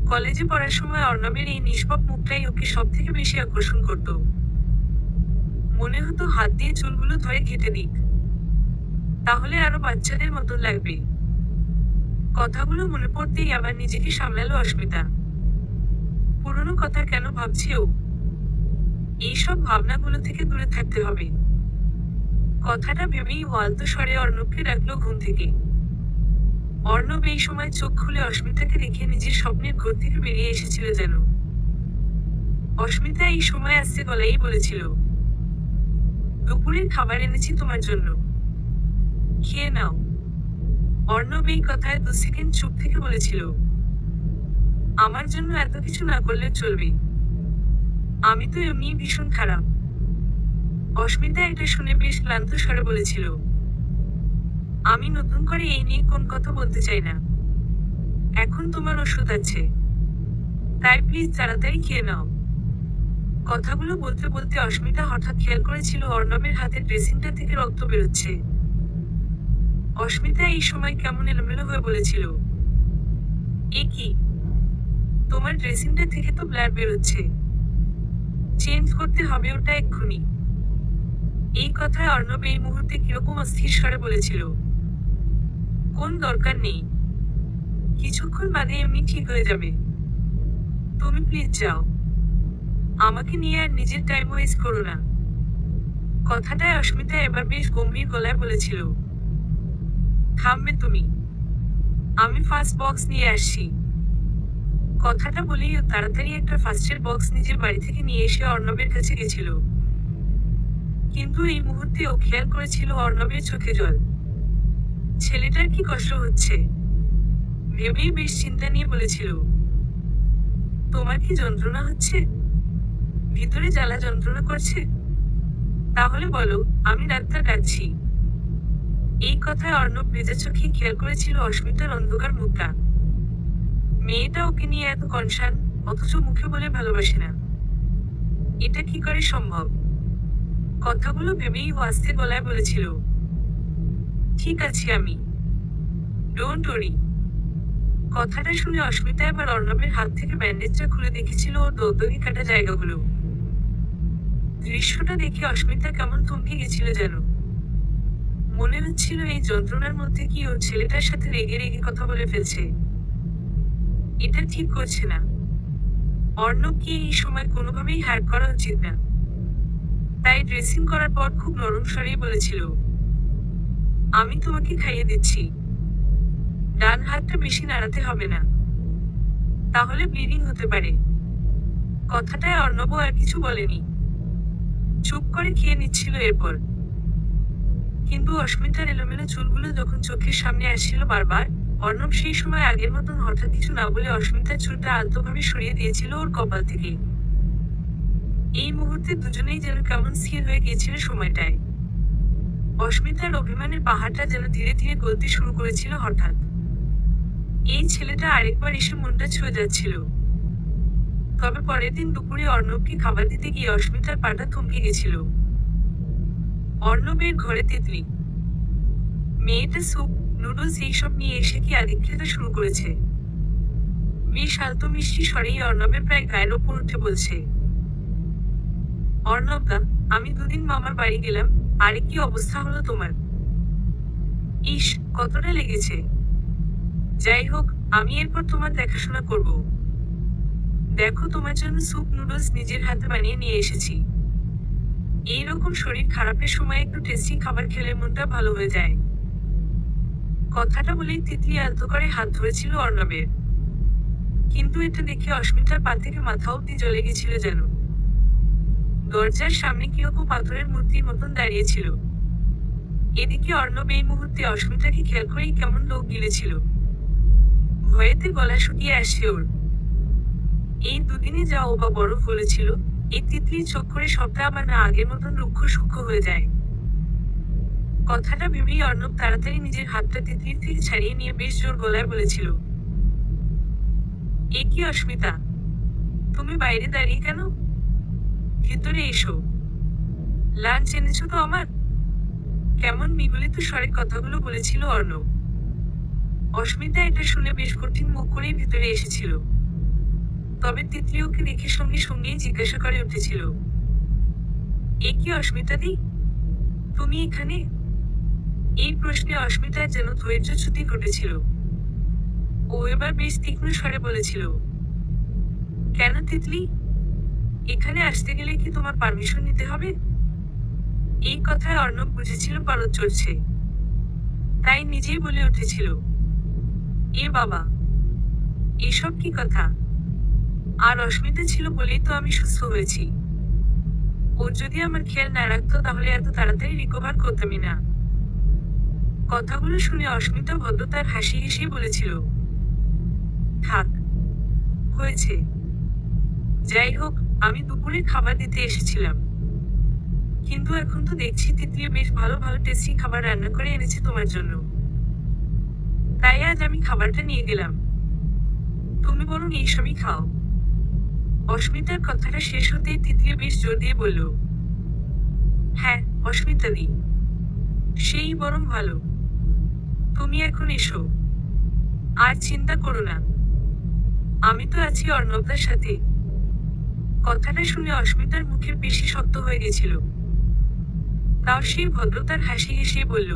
কলেজে পড়ার সময় অর্ণবের এই নিষ্পাপ মুখটাই ওকে সব থেকে বেশি আকর্ষণ করত। মনে হতো হাত দিয়ে চুলগুলো ধরে কেটে দিক, তাহলে আরো বাচ্চাদের মতন লাগবে। কথাগুলো মনে পড়তেই আবার নিজেকে সামলালো অস্মিতা। পুরনো কথা কেন ভাবছে ও? এইসব ভাবনাগুলো থেকে দূরে থাকতে হবে। কথাটা ভেবেই ও আলতো স্বরে অর্ণবকে ডাকলো ঘুম থেকে। অর্ণব এই সময় চোখ খুলে অস্মিতাকে দেখে নিজের স্বপ্নের ঘর থেকে বেরিয়ে এসেছিল যেন। অস্মিতা এই সময় আস্তে গলায় বলেছিল, দুপুরের খাবার এনেছি তোমার জন্য, খেয়ে নাও। অর্ণব এই কথায় 2 সেকেন্ড চুপ থেকে বলেছিল, আমার জন্য এত কিছু না করলে চলবে, আমি তো এমনি ভীষণ খারাপ। অস্মিতা এটা শুনে বেশ ক্লান্ত স্বরে বলেছিল, আমি নতুন করে এই নিয়ে কোন কথা বলতে চাই না, এখন তোমার ওষুধ আছে, তাই প্লিজ তাড়াতাড়ি খেয়ে নাও। কথাগুলো বলতে বলতে অস্মিতা হঠাৎ খেয়াল করেছিল অর্ণবের হাতের ড্রেসিংটা থেকে রক্ত বেরোচ্ছে। অস্মিতা এই সময় কেমন এলোমেলো হয়ে বলেছিল, এ কি, তোমার ড্রেসিংটা থেকে তো ব্লাড বেরোচ্ছে, চেঞ্জ করতে হবে ওটা এক্ষুনি। এই কথায় অর্ণব এই মুহূর্তে কিরকম অস্থির স্বরে বলেছিল, কোন দরকার নেই, কিছুক্ষণ বাদে এমনি ঠিক হয়ে যাবে, তুমি প্লিজ যাও, আমাকে নিয়ে আর নিজের টাইম ওয়েস্ট করো না। কথাটায় অস্মিতা এবার বেশ গম্ভীর গলায় বলেছিল, থামবে তুমি, আমি ফার্স্ট বক্স নিয়ে আসছি। কথাটা বলেই ও তাড়াতাড়ি একটা ফার্স্টের বক্স নিজের বাড়ি থেকে নিয়ে এসে অর্ণবের কাছে গেছিল। কিন্তু এই মুহূর্তে ও খেয়াল করেছিল অর্ণবের চোখে জল। ছেলেটার কি কষ্ট হচ্ছে ভেবেই বেশ চিন্তা নিয়ে বলেছিল, তোমার কি যন্ত্রণা হচ্ছে, ভিতরে জ্বালা যন্ত্রণা করছে, তাহলে বলো, আমি ডাক্তার ডাকছি। এই কথায় অর্ণব ভেজা চোখে খেয়াল করেছিল অস্মিতার অন্ধকার মুখটা। মেয়েটা ওকে নিয়ে এত কনসার্ন, অথচ মুখে বলে ভালোবাসে না, এটা কি করে সম্ভব? কথাগুলো ভেবেই ও আস্তে গলায় বলেছিল, ঠিক আছি আমি, ডোন্ট ওরি। কথাটা শুনে অস্মিতা এবার অর্ণবের হাত থেকে ব্যান্ডেজটা খুলে দেখেছিল ওর দগদগে কাটা জায়গাগুলো। দৃশ্যটা দেখে অস্মিতা কেমন থমকে গেছিল যেন। মনে হচ্ছিল এই যন্ত্রণার মধ্যে কি ও ছেলেটার সাথে রেগে রেগে কথা বলে ফেলছে। এটা ঠিক করছে না। অর্ণবকে এই সময় কোনোভাবেই হার করা উচিত না। তাই ড্রেসিং করার পর খুব নরম স্বরেই বলেছিল, আমি তোমাকে খাইয়ে দিচ্ছি, ডান হাতটা বেশি নাড়াতে হবে না, তাহলে ব্লিডিং হতে পারে। কথাটায় অর্ণব আর কিছু বলেনি, চুপ করে খেয়ে নিচ্ছিল এরপর। কিন্তু অস্মিতার এলোমেলো চুলগুলো যখন চোখের সামনে আসছিল বারবার, অর্ণব সেই সময় আগের মতন হঠাৎ কিছু না বলে অস্মিতার চুলটা আলতোভাবে সরিয়ে দিয়েছিল ওর কপাল থেকে। এই মুহূর্তে দুজনেই যেন কেমন স্থির হয়ে গিয়েছিল সময়টায়। অস্মিতার অভিমানের পাহাড়টা যেন ধীরে ধীরে গলতে শুরু করেছিল হঠাৎ। এই ছেলেটা আরেকবার এসে মনটা ছুঁয়ে যাচ্ছিল। তবে পরের দিন দুপুরে অর্ণবকে খাবার দিতে গিয়ে অস্মিতার পাটা থমকে গেছিল। অর্ণবের ঘরে তিতলি। মেয়েটা স্যুপ, নুডলস এইসব নিয়ে এসে কি আদিক্ষেতা শুরু করেছে। বেশ আলতো মিষ্টি স্বরেই অর্ণবের প্রায় গায়ের ওপর উঠে বলছে, অর্ণব দা, আমি 2 দিন মামার বাড়ি গেলাম, আরে কি অবস্থা হলো তোমার। ইস, কতটা লেগেছে। যাই হোক, আমি এরপর তোমার দেখাশোনা করব। দেখো, তোমার জন্য স্যুপ নুডলস নিজের হাতে বানিয়ে নিয়ে এসেছি। এইরকম শরীর খারাপের সময় একটু টেস্টি খাবার খেলে মনটা ভালো হয়ে যায়। কথাটা বলেই তিতলি আলতো করে হাত ধরেছিল অর্ণবের। কিন্তু এটা দেখে অস্মিতার পা থেকে মাথা অব্দি জ্বলে গেছিল যেন। দরজার সামনে কিরকম পাথরের মূর্তির মতন দাঁড়িয়েছিল। এদিকে অর্ণব এই মুহূর্তে অস্মিতাকে খেয়াল করেই কেমন লোক গিলেছিল। ভয়েতে গলা শুকিয়ে আসছে ওর। এই 2 দিনে যা ও বা বরফ হলেছিল, এই তিতলির চোখ করে সবটা আবার না আগের মতন রুক্ষ সূক্ষ্ম হয়ে যায়। কথাটা ভেবেই অর্ণব তাড়াতাড়ি নিজের হাতটা তিতলির থেকে ছাড়িয়ে নিয়ে বেশ জোর গলায় বলেছিল, এ কি অস্মিতা, তুমি বাইরে দাঁড়িয়ে কেন, ভেতরে এসো, লাঞ্চ এনেছো তো আমার। কেমন বিগলিত স্বরে কথাগুলো বলেছিল অর্ণব। অস্মিতা এটা শুনে বেশ কঠিন মুখ করেই ভেতরে এসেছিল। তবে তিতলি ওকে দেখে সঙ্গে সঙ্গেই জিজ্ঞাসা করে উঠেছিল, এ কি অস্মিতা দি, তুমি এখানে। এই প্রশ্নে অস্মিতার যেন ধৈর্যচ্যুতি ঘটেছিল। ও এবার বেশ তীক্ষ্ণ স্বরে বলেছিল, কেন তিতলি, এখানে আসতে গেলে কি তোমার পারমিশন নিতে হবে। এই কথায় অর্ণব বুঝেছিল পারদ চড়ছে। তাই নিজেই বলে উঠেছিল, এ বাবা, এসব কি কথা? আর অস্মিতা ছিল বলেই তো আমি সুস্থ হয়েছি। ও যদি আমার খেয়াল না রাখতো তাহলে এত তাড়াতাড়ি রিকভার করতামই না। কথাগুলো শুনে অস্মিতা ভদ্রতার হাসি হেসে বলেছিল, থাক, হয়েছে। যাই হোক, আমি দুপুরে খাবার দিতে এসেছিলাম, কিন্তু এখন তো দেখছি তিতলি বেশ ভালো ভালো টেস্টি খাবার রান্না করে এনেছে তোমার জন্য। তাই আজ আমি খাবারটা নিয়ে গেলাম, তুমি বরং এইসবই খাও। অস্মিতার কথাটা শেষ হতেই তিতলি বেশ জোর দিয়ে বলল, হ্যাঁ অস্মিতা দি, সেই বরং ভালো। তুমি এখন এসো, আর চিন্তা করো না, আমি তো আছি অর্ণবদার সাথে। কথাটা শুনে অস্মিতার মুখের পেশি শক্ত হয়ে গেছিল। তাও সেই ভদ্রতার হাসি হেসে বলল,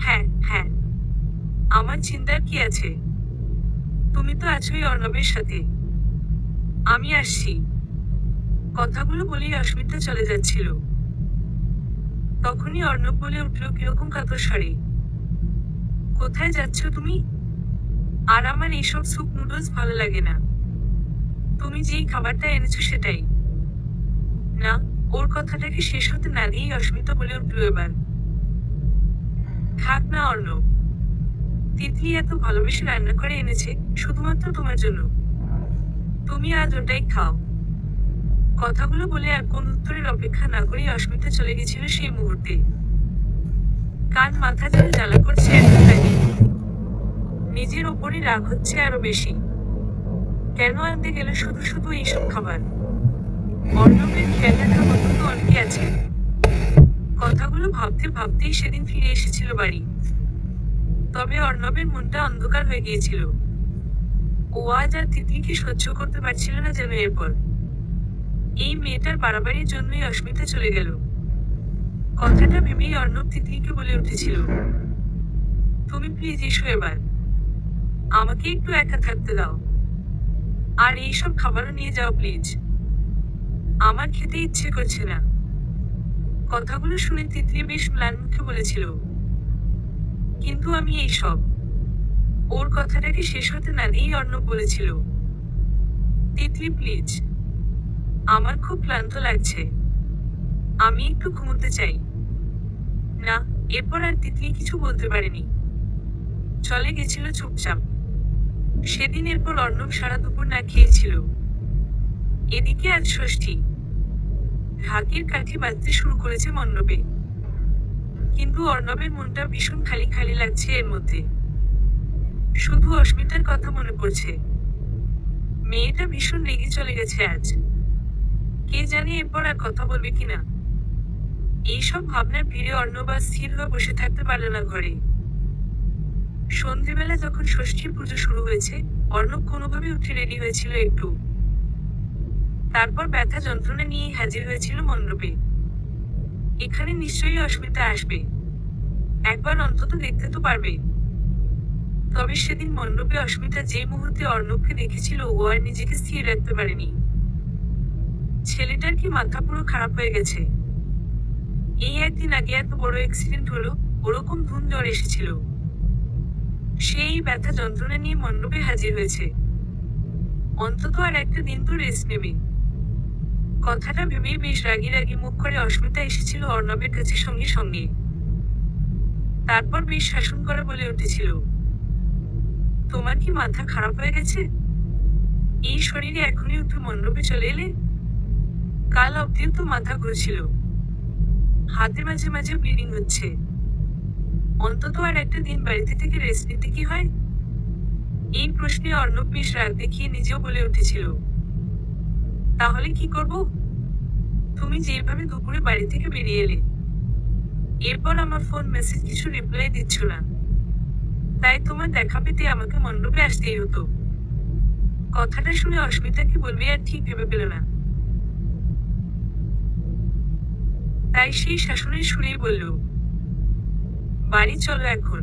হ্যাঁ হ্যাঁ, আমার চিন্তার কি আছে, তুমি তো আছোই অর্ণবের সাথে। আমি আসছি। কথাগুলো বলেই অস্মিতা চলে যাচ্ছিল। তখনই অর্ণব বলে উঠল কিরকম কাতর স্বরে, কোথায় যাচ্ছ তুমি? আর আমার এইসব স্যুপ নুডলস ভালো লাগে না, তুমি যেই খাবারটা এনেছো সেটাই। না, ওর কথাটাকে শেষ হতে না দিয়েই অস্মিতা বলে উঠল এবার, থাক না অর্ণব, তিতলি এত ভালোবেসে রান্না করে এনেছে শুধুমাত্র তোমার জন্য, তুমি আজ ওটাই খাও। কথাগুলো বলে আর কোন উত্তরের অপেক্ষা না করেই অস্মিতা চলে গেছিল সেই মুহূর্তে। কান মাথা যেন জ্বালা করছে এখন তাকে। নিজের ওপরই রাগ হচ্ছে আরো বেশি। কেন আনতে গেল শুধু শুধু এইসব খাবার? অর্ণবের খেয়াল রাখার মতো তো অনেকে আছে। কথাগুলো ভাবতে ভাবতেই সেদিন ফিরে এসেছিল বাড়ি। তবে অর্ণবের মনটা অন্ধকার হয়ে গিয়েছিল। ও আজ আর তিতলিকে সহ্য করতে পারছিল না যেন এরপর। এই মেয়েটার বাড়াবাড়ির জন্যই অস্মিতা চলে গেল। কথাটা ভেবেই অর্ণব তিতলিকে বলে উঠেছিল, তুমি প্লিজ এসো এবার, আমাকে একটু একা থাকতে দাও। আর এইসব খাবারও নিয়ে যাও প্লিজ, আমার খেতে ইচ্ছে করছে না। কথাগুলো শুনে তিতলি বেশ ম্লান মুখে বলেছিল, কিন্তু আমি এইসব। ওর কথাটাকে শেষ হতে না দিয়েই অর্ণব বলেছিল, তিতলি প্লিজ, আমার খুব ক্লান্ত লাগছে, আমি একটু ঘুমোতে চাই। না, এরপর আর তিতলি কিছু বলতে পারেনি, চলে গেছিল চুপচাপ। সেদিন এরপর অর্ণব সারা দুপুর না খেয়েছিল। এদিকে আজ ষষ্ঠী, ঢাকের কাঠি বাজতে শুরু করেছে মণ্ডপে। কিন্তু অর্ণবের মনটা ভীষণ খালি খালি লাগছে এর মধ্যে। শুধু অস্মিতার কথা মনে পড়ছে। মেয়েটা ভীষণ রেগে চলে গেছে আজ। কে জানে এরপর আর কথা বলবে কিনা। এইসব ভাবনার ভিড়ে অর্ণব আর স্থির হয়ে বসে থাকতে পারল না ঘরে। সন্ধ্যেবেলা যখন ষষ্ঠীর পুজো শুরু হয়েছে, অর্ণব কোনোভাবে উঠে রেডি হয়েছিল একটু। তারপর ব্যথা যন্ত্রণা নিয়ে হাজির হয়েছিল মণ্ডপে। এখানে নিশ্চয়ই অস্মিতা আসবে, একবার অন্তত দেখতে তো পারবে। তবে সেদিন মণ্ডপে অস্মিতা যে মুহূর্তে অর্ণবকে দেখেছিল ও আর নিজেকে স্থির রাখতে পারেনি। ছেলেটার কি মাথা পুরো খারাপ হয়ে গেছে? এই একদিন আগে এত বড় অ্যাক্সিডেন্ট হলো, ওরকম ধুম জ্বর এসেছিল, সেই ব্যথা যন্ত্রণা নিয়ে মণ্ডপে হাজির হয়েছে। অন্তত আর একটা দিন তো রেস্ট নেবে। কথাটা ভেবেই বেশ রাগি রাগি মুখ করে অস্মিতা এসেছিল অর্ণবের কাছে সঙ্গে সঙ্গে। তারপর বেশ শাসন করে বলে উঠেছিল, তোমার কি মাথা খারাপ হয়ে গেছে? এই শরীরে এখনই উঠে মণ্ডপে চলে এলে? কাল অব্দিও তো মাথা ঘুরছিল, হাতে মাঝে মাঝে ব্লিডিং হচ্ছে। অন্তত আর একটা দিন বাড়িতে থেকে রেস্ট নিতে কি হয়? এই প্রশ্নে অর্ণব বেশ রাগ দেখিয়ে নিজেও বলে উঠেছিল, তাহলে কি করব? তুমি যেভাবে দুপুরে বাড়ি থেকে বেরিয়ে এলে, এরপর আমার ফোন মেসেজ কিছু রিপ্লাই দিচ্ছ না, তাই তোমার দেখা পেতে আমাকে মণ্ডপে আসতেই হতো। কথাটা শুনে অস্মিতা কি বলবে আর ঠিক ভেবে পেল না। তাই সেই শাসনের সুরেই বলল, বাড়ি চলো এখন,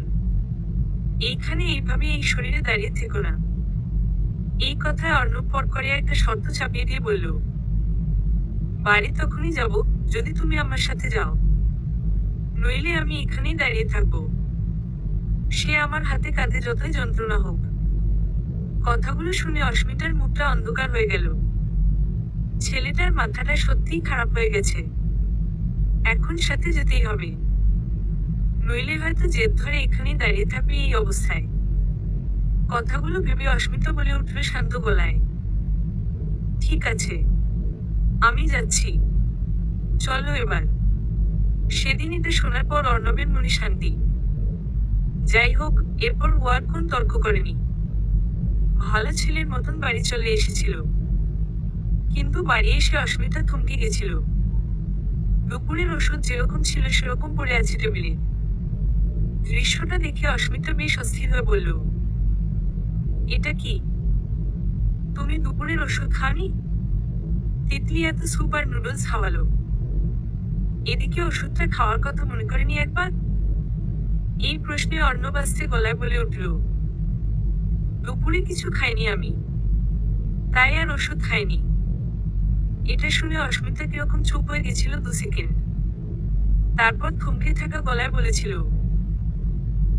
এইখানে এইভাবে এই শরীরে দাঁড়িয়ে থেকো না। এই কথায় অর্ণব পর করে একটা শর্ত চাপিয়ে দিয়ে বলল, বাড়ি তখনই যাব যদি তুমি আমার সাথে যাও, নইলে আমি এখানেই দাঁড়িয়ে থাকবো। সে আমার হাতে কাঁধে যতই যন্ত্রণা হোক। কথাগুলো শুনে অস্মিতার মুখটা অন্ধকার হয়ে গেল। ছেলেটার মাথাটা সত্যিই খারাপ হয়ে গেছে। এখন সাথে যেতেই হবে, নইলে হয়তো জেদ ধরে এখানেই দাঁড়িয়ে থাকবে এই অবস্থায়। কথাগুলো ভেবে অস্মিতা বলে উঠল শান্ত গলায়, ঠিক আছে, আমি যাচ্ছি, চলো এবার। সেদিন এটা শোনার পর অর্ণবের মনে শান্তি। যাই হোক, এরপর ও আর কোন তর্ক করেনি। ভালো ছেলের মতন বাড়ি চলে এসেছিল। কিন্তু বাড়ি এসে অস্মিতা থমকে গেছিল। দুপুরের ওষুধ যেরকম ছিল সেরকম পড়ে আছে টেবিলে। দৃশ্যটা দেখে অস্মিতা বেশ অস্থির হয়ে বলল, এটা কি? তুমি দুপুরের ওষুধ খাওনি? তিতলি এত স্যুপ আর নুডলস খাওয়ালো, এদিকে ওষুধটা খাওয়ার কথা মনে করেনি একবার? এই প্রশ্নে অর্ণব আস্তে গলায় বলে উঠল, দুপুরে কিছু খাইনি আমি, তাই আর ওষুধ খাইনি। এটা শুনে অস্মিতা কিরকম চুপ হয়ে গেছিল 2 সেকেন্ড। তারপর থমকে থাকা গলায় বলেছিল,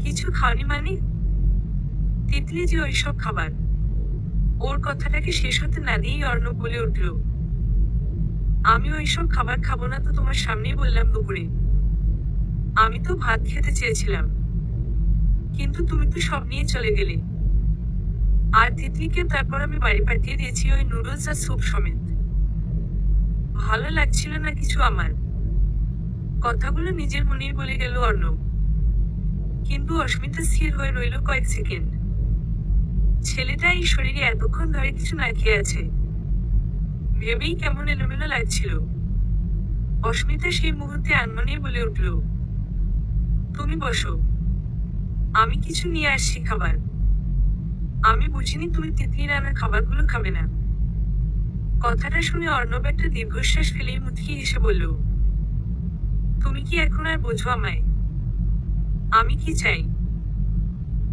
কিছু খাওনি মানে? তিতলি যে ওইসব খাবার। ওর কথাটাকে শেষ হতে না দিয়েই অর্ণব বলে উঠল, আমি ওইসব খাবার খাবো না তো তোমার সামনেই বললাম দুপুরে। আমি তো ভাত খেতে চেয়েছিলাম, কিন্তু তুমি তো সব নিয়ে চলে গেলে। আর তিতলিকে তারপর আমি বাড়ি পাঠিয়ে দিয়েছি ওই নুডলস আর স্যুপ সমেত। ভালো লাগছিল না কিছু আমার। কথাগুলো নিজের মনেই বলে গেল অর্ণব। কিন্তু অস্মিতা স্থির হয়ে রইল কয়েক সেকেন্ড। ছেলেটা এই শরীরে এতক্ষণ ধরে কিছু না খেয়ে আছে, ভেবেই কেমন এলোমেলো লাগছিল। অস্মিতা সেই মুহূর্তে আনমনেই বলে উঠল, তুমি বসো, আমি কিছু নিয়ে আসছি খাবার। আমি বুঝিনি তুমি তিতলি রান্না খাবারগুলো খাবে না। কথাটা শুনে অর্ণব একটা দীর্ঘশ্বাস ফেলেই মুচকি হেসে বলল, তুমি কি এখন আর বোঝো আমায়? আমি কি চাই,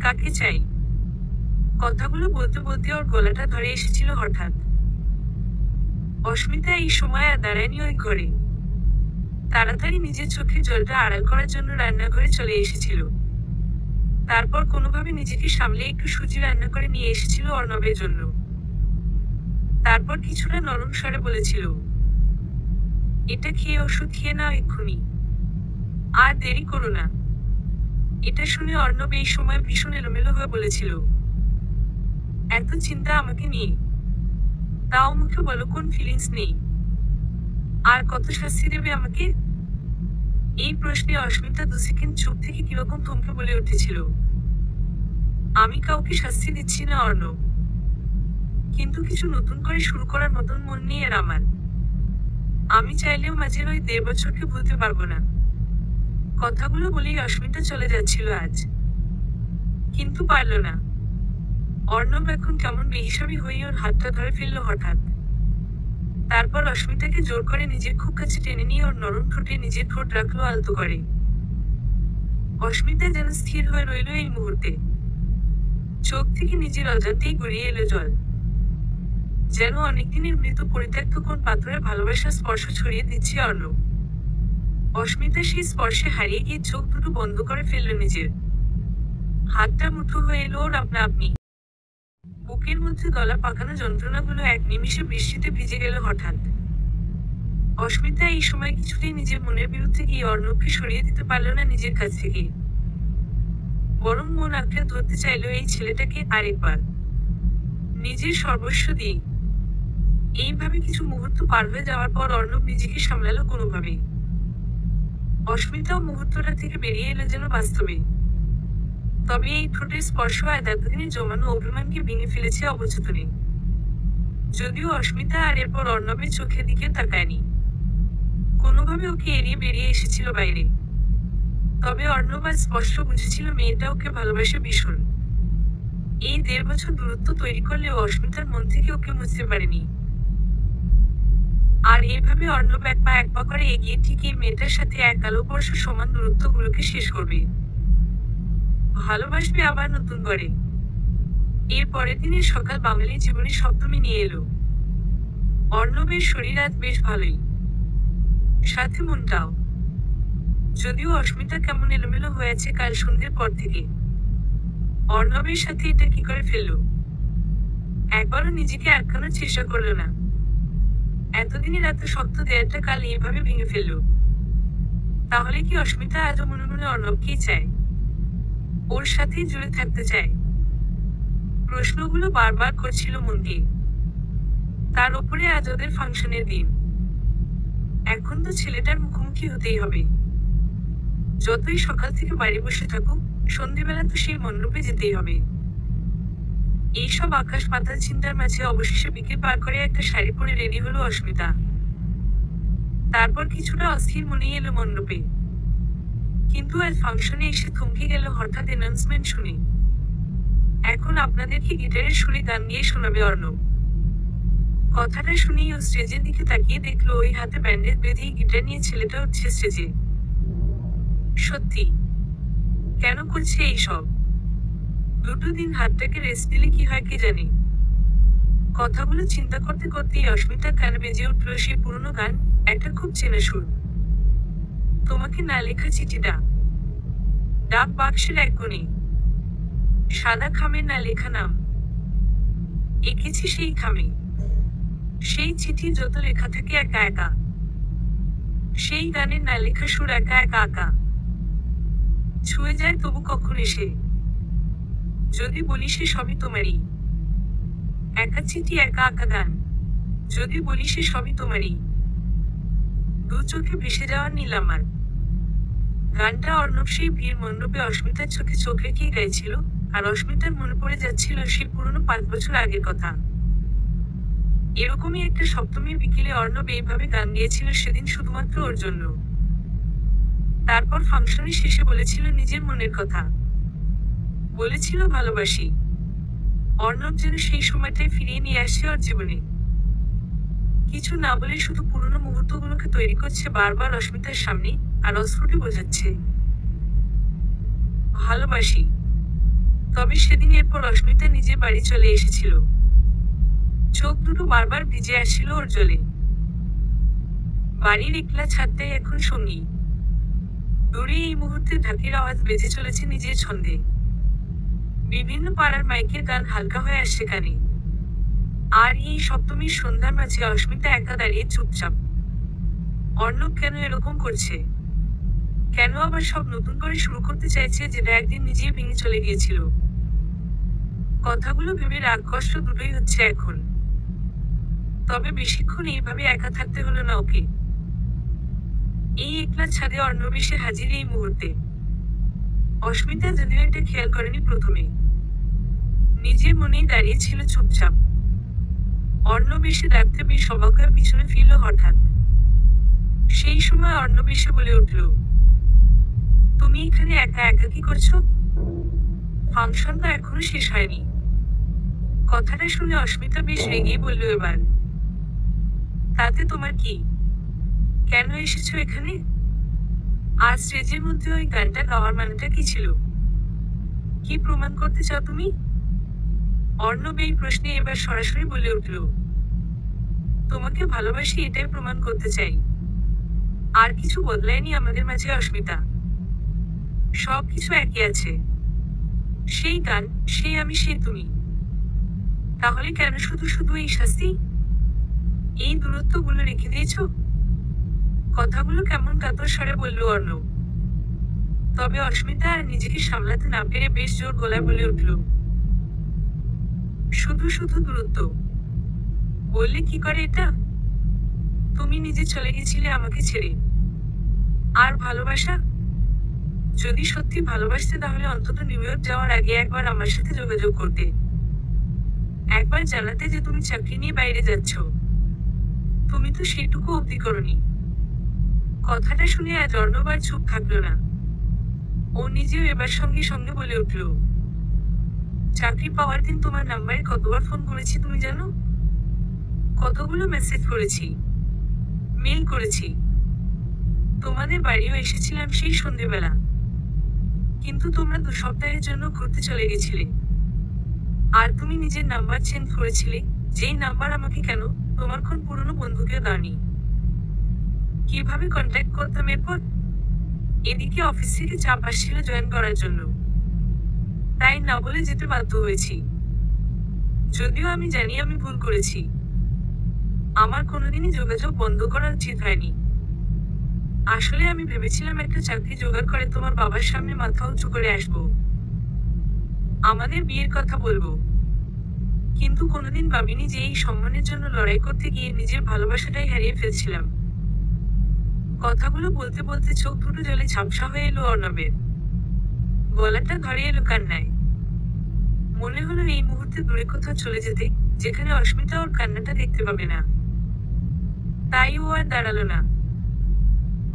কাকে চাই? কথাগুলো বলতে বলতে ওর গলাটা ধরে এসেছিল হঠাৎ। অস্মিতা এই সময় আর দাঁড়ায়নি ওই ঘরে। তাড়াতাড়ি নিজের চোখে জলটা আড়াল করার জন্য রান্নাঘরে চলে এসেছিল। তারপর কোনোভাবে নিজেকে সামলে একটু সুজি রান্না করে নিয়ে এসেছিল অর্ণবের জন্য। তারপর কিছুটা নরম স্বরে বলেছিল, এটা খেয়ে ওষুধ খেয়ে নাও এক্ষুনি, আর দেরি করো না। এটা শুনে অর্ণব এই সময় ভীষণ এলোমেলো হয়ে বলেছিল, এত চিন্তা আমাকে নিয়ে, তাও মুখে বলো কোন ফিলিংস নেই? আর কত শাস্তি দেবে আমাকে? এই প্রশ্নে অস্মিতা 2 সেকেন্ড চুপ থেকে কিরকম থমকে বলে উঠেছিল, আমি কাউকে শাস্তি দিচ্ছি না অর্ণব, কিন্তু কিছু নতুন করে শুরু করার মতন মন নেই আর আমার। আমি চাইলেও মাঝের ওই 1.5 বছরকে ভুলতে পারবো না। কথাগুলো বলেই অস্মিতা চলে যাচ্ছিল আজ, কিন্তু পারল না। অর্ণব এখন কেমন বেহিসাবি হয়ে ওর হাতটা ধরে ফেললো হঠাৎ। তারপর অস্মিতাকে জোর করে নিজের খুব কাছে টেনে নিয়ে ওর নরম ঠোঁটে নিজের ঠোঁট রাখলো আলতো করে। অস্মিতা যেন স্থির হয়ে রইল এই মুহূর্তে। চোখ থেকে নিজের অজান্তেই গড়িয়ে এলো জল। যেন অনেকদিনের মৃত পরিত্যক্ত কোন পাথরের ভালোবাসার স্পর্শ ছড়িয়ে দিচ্ছে অর্ণব। অস্মিতা সেই স্পর্শে হারিয়ে গিয়ে চোখ দুটো বন্ধ করে ফেলল নিজের। হাতটা মুঠো হয়ে এলো ওর আপনা আপনি। বুকের মধ্যে গলা পাকানো যন্ত্রণাগুলো এক নিমিষে বৃষ্টিতে ভিজে গেল হঠাৎ। অস্মিতা এই সময় কিছুতেই নিজের মনের বিরুদ্ধে গিয়ে অর্ণবকে সরিয়ে দিতে পারল না নিজের কাছ থেকে। বরং মন আঁকড়ে ধরতে চাইল এই ছেলেটাকে আরেকবার, নিজের সর্বস্ব দিয়ে। এইভাবে কিছু মুহূর্ত পার হয়ে যাওয়ার পর অর্ণব নিজেকে সামলালো কোনোভাবেই। অস্মিতাও মুহূর্তটা থেকে বেরিয়ে এলো যেন বাস্তবে। তবে এই ঠোঁটের স্পর্শ আর এতদিনের জমানো অভিমানকে ভেঙে ফেলেছে অবচেতনে। যদিও অস্মিতা আর এরপর অর্ণবের চোখের দিকে তাকায়নি, কোনোভাবে ওকে এড়িয়ে বেরিয়ে এসেছিল বাইরে। তবে অর্ণব আজ স্পষ্ট বুঝেছিল মেয়েটা ওকে ভালোবাসে ভীষণ। এই 1.5 বছর দূরত্ব তৈরি করলেও অস্মিতার মন থেকে ওকে মুছতে পারেনি। আর এইভাবে অর্ণব এক পা করে এগিয়ে ঠিক এই মেয়েটার সাথে এক আলো বর্ষ সমান দূরত্বগুলোকে শেষ করবে, ভালোবাসবে আবার নতুন করে। এর পরের দিনের সকাল বাঙালি জীবনে সপ্তমী নিয়ে এলো। অর্ণবের শরীর আজ বেশ ভালোই, সাথে মনটাও। যদিও অস্মিতা কেমন এলোমেলো হয়েছে কাল সন্ধ্যের পর থেকে। অর্ণবের সাথে এটা কি করে ফেললো? একবারও নিজেকে আটকানোর চেষ্টা করলো না। এতদিনের এত শক্ত দেয়ালটা কাল এভাবে ভেঙে ফেললো। তাহলে কি অস্মিতা আজও মনে মনে অর্ণবকেই চায়? ওর সাথেই জুড়ে থাকতে চায়? প্রশ্নগুলো বারবার করছিল মন দিয়ে। তার উপরে আজ ওদের ফাংশনের দিন। এখন তো ছেলেটার মুখোমুখি হতেই হবে। যতই সকাল থেকে বাড়ি বসে থাকুক, সন্ধেবেলা তো সেই মণ্ডপে যেতেই হবে। এইসব আকাশ পাতাল চিন্তার মাঝে অবশেষে বিকেল পার করে একটা শাড়ি পরে রেডি হলো অস্মিতা। তারপর কিছুটা অস্থির মনেই এলো মণ্ডপে। কিন্তু আজ ফাংশনে এসে থমকে গেল হঠাৎ অ্যানাউন্সমেন্ট শুনে। এখন আপনাদেরকে গিটারের সুরে গান গিয়ে শোনাবে অর্ণব। কথাটা শুনেই ও স্টেজের দিকে তাকিয়ে দেখলো ওই হাতে ব্যান্ডেজ বেঁধেই গিটার নিয়ে ছেলেটা উঠছে স্টেজে। সত্যি, কেন করছে এইসব? দুটো দিন হাতটাকে রেস্ট দিলে কি হয় কে জানে। কথাগুলো চিন্তা করতে করতেই অস্মিতার কানে বেজে উঠল সেই পুরনো গান, একটা খুব চেনা সুর। তোমাকে না লেখা চিঠিটা। ডাক বাক্সের এক কোণে সাদা খামে না লেখা নাম। এঁকেছি সেই খামে সেই চিঠি যত লেখা থাকে একা একা। সেই গানের না লেখা সুর একা একা আঁকা। ছুঁয়ে যায় তবু কখন এসে। যদি বলি সে সবই তোমারই। একা চিঠি একা আঁকা গান। যদি বলি সে সবই তোমারই। দু চোখে ভেসে যাওয়ার নীল আমার। গানটা অর্ণব সেই ভিড় মণ্ডপে অস্মিতার চোখে চোখ রেখেই গাইছিল, আর অস্মিতার মনে পড়ে যাচ্ছিল সেই পুরনো 5 বছর আগের কথা। এরকমই একটা সপ্তমীর বিকেলে অর্ণব এইভাবে গান গেয়েছিল সেদিন শুধুমাত্র ওর জন্য। তারপর ফাংশনের শেষে বলেছিল নিজের মনের কথা। বলেছিল ভালোবাসি। অর্ণব যেন সেই সময়টাই ফিরিয়ে নিয়ে আসে ওর জীবনে। কিছু না বলে শুধু পুরনো মুহূর্তগুলোকে তৈরি করছে বারবার অস্মিতার সামনে, আর অস্ফুটে বোঝাচ্ছে ভালোবাসি। তবে সেদিন এরপর অস্মিতা নিজের বাড়ি চলে এসেছিল। চোখ দুটো বারবার ভিজে আসছিল ওর জলে। বাড়ির একলা ছাদটাই এখন সঙ্গী। দূরে এই মুহূর্তে ঢাকের আওয়াজ বেজে চলেছে নিজের ছন্দে। বিভিন্ন পাড়ার মাইকের গান হালকা হয়ে আসছে কানে। আর এই সপ্তমীর সন্ধ্যার মাঝে অস্মিতা একা দাঁড়িয়ে চুপচাপ। অর্ণব কেন এরকম করছে? কেন আবার সব নতুন করে শুরু করতে চাইছে যেটা একদিন নিজেই ভেঙে চলে গিয়েছিল? কথাগুলো ভেবে রাগ কষ্ট দুটোই হচ্ছে এখন। তবে বেশিক্ষণ এইভাবে একা থাকতে হলো না ওকে। এই একলা ছাদে অর্ণব এসে হাজির এই মুহূর্তে। অস্মিতা যদিও এটা খেয়াল করেনি প্রথমে। নিজের মনেই দাঁড়িয়ে ছিল চুপচাপ। অর্ণব এসে ডাকতে বেশ অবাক হয়ে পিছনে ফিরল হঠাৎ। সেই সময় অর্ণব এসে বলে উঠল, তুমি এখানে একা একা কি করছো? ফাংশন তো এখনো শেষ হয়নি। কথাটা শুনে অস্মিতা বেশ রেগেই বলল এবার, তাতে তোমার কি? কেন এসেছো এখানে? আর স্টেজের মধ্যে ওই গানটা গাওয়ার মানেটা কি ছিল? কি প্রমাণ করতে চাও তুমি? অর্ণব এই প্রশ্নে এবার সরাসরি বলে উঠল, তোমাকে ভালোবাসি এটাই প্রমাণ করতে চাই। আর কিছু বদলায়নি আমাদের মাঝে অস্মিতা। সব কিছু একই আছে। সেই গান, সেই আমি, সেই তুমি। তাহলে কেন শুধু শুধু এই শাস্তি? এই দূরত্বগুলো রেখে দিয়েছো? কথাগুলো কেমন কাতর স্বরে বলল অর্ণব। তবে অস্মিতা আর নিজেকে সামলাতে না পেরে বেশ জোর গলায় বলে উঠল, শুধু শুধু দূরত্ব বললে কি করে এটা? তুমি নিজে চলে গেছিলে আমাকে ছেড়ে। আর ভালোবাসা? যদি সত্যি ভালোবাসতে তাহলে অন্তত নিউ ইয়র্ক যাওয়ার আগে একবার আমার সাথে যোগাযোগ করতে। একবার জানাতে যে তুমি চাকরি নিয়ে বাইরে যাচ্ছ। তুমি তো সেটুকু অবধি করনি। কথাটা শুনে আজ অর্ণব আর চুপ থাকলো না। ও নিজেও এবার সঙ্গে সঙ্গে বলে উঠল, চাকরি পাওয়ার দিন তোমার নাম্বারে কতবার ফোন করেছি তুমি জানো? কতগুলো মেসেজ করেছি, মেল করেছি। তোমাদের বাড়িও এসেছিলাম সেই সন্ধেবেলা। কিন্তু তোমরা 2 সপ্তাহের জন্য ঘুরতে চলে গেছিলে। আর তুমি নিজের নাম্বার চেঞ্জ করেছিলে, যেই নাম্বার আমাকে কেন তোমার কোন পুরনো বন্ধুকেও দাওনি। কিভাবে কন্ট্যাক্ট করতাম এরপর? এদিকে অফিস থেকে চাপ আসছিল জয়েন করার জন্য। তাই না বলে যেতে বাধ্য হয়েছি। যদিও আমি জানি আমি ভুল করেছি। আমার কোনোদিনই যোগাযোগ বন্ধ করা উচিত হয়নি। আসলে আমি ভেবেছিলাম একটা চাকরি জোগাড় করে তোমার বাবার সামনে মাথা উঁচু করে আসবো। আমাদের বিয়ের কথা বলবো। কিন্তু কোনোদিন ভাবিনি যে এই সম্মানের জন্য লড়াই করতে গিয়ে নিজের ভালোবাসাটাই হারিয়ে ফেলছিলাম। কথাগুলো বলতে বলতে চোখ দুটো জলে ঝাপসা হয়ে এলো অর্ণবের। গলাটা ধরে এলো কান্নায়। মনে হলো এই মুহূর্তে দূরে কোথাও চলে যেতে, যেখানে অস্মিতা ওর কান্নাটা দেখতে পাবে না। তাই ও আর দাঁড়ালো না।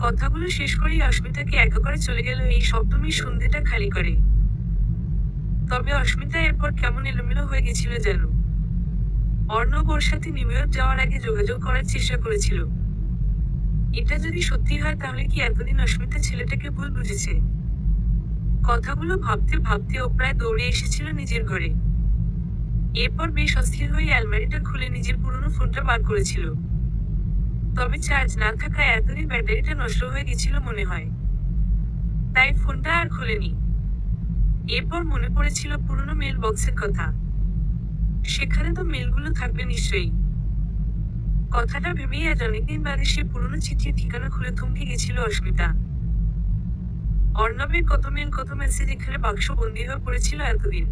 কথাগুলো শেষ করেই অস্মিতাকে একা করে চলে গেল এই সপ্তমীর সন্ধ্যেটা খালি করে। তবে অস্মিতা এরপর কেমন এলোমেলো হয়ে গেছিল যেন। অর্ণব ওর সাথে নিউ ইয়র্ক যাওয়ার আগে যোগাযোগ করার চেষ্টা করেছিল। এটা যদি সত্যি হয় তাহলে কি এতদিন অস্মিতা ছেলেটাকে ভুল বুঝেছে? কথাগুলো ভাবতে ভাবতে ও প্রায় দৌড়ে এসেছিল নিজের ঘরে। এরপর বেশ অস্থির হয়ে আলমারিটা খুলে নিজের পুরনো ফোনটা বার করেছিল। তবে চার্জ না থাকায় এতদিন ব্যাটারিটা নষ্ট হয়ে গেছিল মনে হয়। তাই ফোনটা আর খোলেনি। এরপর মনে পড়েছিল পুরনো মেল বক্সের কথা। সেখানে তো মেলগুলো থাকবে নিশ্চয়ই। কথাটা ভেবেই আজ অনেকদিন বাদে সে পুরনো চিঠির ঠিকানা খুলে থমকে গেছিল অস্মিতা। অর্ণবের কত মেল কত মেসেজ এখানে বাক্স বন্দী হয়ে পড়েছিল এতদিন।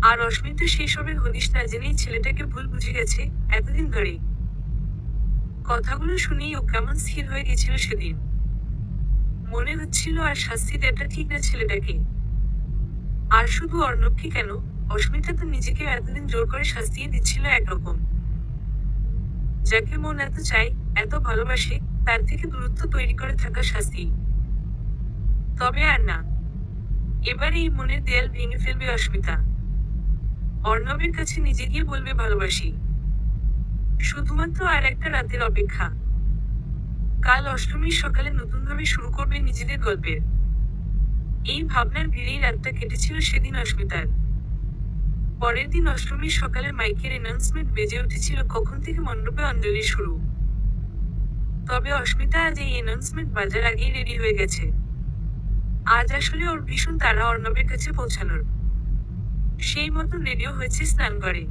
আর অস্মিতা সেই সবের হদিশ না জেনেই ছেলেটাকে ভুল বুঝে গেছে এতদিন ধরে। কথাগুলো শুনেই ও কেমন স্থির হয়ে গেছিল সেদিন। মনে হচ্ছিল আর শাস্তি দেওয়াটা ঠিক না ছেলেটাকে। আর শুধু অর্ণবকে কেন, অস্মিতা তো নিজেকে এতদিন জোর করে শাস্তিয়ে দিচ্ছিল একরকম। যাকে মন এত চায়, এত ভালোবাসে, তার থেকে দূরত্ব তৈরি করে থাকা শাস্তি। তবে আর না। এবার এই মনের দেয়াল ভেঙে ফেলবে অস্মিতা। অর্ণবের কাছে নিজে গিয়ে বলবে ভালোবাসি। শুধুমাত্র আর একটা রাতের অপেক্ষা। কাল অষ্টমীর সকালে নতুনভাবে শুরু করবে নিজেদের গল্পের। এই ভাবনার ভিড়েই রাতটা কেটেছিল সেদিন অস্মিতার। পরের দিন অষ্টমীর সকালে মাইকের অ্যানাউন্সমেন্ট বেজে উঠেছিল কখন থেকে মণ্ডপে অঞ্জলি শুরু। তবে অস্মিতা আজ এই অ্যানাউন্সমেন্ট বাজার আগেই রেডি হয়ে গেছে। আজ আসলে ওর ভীষণ তাড়া অর্ণবের কাছে পৌঁছানোর। সেই মতন রেডিও হয়েছে স্নান করে।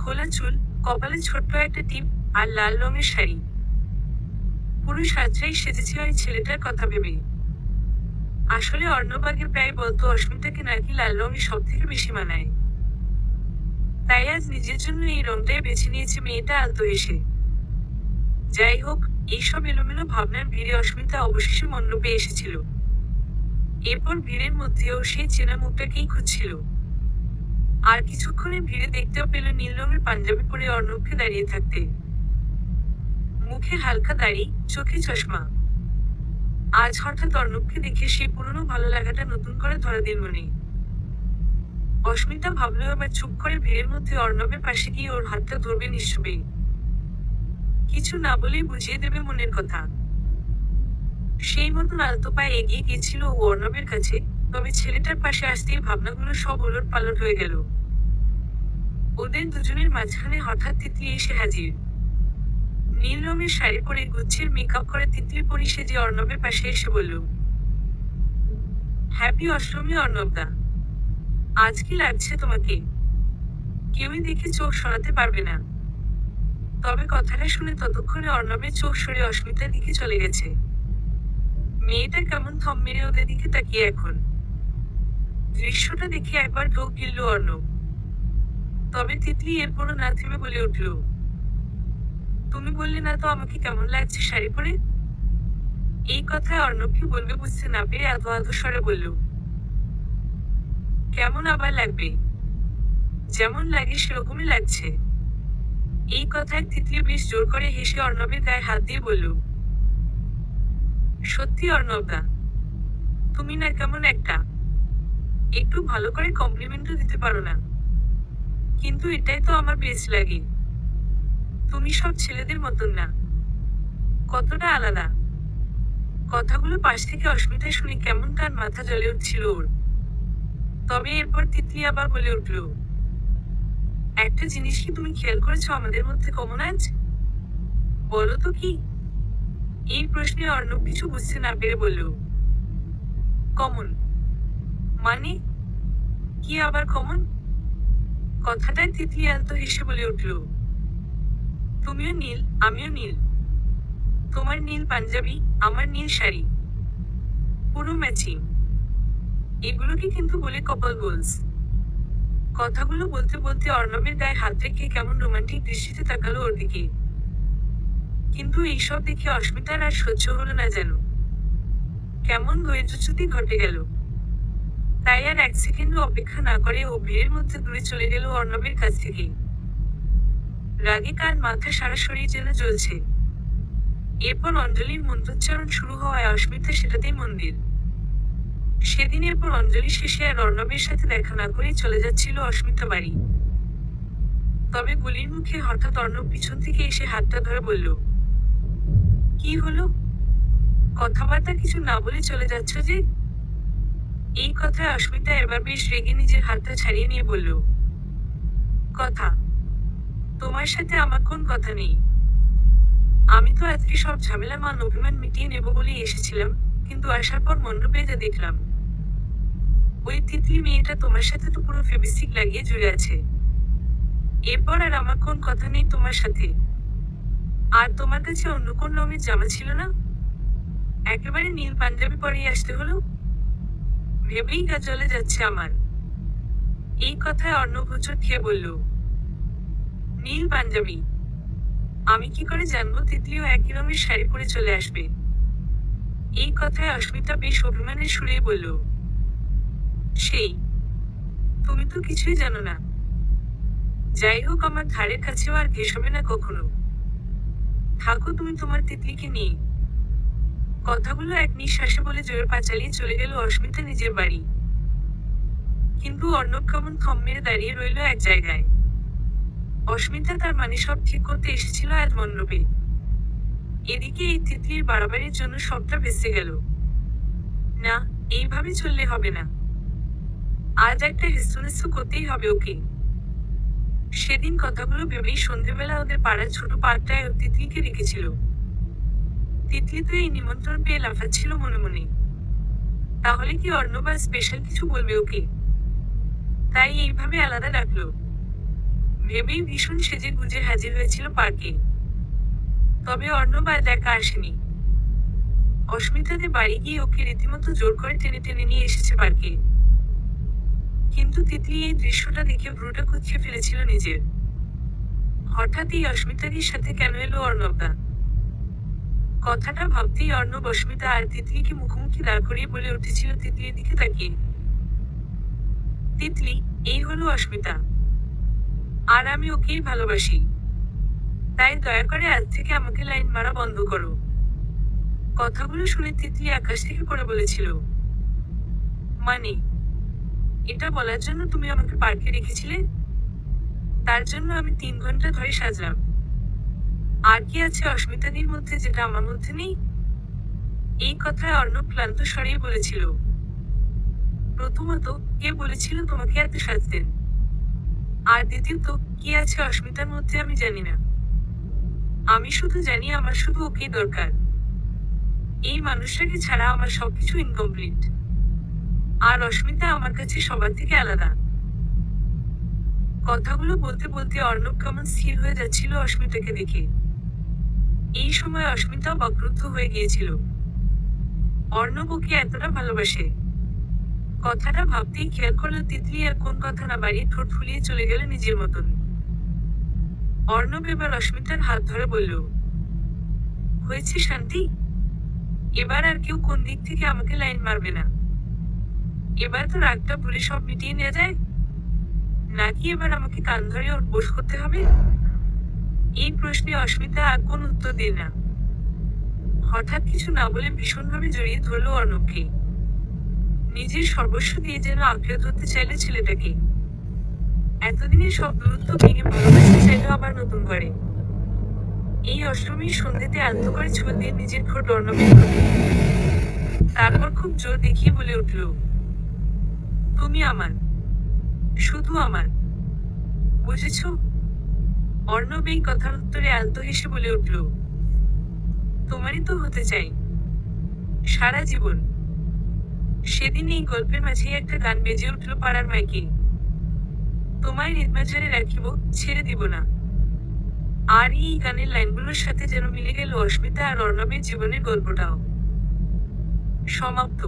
খোলা চুল, কপালে ছোট্ট একটা টিপ, আর লাল রঙের শাড়ি। পুরো সাজটাই সেজেছে ওই ছেলেটার কথা ভেবে। আসলে অর্ণব আগে প্রায় বলতো অস্মিতাকে নাকি লাল রঙই সব থেকে বেশি মানায়। তাই আজ নিজের জন্য এই রংটাই বেছে নিয়েছে মেয়েটা আলতো এসে। যাই হোক, এইসব এলোমেলো ভাবনার ভিড়ে অস্মিতা অবশেষে মণ্ডপে এসেছিল। এরপর ভিড়ের মধ্যেও সেই চেনা মুখটাকেই খুঁজছিল। আর কিছুক্ষণের ভিড়ে দেখতেও পেল নীল রঙের পাঞ্জাবি পরে অর্ণবকে দাঁড়িয়ে থাকতে। মুখে হালকা দাড়ি, চোখে চশমা। আজ হঠাৎ অর্ণবকে দেখে সেই পুরনো ভালো লাগাটা নতুন করে ধরা দিল মনে। অস্মিতা ভাবলো এবার চুপ করে ভিড়ের মধ্যে অর্ণবের পাশে গিয়ে ওর হাতটা ধরবে নিঃশব্দে। কিছু না বলেই বুঝিয়ে দেবে মনের কথা। সেই মতন আলতো পায়ে এগিয়ে গিয়েছিল ও অর্ণবের কাছে। তবে ছেলেটার পাশে আসতেই ভাবনাগুলো সব ওলট পালট হয়ে গেল। ওদের দুজনের মাঝখানে হঠাৎ তিতলি এসে হাজির। নীল রঙের শাড়ি পরে গুচ্ছের মেকআপ করে তিতলি পরি সেজে অর্ণবের পাশে এসে বলল, হ্যাপি অষ্টমী অর্ণবদা। আজ কি লাগছে তোমাকে? কেউই দেখে চোখ সরাতে পারবে না। তবে কথাটা শুনে ততক্ষণে অর্ণবের চোখ সরে অস্মিতার দিকে চলে গেছে। মেয়েটা কেমন থম মেরে ওদের দিকে তাকিয়ে এখন। দৃশ্যটা দেখে একবার ঢোক গিলল অর্ণব। তবে তিতলি এরপরও না থেমে বলে উঠল, তুমি বললে না তো আমাকে কেমন লাগছে শাড়ি পরে? এই কথায় অর্ণব কি বলবে বুঝতে না পেরে আধো আধো স্বরে বলল, কেমন আবার লাগবে? যেমন লাগে সেরকমই লাগছে। এই কথায় তিতলি বেশ জোর করে হেসে অর্ণবের গায়ে হাত দিয়ে বলল, সত্যি অর্ণবদা, তুমি না কেমন একটা। একটু ভালো করে কমপ্লিমেন্টও দিতে পারো না। কিন্তু এটাই তো আমার বেস্ট লাগে। তুমি সব ছেলেদের মতন না, কতটা আলাদা। কথাগুলো পাশ থেকে অস্মিতা শুনে কেমন তার মাথা জ্বলে উঠছিল ওর। তবে এরপর তিতলি আবার বলে উঠল, একটা জিনিস কি তুমি খেয়াল করেছো আমাদের মধ্যে কমন আজ? বলো তো কি? এই প্রশ্নে অর্ণব কিছু বুঝতে না পেরে বলল, কমন মানে কি আবার কমন? কথাটায় তিতলি আলতো হেসে বলে উঠল, তুমিও নীল, আমিও নীল। তোমার নীল পাঞ্জাবি, আমার নীল শাড়ি, পুরো ম্যাচিং। এগুলোকে কিন্তু বলে কপাল গোলস। কথাগুলো বলতে বলতে অর্ণবের গায়ে হাত রেখে কেমন রোমান্টিক দৃষ্টিতে তাকালো ওর দিকে। কিন্তু এইসব দেখে অস্মিতার আর সহ্য হলো না যেন। কেমন ধৈর্যচ্যুতি ঘটে গেল। তাই আর এক সেকেন্ডও অপেক্ষা না করে ও ভিড়ের মধ্যে দূরে চলে গেল অর্ণবের কাছ থেকে। রাগে কার মাথা সারা শরীর যেন জ্বলছে। এরপর অঞ্জলির মন্ত্রোচ্চারণ শুরু হওয়ায় অস্মিতা সেটাতেই মন্দির। সেদিন এরপর অঞ্জলি শেষে আর অর্ণবের সাথে দেখা না করেই চলে যাচ্ছিল অস্মিতা বাড়ি। তবে গুলির মুখে হঠাৎ অর্ণব পিছন থেকে এসে হাতটা ধরে বলল, কি হলো? কথাবার্তা কিছু না বলে চলে যাচ্ছ যে? এই কথায় অস্মিতা এবার বেশ রেগে নিজের হাতটা ছাড়িয়ে নিয়ে বলল, কথা? তোমার সাথে আমার কোন কথা নেই। আমি তো আজকে সব ঝামেলা মান অভিমান মিটিয়ে নেব বলেই এসেছিলাম, কিন্তু আসার পর মণ্ডপে যা দেখলাম। ওই তিতলি মেয়েটা তোমার সাথে তো পুরো ফেবিস্টিক লাগিয়ে জুড়ে আছে। এরপর আর আমার কোন কথা নেই তোমার সাথে। আর তোমার কাছে অন্য কোন রঙের জামা ছিল না? একেবারে নীল পাঞ্জাবি পরেই আসতে হলো? ভেবেই গা জ্বলে যাচ্ছে আমার। এই কথায় অর্ণব হোঁচট খেয়ে বলল, নীল পাঞ্জাবি? আমি কি করে জানবো তিতলিও একই রঙের শাড়ি পরে চলে আসবে? এই কথায় অস্মিতা বেশ অভিমানের সুরে বলল, সেই, তুমি তো কিছুই জানো না। যাই হোক, আমার ধারের কাছেও আর ঘেঁষবে না কখনো। থাকো তুমি তোমার তিতলিকে নিয়ে। কথাগুলো এক নিঃশ্বাসে বলে জোরে পা চালিয়ে চলে গেল অস্মিতা নিজের বাড়ি। কিন্তু অর্ণব কেমন থম মেরে দাঁড়িয়ে রইল এক জায়গায়। অস্মিতা তার মানে সব ঠিক করতে এসেছিল আজ মণ্ডপে। এদিকে এই তিতলির বাড়াবাড়ির জন্য সবটা ভেসে গেল। না, এইভাবে চললে হবে না। আজ একটা হেস্তনেস্ত করতেই হবে ওকে। সেদিন কথাগুলো ভেবেই সন্ধেবেলা ওদের পাড়ার ছোট পার্কটায় তিতলিকে রেখেছিল। তিতলি তো এই নিমন্ত্রণ পেয়ে লাফাচ্ছিল মনে মনে। তাহলে কি অর্ণব আর স্পেশাল কিছু বলবে ওকে? তাই এইভাবে আলাদা রাখলো। ভেবেই ভীষণ সেজে গুজে হাজির হয়েছিল পার্কে। তবে অর্ণব আর দেখা আসেনি। অস্মিতাদের বাড়ি গিয়ে ওকে রীতিমতো জোর করে টেনে টেনে নিয়ে এসেছে পার্কে। কিন্তু তিতলি এই দৃশ্যটা দেখে ভ্রুটা কুঁচকে ফেলেছিল নিজের। হঠাৎ এই অস্মিতাদির সাথে কেন এলো অর্ণবদা? কথাটা ভাবতেই অর্ণব অস্মিতা আর তিতলিকে মুখোমুখি দাঁড় করিয়ে বলে উঠেছিল তিতলির দিকে তাকিয়ে, তিতলি, এই হলো অস্মিতা। আর আমি ওকেই ভালোবাসি। তাই দয়া করে আজ থেকে আমাকে লাইন মারা বন্ধ করো। কথাগুলো শুনে তিতলি আকাশ থেকে পড়ে বলেছিল, মানে, এটা বলার জন্য তুমি আমাকে পার্কে রেখেছিলে? তার জন্য আমি 3 ঘন্টা ধরে সাজলাম। আর কি আছে অস্মিতাদির মধ্যে যেটা আমার মধ্যে নেই? এই কথায় অর্ণব ক্লান্ত স্বরেই বলেছিল, প্রথমত, কে বলেছিল তোমাকে এত সাজতেন? আর দ্বিতীয়ত, কি আছে অস্মিতার মধ্যে আমি জানি না। আমি শুধু জানি আমার শুধু ওকেই দরকার। এই মানুষটাকে ছাড়া আমার সবকিছু ইনকমপ্লিট। আর অস্মিতা আমার কাছে সবার থেকে আলাদা। কথাগুলো বলতে বলতে অর্ণব কেমন স্থির হয়ে যাচ্ছিল অস্মিতাকে দেখে। এই সময় অস্মিতাও বক্রুদ্ধ হয়ে গিয়েছিল। অর্ণব ওকে এতটা ভালোবাসে। কথাটা ভাবতেই খেয়াল করলো তিতলি আর কোন কথা না বাড়িয়ে ঠোঁট ফুলিয়ে চলে গেল নিজের মতন। অর্ণব এবার অস্মিতার হাত ধরে বলল, হয়েছে শান্তি? এবার আর কেউ কোন দিক থেকে আমাকে লাইন মারবে না। এবার তো রাগটা ভুলে সব মিটিয়ে নেওয়া যায়। নাকি এবার আমাকে কান ধরে ওর বশ করতে হবে? এই প্রশ্নে অস্মিতা আর কোন উত্তর দিল না। হঠাৎ কিছু না বলে ভীষণভাবে জড়িয়ে ধরল অর্ণবকে। নিজের সর্বস্ব দিয়ে যেন আঁকড়ে ধরতে চাইলে ছেলেটাকে। এতদিনের সব দূরত্ব ভেঙে ভালোবাসতে চাইল আবার নতুন করে। এই অষ্টমীর সন্ধ্যেতে আলতো করে ছোঁয়া দিয়ে নিজের ঠোঁট অর্ণবের ঠোঁটে। তারপর খুব জোর দেখিয়ে বলে উঠল, তুমি আমার, শুধু আমার। বুঝেছ? অর্ণব এই কথার উত্তরে আলতো হেসে বলে উঠল, তোমারই তো হতে চাই সারা জীবন। সেদিন এই গল্পের মাঝে একটা গান বেজে উঠল পাড়ার মাইকে। তোমায় হৃদমাঝারে রাখিব, ছেড়ে দিব না। আর এই গানের লাইনগুলোর সাথে যেন মিলে গেল অস্মিতা আর অর্ণবের জীবনের গল্পটাও। সমাপ্ত।